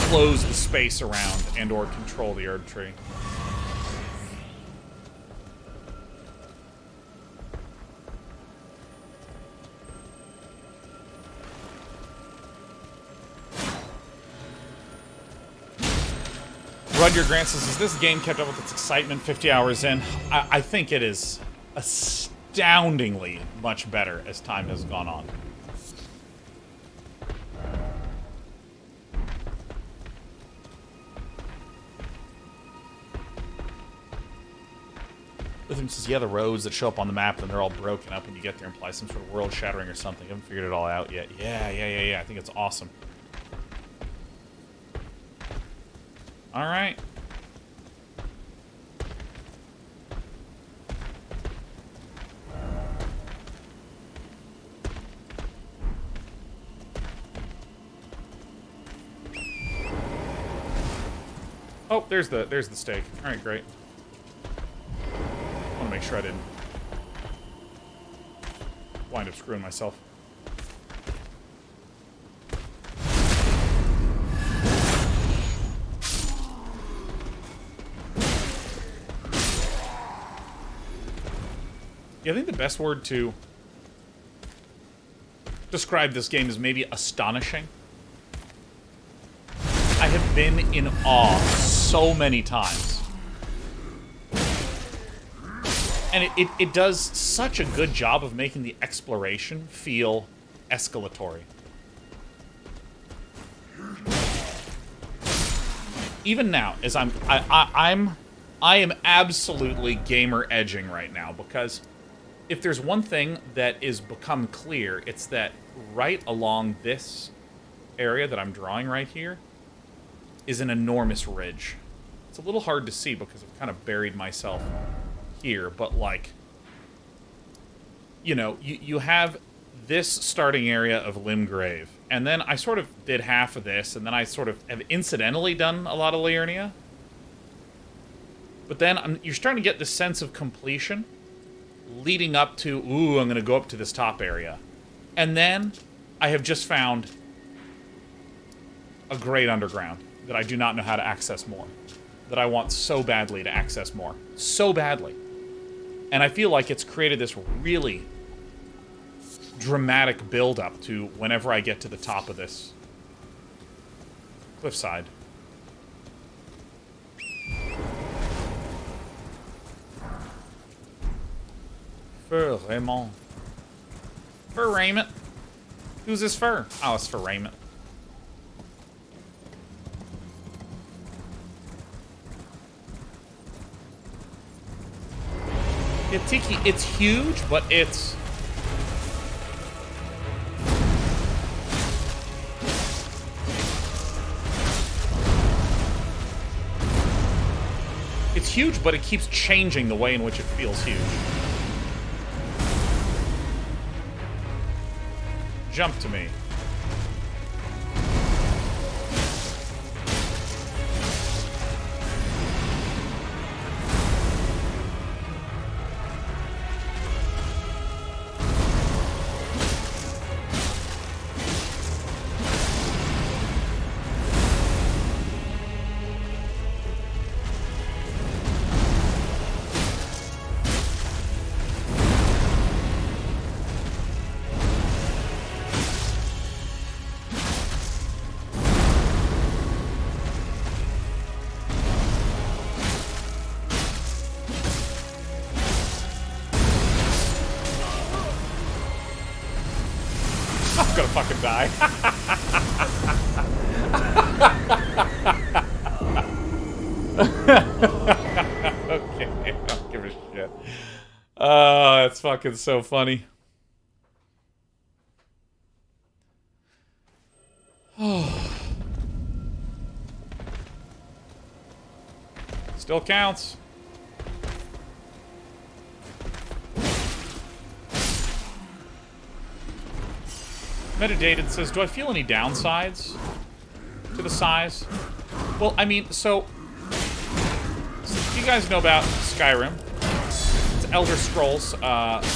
enclose the space around and or control the Erd tree. Rudyard Grant says, has this game kept up with its excitement 50 hours in? I think it is astoundingly much better as time has gone on. Lithium says, yeah, the roads that show up on the map and they're all broken up when you get there imply some sort of world shattering or something. I haven't figured it all out yet. Yeah. I think it's awesome. Alright. Oh, there's the stake. Alright, great. I want to make sure I didn't wind up screwing myself. Yeah, I think the best word to describe this game is maybe astonishing. I have been in awe so many times. And it does such a good job of making the exploration feel escalatory. Even now, as I am absolutely gamer edging right now, because if there's one thing that is become clear, it's that right along this area that I'm drawing right here is an enormous ridge. It's a little hard to see because I've kind of buried myself here, but, like, you know, you have this starting area of Limgrave, and then I sort of did half of this, and then I sort of have incidentally done a lot of Liurnia. But then you're starting to get this sense of completion leading up to, ooh, I'm going to go up to this top area. And then I have just found a great underground that I do not know how to access more. That I want so badly to access more. So badly. And I feel like it's created this really dramatic build-up to whenever I get to the top of this cliffside. Fur Raymond. Fur Raymond. Who's this fur? Oh, it's for Raymond. Yeah, Tiki, it's huge, but it's... It's huge, but it keeps changing the way in which it feels huge. Jump to me. I'm gonna fucking die. Okay, I don't give a shit. Oh, that's fucking so funny. Still counts. Metadated says, do I feel any downsides to the size? Well, I mean, so you guys know about Skyrim. It's Elder Scrolls 5.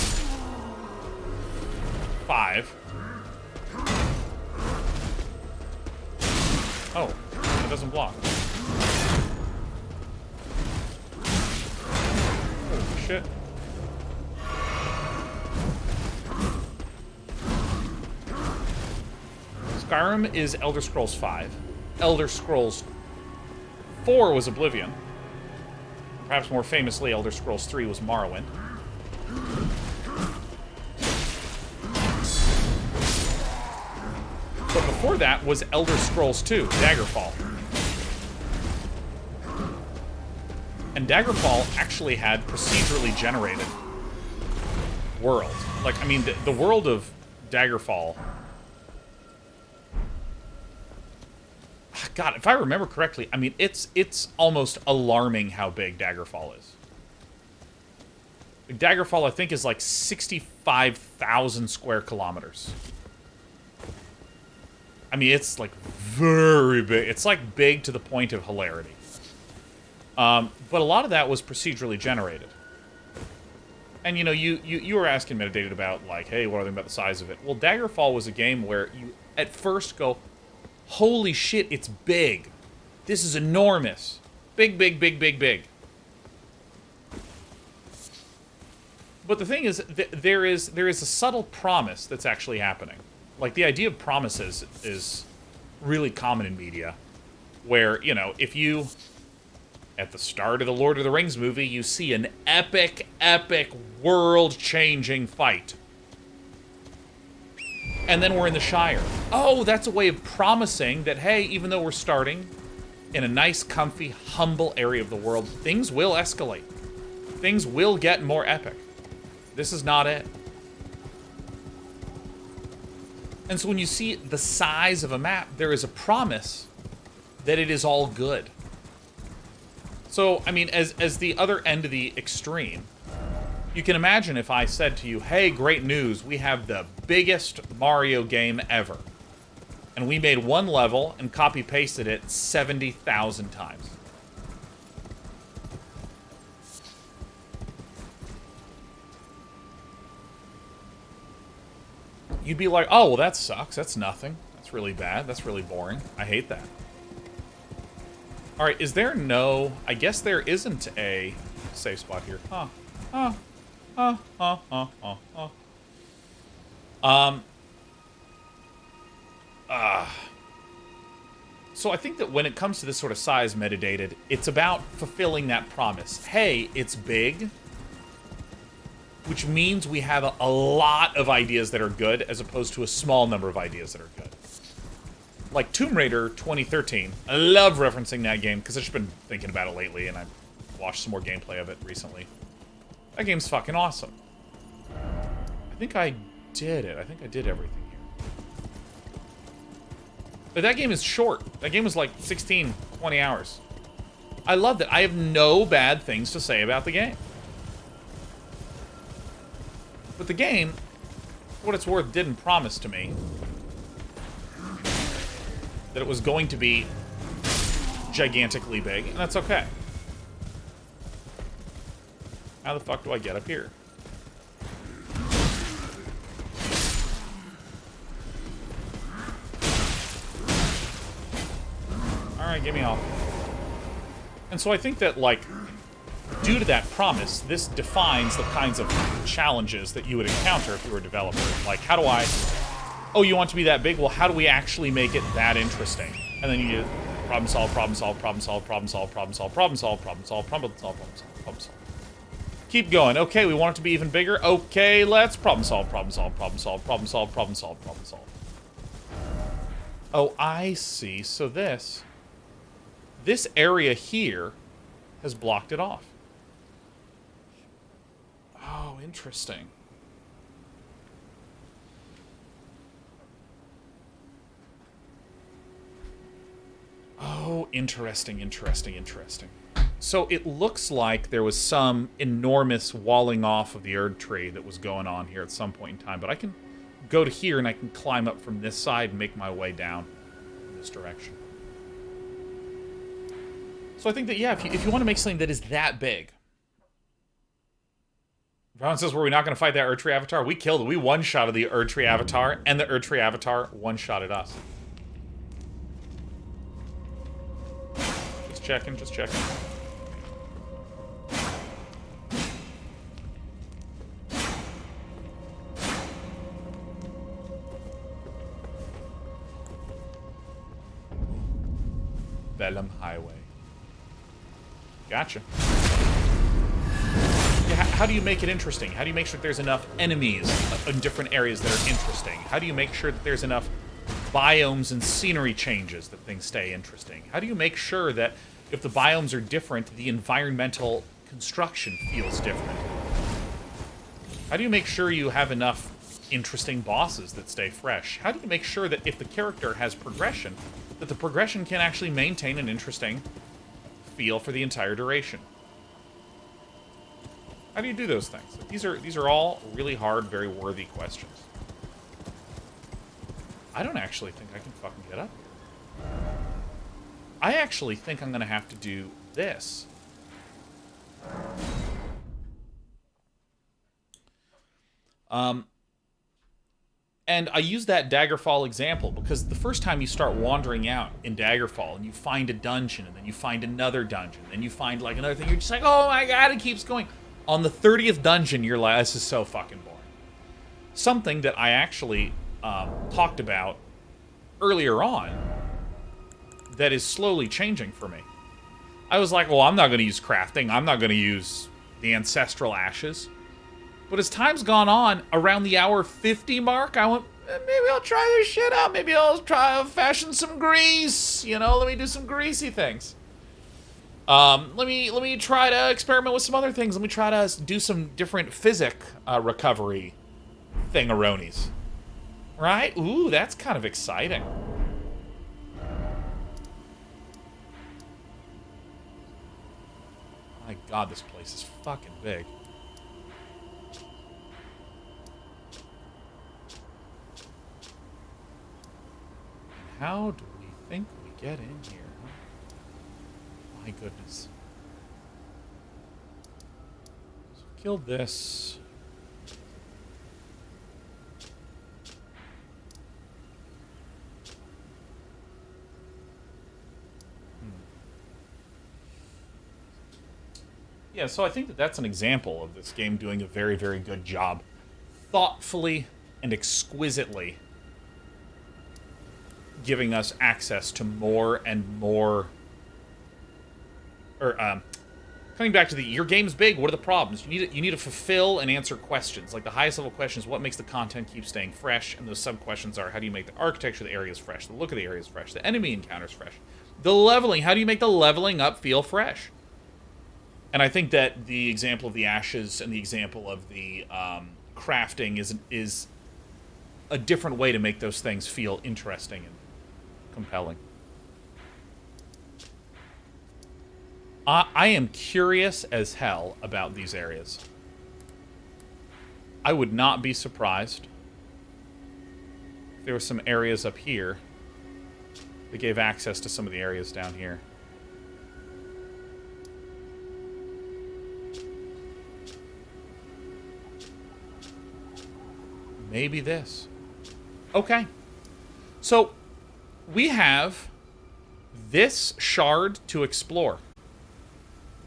Oh, it doesn't block. Holy shit. Skyrim is Elder Scrolls 5. Elder Scrolls 4 was Oblivion. Perhaps more famously, Elder Scrolls 3 was Morrowind. But before that was Elder Scrolls 2, Daggerfall. And Daggerfall actually had procedurally generated world. Like, I mean, the world of Daggerfall... God, if I remember correctly, I mean, it's almost alarming how big Daggerfall is. Daggerfall, I think, is like 65,000 square kilometers. I mean, it's like very big. It's like big to the point of hilarity. But a lot of that was procedurally generated. And, you know, you were asking Metadated about, like, hey, what are they about the size of it? Well, Daggerfall was a game where you, at first, go... Holy shit, it's big. This is enormous. Big, big, big, big, big. But the thing is, there is a subtle promise that's actually happening. Like, the idea of promises is really common in media. Where, you know, if you, at the start of the Lord of the Rings movie, you see an epic, epic, world-changing fight. And then we're in the Shire. Oh, that's a way of promising that, hey, even though we're starting in a nice, comfy, humble area of the world, things will escalate. Things will get more epic. This is not it. And so when you see the size of a map, there is a promise that it is all good. So, I mean, as the other end of the extreme, you can imagine if I said to you, hey, great news, we have the biggest Mario game ever. And we made one level and copy-pasted it 70,000 times. You'd be like, oh, well, that sucks. That's nothing. That's really bad. That's really boring. I hate that. All right, is there no... I guess there isn't a safe spot here. Huh. Huh. So I think that when it comes to this sort of size metadated, it's about fulfilling that promise. Hey, it's big. which means we have a lot of ideas that are good as opposed to a small number of ideas that are good. Like Tomb Raider 2013. I love referencing that game because I've just been thinking about it lately, and I watched some more gameplay of it recently. That game's fucking awesome. I think I did it. I think I did everything here. But that game is short. That game was like 16, 20 hours. I loved it. I have no bad things to say about the game. But the game, for what it's worth, didn't promise to me that it was going to be gigantically big, and that's okay. How the fuck do I get up here? Alright, give me all. And so I think that, like, due to that promise, this defines the kinds of challenges that you would encounter if you were a developer. Like, how do I... Oh, you want to be that big? Well, how do we actually make it that interesting? And then you problem solve, problem solve, problem solve, problem solve, problem solve, problem solve, problem solve, problem solve, problem solve, problem solve. Keep going. Okay, we want it to be even bigger. Okay, let's problem solve, problem solve, problem solve, problem solve, problem solve, problem solve. Oh, I see. So this area here has blocked it off. Oh, interesting. Oh, interesting, interesting, interesting. So it looks like there was some enormous walling off of the Erd tree that was going on here at some point in time, but I can go to here and I can climb up from this side and make my way down in this direction. So I think that, yeah, if you want to make something that is that big... Brown says, were we not going to fight that Erd tree avatar? We killed it. We one-shotted the Erd tree avatar, and the Erd tree avatar one-shotted us. Just checking, just checking. Vellum Highway. Gotcha. Yeah, how do you make it interesting? How do you make sure that there's enough enemies in different areas that are interesting? How do you make sure that there's enough biomes and scenery changes that things stay interesting? How do you make sure that if the biomes are different, the environmental construction feels different? How do you make sure you have enough interesting bosses that stay fresh? How do you make sure that if the character has progression, that the progression can actually maintain an interesting feel for the entire duration? How do you do those things? These are all really hard, very worthy questions. I don't actually think I can fucking get up here. I actually think I'm gonna have to do this. And I use that Daggerfall example because the first time you start wandering out in Daggerfall and you find a dungeon and then you find another dungeon and then you find like another thing, you're just like, oh my god, it keeps going. On the 30th dungeon, you're like, this is so fucking boring. Something that I actually talked about earlier on that is slowly changing for me. I was like, well, I'm not going to use crafting. I'm not going to use the ancestral ashes. But as time's gone on, around the hour 50 mark, I went, maybe I'll try this shit out. Maybe I'll try fashion some grease. You know, let me do some greasy things. Let me try to experiment with some other things. Let me try to do some different physic recovery thingaronies. Right? Ooh, that's kind of exciting. My god, this place is fucking big. How do we think we get in here? My goodness. So killed this. Yeah, so I think that that's an example of this game doing a very, very good job, thoughtfully and exquisitely giving us access to more and more, or Coming back to your game's big, what are the problems? You need to fulfill and answer questions. Like the highest level question is what makes the content keep staying fresh, and those sub-questions are how do you make the architecture of the areas fresh, the look of the areas fresh, the enemy encounters fresh, the leveling, how do you make the leveling up feel fresh? And I think that the example of the ashes and the example of the crafting is a different way to make those things feel interesting and compelling. I am curious as hell about these areas. I would not be surprised if there were some areas up here that gave access to some of the areas down here. Maybe this. Okay. So, we have this shard to explore.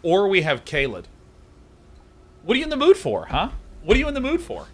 Or we have Kaled. What are you in the mood for, huh? What are you in the mood for?